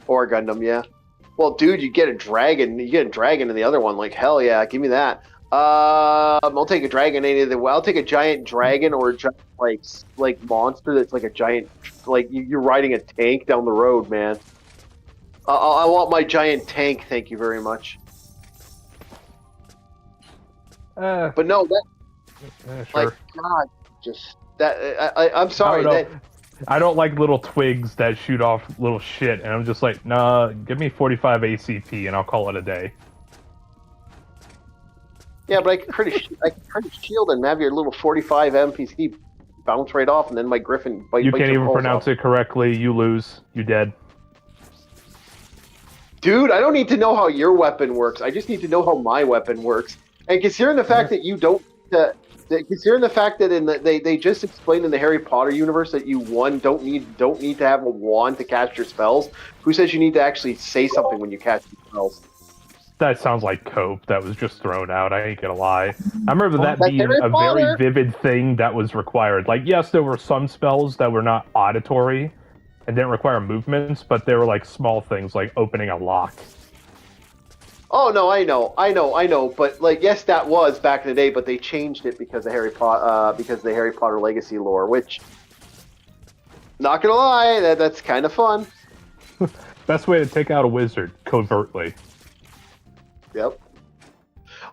Or Gundam, yeah. Well, dude, you get a dragon. You get a dragon in the other one. Like, hell yeah, give me that. I'll take a dragon I'll take a giant dragon or a giant like monster that's like a giant, like you're riding a tank down the road, man. I want my giant tank, thank you very much. But no, that sure. like God, just that I'm sorry. I don't like little twigs that shoot off little shit, and I'm just like, nah, give me 45 ACP and I'll call it a day. Yeah, but I can crit a shield and have your little 45 MPC bounce right off, and then my Griffin bite. You can't even pronounce it correctly. You lose. You dead. Dude, I don't need to know how your weapon works. I just need to know how my weapon works. And considering the fact that you don't, considering the fact that they just explained in the Harry Potter universe that you don't need to have a wand to cast your spells. Who says you need to actually say something when you cast your spells? That sounds like cope that was just thrown out. I ain't gonna lie. I remember that being a Potter. very vivid thing that was required. Like, yes, there were some spells that were not auditory and didn't require movements, but they were like small things like opening a lock. Oh no, I know. But like, yes, that was back in the day, but they changed it because of the Harry Potter Legacy lore. Which, not gonna lie, that's kind of fun. Best way to take out a wizard covertly. Yep.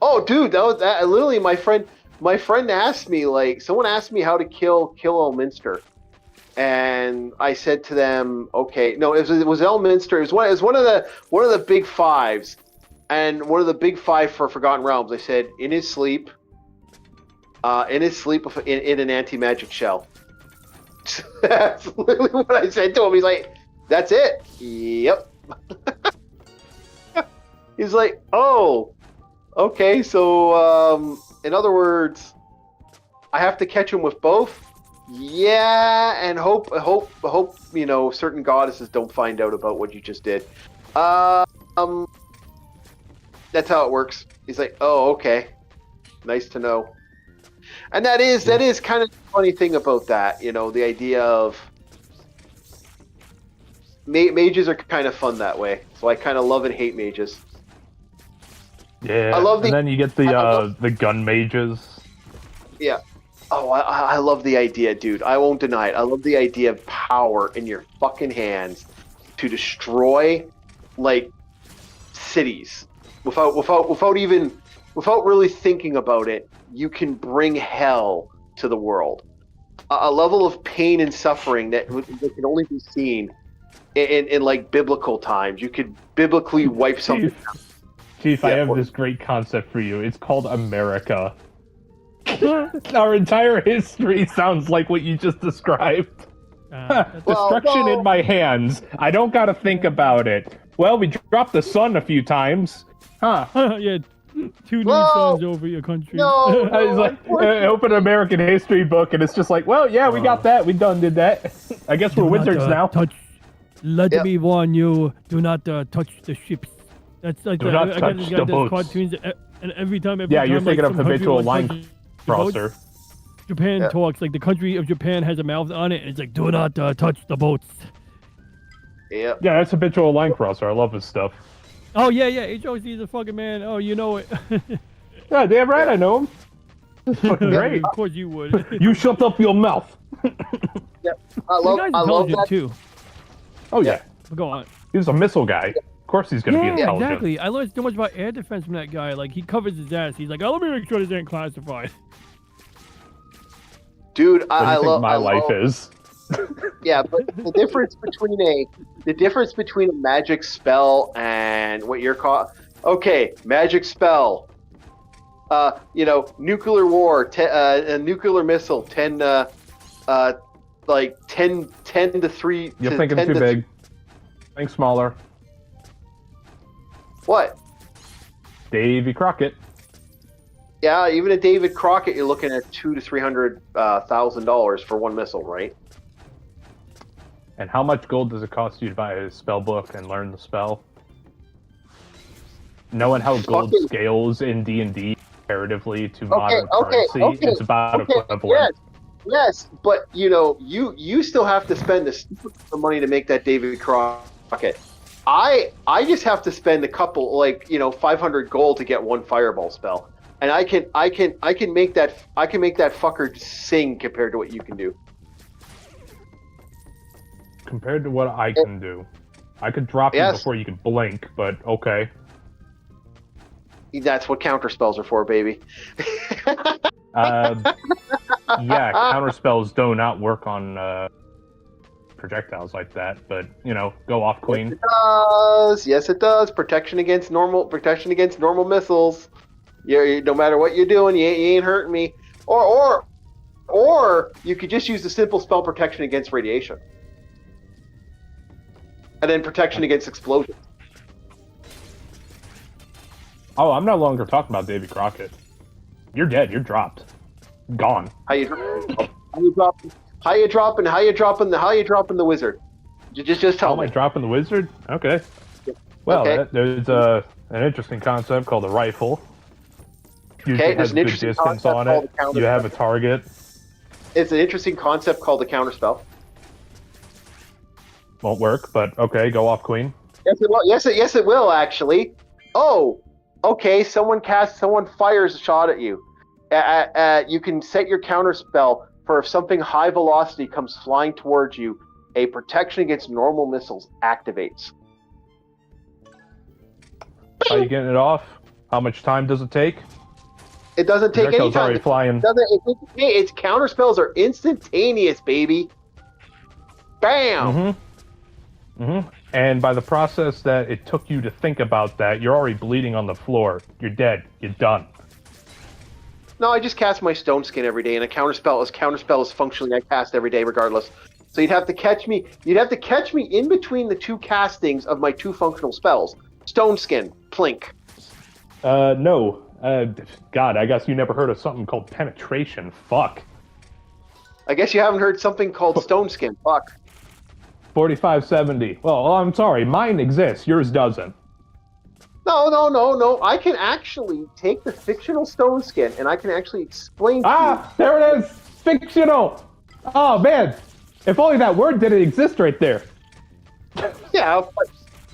Oh, dude, that literally my friend asked me, like, someone asked me how to kill Elminster, and I said to them, okay, no, it was Elminster. It was one of the big fives, and one of the big five for Forgotten Realms. I said in his sleep in an anti-magic shell. That's literally what I said to him. He's like, that's it. Yep. He's like, oh, okay, so, in other words, I have to catch him with both? Yeah, and hope, you know, certain goddesses don't find out about what you just did. That's how it works. He's like, oh, okay. Nice to know. And that is kind of the funny thing about that, you know, the idea of mages are kind of fun that way. So I kind of love and hate mages. Yeah, and then you get the gun mages. Yeah. Oh, I love the idea, dude. I won't deny it. I love the idea of power in your fucking hands to destroy, like, cities without really thinking about it. You can bring hell to the world. A level of pain and suffering that can only be seen in like biblical times. You could biblically wipe something out. Chief, I Yeah, have this great concept for you. It's called America. Our entire history sounds like what you just described. Destruction in my hands. I don't gotta think about it. Well, we dropped the sun a few times. Huh. Yeah, 2 new suns over your country. No, I was like, open an American history book, and it's just like, well, yeah, we got that. We did that. I guess we're Do not, wizards now. Let Yep. me warn you, do not touch the ships. That's like Do not I got touch this the guy does boats. cartoons, and every time Yeah, you're like, thinking of some country habitual wants line to touch the boats, crosser. Japan Yeah. talks like the country of Japan has a mouth on it, and it's like, do not touch the boats. Yeah. Yeah, that's habitual line crosser. I love his stuff. Oh yeah, HOC is a fucking man. Oh, you know it. Yeah, damn right, I know him. That's fucking great. Of course you would. You shut up your mouth. I The love guy's I love intelligent that. too. Oh yeah, But go on. he was a missile guy. Of course he's gonna be Yeah, intelligent. exactly. I learned so much about air defense from that guy. Like he covers his ass. He's like, oh, let me make sure this ain't classified. Dude, What do you I think love my life is? Yeah, but the difference between a magic spell and what you're called. Okay, magic spell. Nuclear war, a nuclear missile, 10 to 3. You're thinking too big. Think smaller. What? Davy Crockett. Yeah, even a David Crockett, you're looking at $200,000 to $300,000 for one missile, right? And how much gold does it cost you to buy a spell book and learn the spell? Knowing how gold Fucking- scales in D&D comparatively to modern currency, it's about equivalent. Yes, but you still have to spend the money to make that David Crockett. I just have to spend a couple 500 gold to get one fireball spell, and I can make that fucker sing compared to what you can do. Compared to what I can do. I could drop you Yes. before you can blink, but okay. That's what counter spells are for, baby. Yeah, counter spells do not work on projectiles like that, but go off, queen. Yes, it does. Protection against normal missiles. No matter what you're doing, you ain't hurting me. Or you could just use the simple spell protection against radiation, and then protection against explosions. Oh, I'm no longer talking about Davy Crockett. You're dead. You're dropped. Gone. How you dropping the wizard? Just How tell am I me. dropping the wizard? Okay. Well, Okay. there's an interesting concept called a rifle. Usually Okay, there's has an good interesting distance concept on called it. a counter You have a spell. target. It's an interesting concept called the counterspell. Won't work, but okay, go off, queen. Yes, it will. Yes, it will actually. Oh, okay. Someone fires a shot at you. You can set your counterspell for if something high velocity comes flying towards you. A protection against normal missiles activates. How you getting it off? How much time does it take? It doesn't take any Projectile's time. already flying. Its counterspells are instantaneous, baby. Bam. And by the process that it took you to think about that, you're already bleeding on the floor. You're dead. You're done. No, I just cast my stone skin every day, and a counterspell is functionally I cast every day regardless. So you'd have to catch me in between the two castings of my two functional spells. Stone skin, plink. No. God, I guess you never heard of something called penetration. Fuck. I guess you haven't heard something called stone skin. Fuck. 4570. Well, I'm sorry. Mine exists. Yours doesn't. No. I can actually take the fictional stone skin, and I can actually explain to you. There it is. Fictional. Oh, man. If only that word didn't exist right there. Yeah, but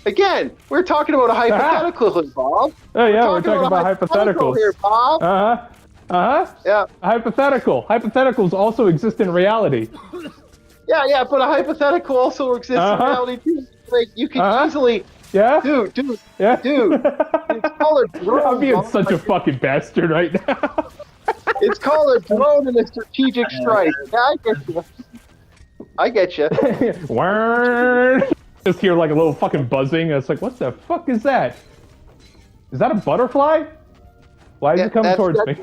again, we're talking about a hypothetical here, Bob. Oh, yeah, we're talking about hypothetical hypotheticals. here, Bob. Uh-huh. Yeah. Hypotheticals also exist in reality. Yeah, but a hypothetical also exists in reality too. Like you can easily, Yeah. dude. Yeah. It's called a drone. I'm being Bob. such a fucking bastard right now. It's called a drone and a strategic strike. Yeah, I get you. Just hear like a little fucking buzzing. It's like, what the fuck is that? Is that a butterfly? Why is it coming towards me?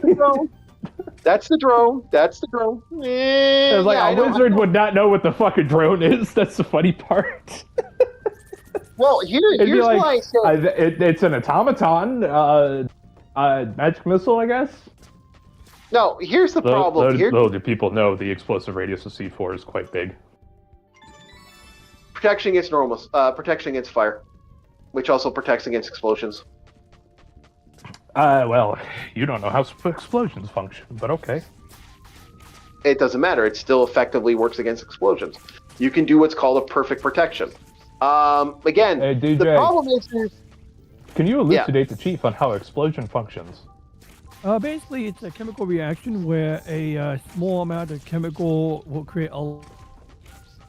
That's the drone. That's the drone. It's like a wizard would not know what the fucking drone is. That's the funny part. Well, here's like, why I say it's an automaton, magic missile, I guess. No, here's the problem. Little do people know the explosive radius of C4 is quite big. Protection against protection against fire, which also protects against explosions. Well, you don't know how explosions function, but okay. It doesn't matter. It still effectively works against explosions. You can do what's called a perfect protection. Again, hey, DJ, the problem is... Can you elucidate the chief on how explosion functions? Basically, it's a chemical reaction where a small amount of chemical will create a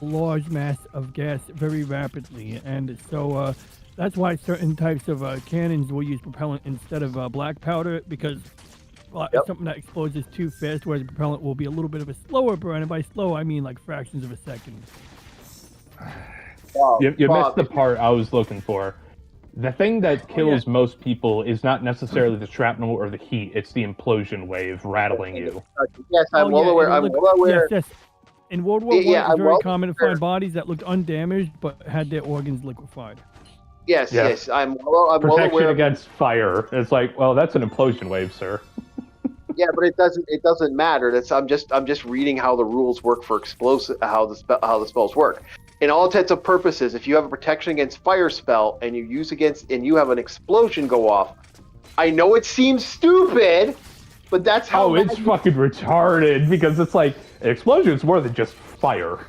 large mass of gas very rapidly, and so that's why certain types of cannons will use propellant instead of black powder, because it's something that explodes too fast, whereas propellant will be a little bit of a slower burn, and by slow I mean like fractions of a second. You missed the part I was looking for. The thing that kills most people is not necessarily the shrapnel or the heat, it's the implosion wave rattling you. Yes, I'm well aware. I'm well aware. Yes. In World War I, it was very common to find bodies that looked undamaged but had their organs liquefied. Yes, I'm well Protection aware against fire. It's like, well, that's an implosion wave, sir. Yeah, but it doesn't matter. I'm just reading how the rules work for how the spells work. In all intents and purposes, if you have a protection against fire spell and you have an explosion go off, I know it seems stupid, but that's how. Oh, it's fucking retarded, because it's like an explosion is more than just fire.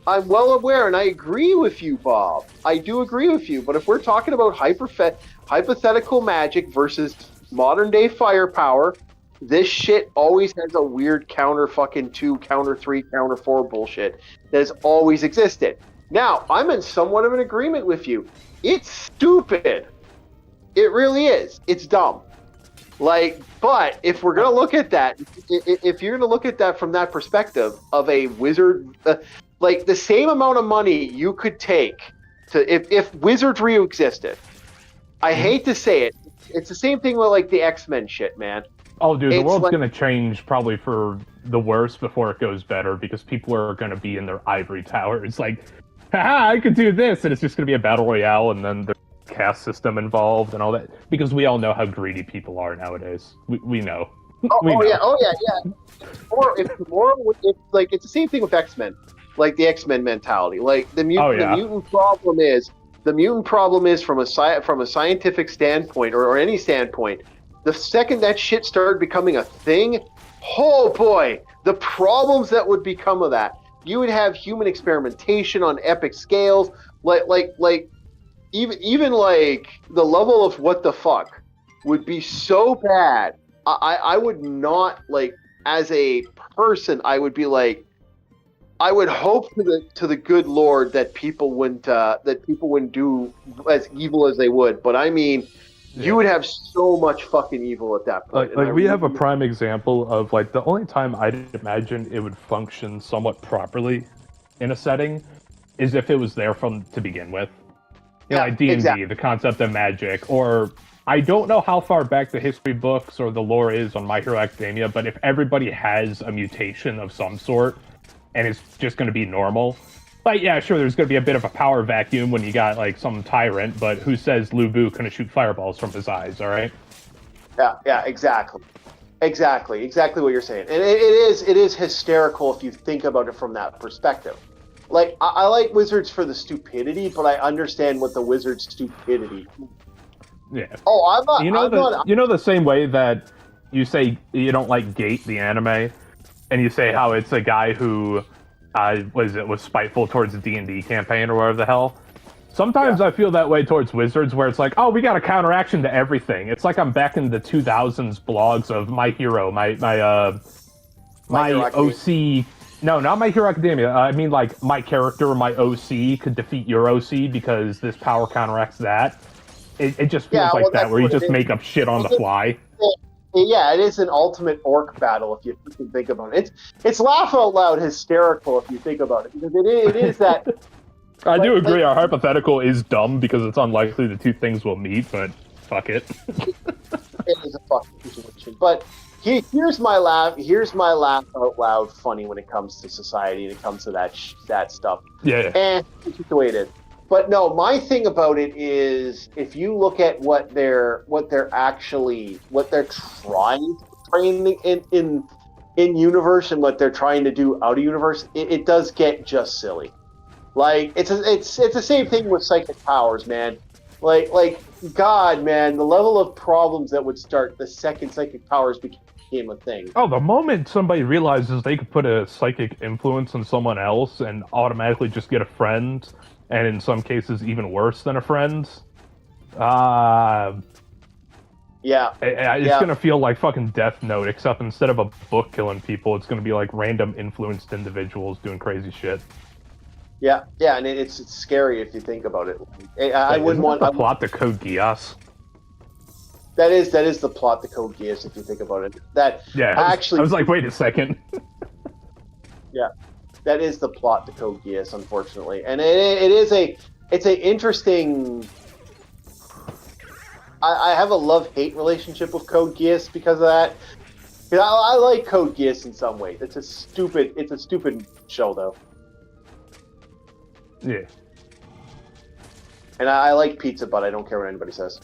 I'm well aware, and I agree with you, Bob. I do agree with you, but if we're talking about hypothetical magic versus modern day firepower, this shit always has a weird counter fucking 2, counter 3, counter 4 bullshit that has always existed. Now, I'm in somewhat of an agreement with you. It's stupid. It really is. It's dumb. But if we're going to look at that, if you're going to look at that from that perspective of a wizard, the same amount of money you could take to, if wizardry existed, I hate to say it, it's the same thing with the X-Men shit, man. Oh, dude, the world's going to change probably for the worse before it goes better, because people are going to be in their ivory tower. It's like, haha, I could do this, and it's just going to be a battle royale, and then there's a caste system involved and all that, because we all know how greedy people are nowadays. We know. Yeah. Or it's the same thing with X-Men, the X-Men mentality. The mutant problem is from a scientific standpoint or any standpoint. The second that shit started becoming a thing, oh boy, the problems that would become of that. You would have human experimentation on epic scales, even the level of what the fuck would be so bad. I would not, as a person, I would be I would hope to the good Lord that people wouldn't do as evil as they would. But I mean, you would have so much fucking evil at that point. We have a prime example of the only time I'd imagine it would function somewhat properly in a setting is if it was there to begin with. D&D, exactly. The concept of magic, or I don't know how far back the history books or the lore is on My Hero Academia, but if everybody has a mutation of some sort, and it's just going to be normal. Yeah, sure, there's going to be a bit of a power vacuum when you got, some tyrant, but who says Lu Bu couldn't shoot fireballs from his eyes, all right? Yeah, exactly. Exactly what you're saying. And it is hysterical if you think about it from that perspective. I like wizards for the stupidity, but I understand what the wizard's stupidity. Yeah. Oh, I'm not... You know the same way that you say you don't like Gate, the anime, and you say how it's a guy who was spiteful towards the D&D campaign or whatever the hell. Sometimes I feel that way towards Wizards, where it's like, oh, we got a counteraction to everything. It's like I'm back in the 2000s blogs of My Hero, my Hero OC. No, not My Hero Academia. I mean, like, my character, my OC, could defeat your OC because this power counteracts that. It just feels like that, where you just make up shit on the fly. Yeah, it is an ultimate orc battle if you think about it. It's laugh out loud hysterical if you think about it, because it is that. I do agree. Our hypothetical is dumb because it's unlikely the two things will meet, but fuck it. It is a fucking situation. But here's my laugh. Here's my laugh out loud funny when it comes to society and it comes to that stuff. Yeah. And it's just the way it is. But no, my thing about it is if you look at what they're trying to train in universe and what they're trying to do out of universe, it does get just silly. Like it's the same thing with psychic powers, man. Like God, man, the level of problems that would start the second psychic powers became a thing. Oh, the moment somebody realizes they could put a psychic influence on someone else and automatically just get a friend, and in some cases even worse than a friend, it's gonna feel like fucking Death Note, except instead of a book killing people, it's gonna be like random influenced individuals doing crazy shit. Yeah, and it's scary if you think about it. I wouldn't want the plot to Code Geass. That is the plot to Code Geass if you think about it. I was like, wait a second. Yeah, that is the plot to Code Geass, unfortunately, and it's a interesting. I have a love-hate relationship with Code Geass because of that. I like Code Geass in some ways. It's a stupid show though. Yeah. And I like Pizza Butt. I don't care what anybody says.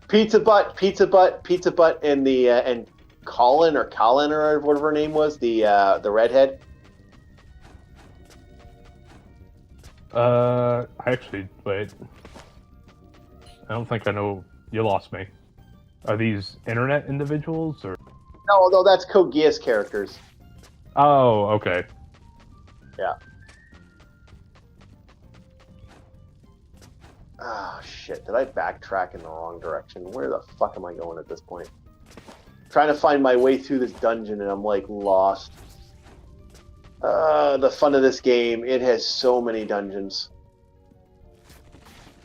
Pizza Butt, and and Colin or whatever her name was, the redhead. Actually, wait. I don't think I know. You lost me. Are these internet individuals or? No, that's Code Geass characters. Oh, okay. Yeah. Ah, shit. Did I backtrack in the wrong direction? Where the fuck am I going at this point? Trying to find my way through this dungeon and I'm like lost. The fun of this game. It has so many dungeons.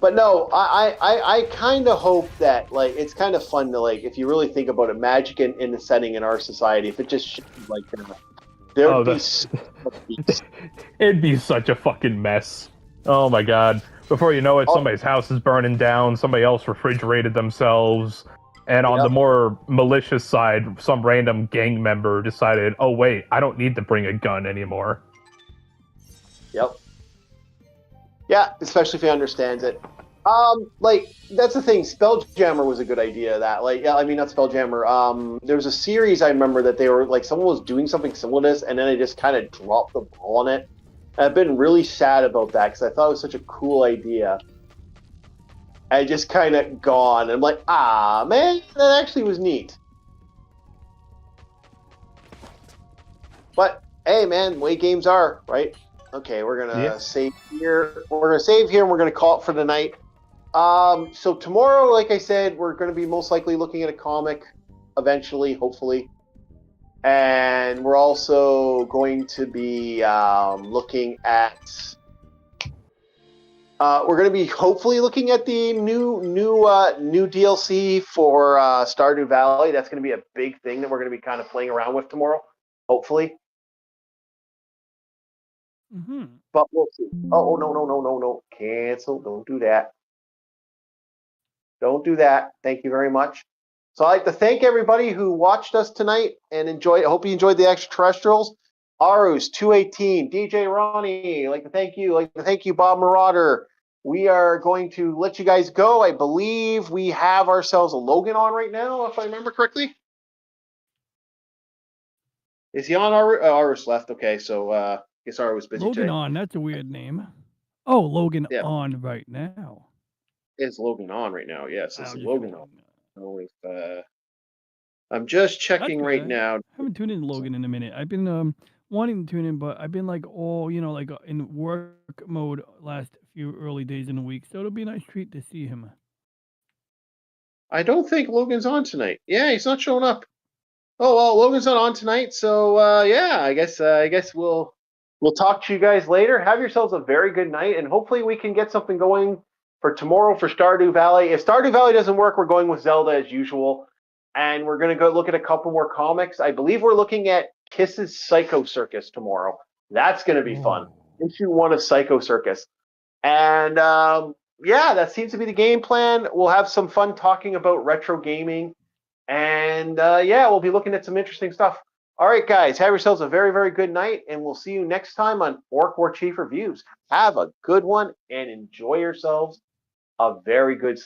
But no, I kind of hope that, like, it's kind of fun to, like, if you really think about it, magic in the setting in our society, if it just shit like it'd be such a fucking mess. Oh my god. Before you know it, somebody's house is burning down, somebody else refrigerated themselves, and on the more malicious side, some random gang member decided, oh wait, I don't need to bring a gun anymore. Yep. Yeah, especially if he understands it. Like, that's the thing, Spelljammer was a good idea, that, like, yeah, I mean, not Spelljammer, there was a series I remember that they were, like, someone was doing something similar to this, and then they just kind of dropped the ball on it. And I've been really sad about that, because I thought it was such a cool idea. And it just kind of gone, and I'm like, man, that actually was neat. But, hey, man, the way games are, right? Okay, we're gonna save here. We're gonna save here, and we're gonna call it for the night. So tomorrow, like I said, we're gonna be most likely looking at a comic, eventually, hopefully, and we're also going to be looking at. We're gonna be hopefully looking at the new DLC for Stardew Valley. That's gonna be a big thing that we're gonna be kind of playing around with tomorrow, hopefully. Mm-hmm. But we'll see. Oh, no. Cancel. Don't do that. Don't do that. Thank you very much. So I'd like to thank everybody who watched us tonight and enjoyed. I hope you enjoyed the extraterrestrials. Arus 218, DJ Ronnie. I'd like to thank you. I'd like to thank you, Bob Marauder. We are going to let you guys go. I believe we have ourselves a Logan on right now, if I remember correctly. Is he on? Arus left. Okay, so I guess Arus was busy Logan today. on, that's a weird name. Oh, Logan Yeah. on right now. Is Logan on right now? Yes, it's I'm just Logan wondering. on. I'm just checking right now. I haven't tuned in to Logan in a minute. I've been wanting to tune in, but I've been like all like in work mode last few early days in the week, so it'll be a nice treat to see him. I don't think Logan's on tonight. Yeah, he's not showing up. Oh well, Logan's not on tonight, so yeah, I guess we'll talk to you guys later. Have yourselves a very good night, and hopefully we can get something going for tomorrow for Stardew Valley. If Stardew Valley doesn't work, we're going with Zelda as usual, and we're gonna go look at a couple more comics. I believe we're looking at Kiss's Psycho Circus tomorrow. That's gonna be fun. Issue 1 of Psycho Circus, and yeah, that seems to be the game plan. We'll have some fun talking about retro gaming. And yeah, we'll be looking at some interesting stuff. All right, guys, have yourselves a very, very good night, and we'll see you next time on Orc War Chief Reviews. Have a good one and enjoy yourselves a very good sleep.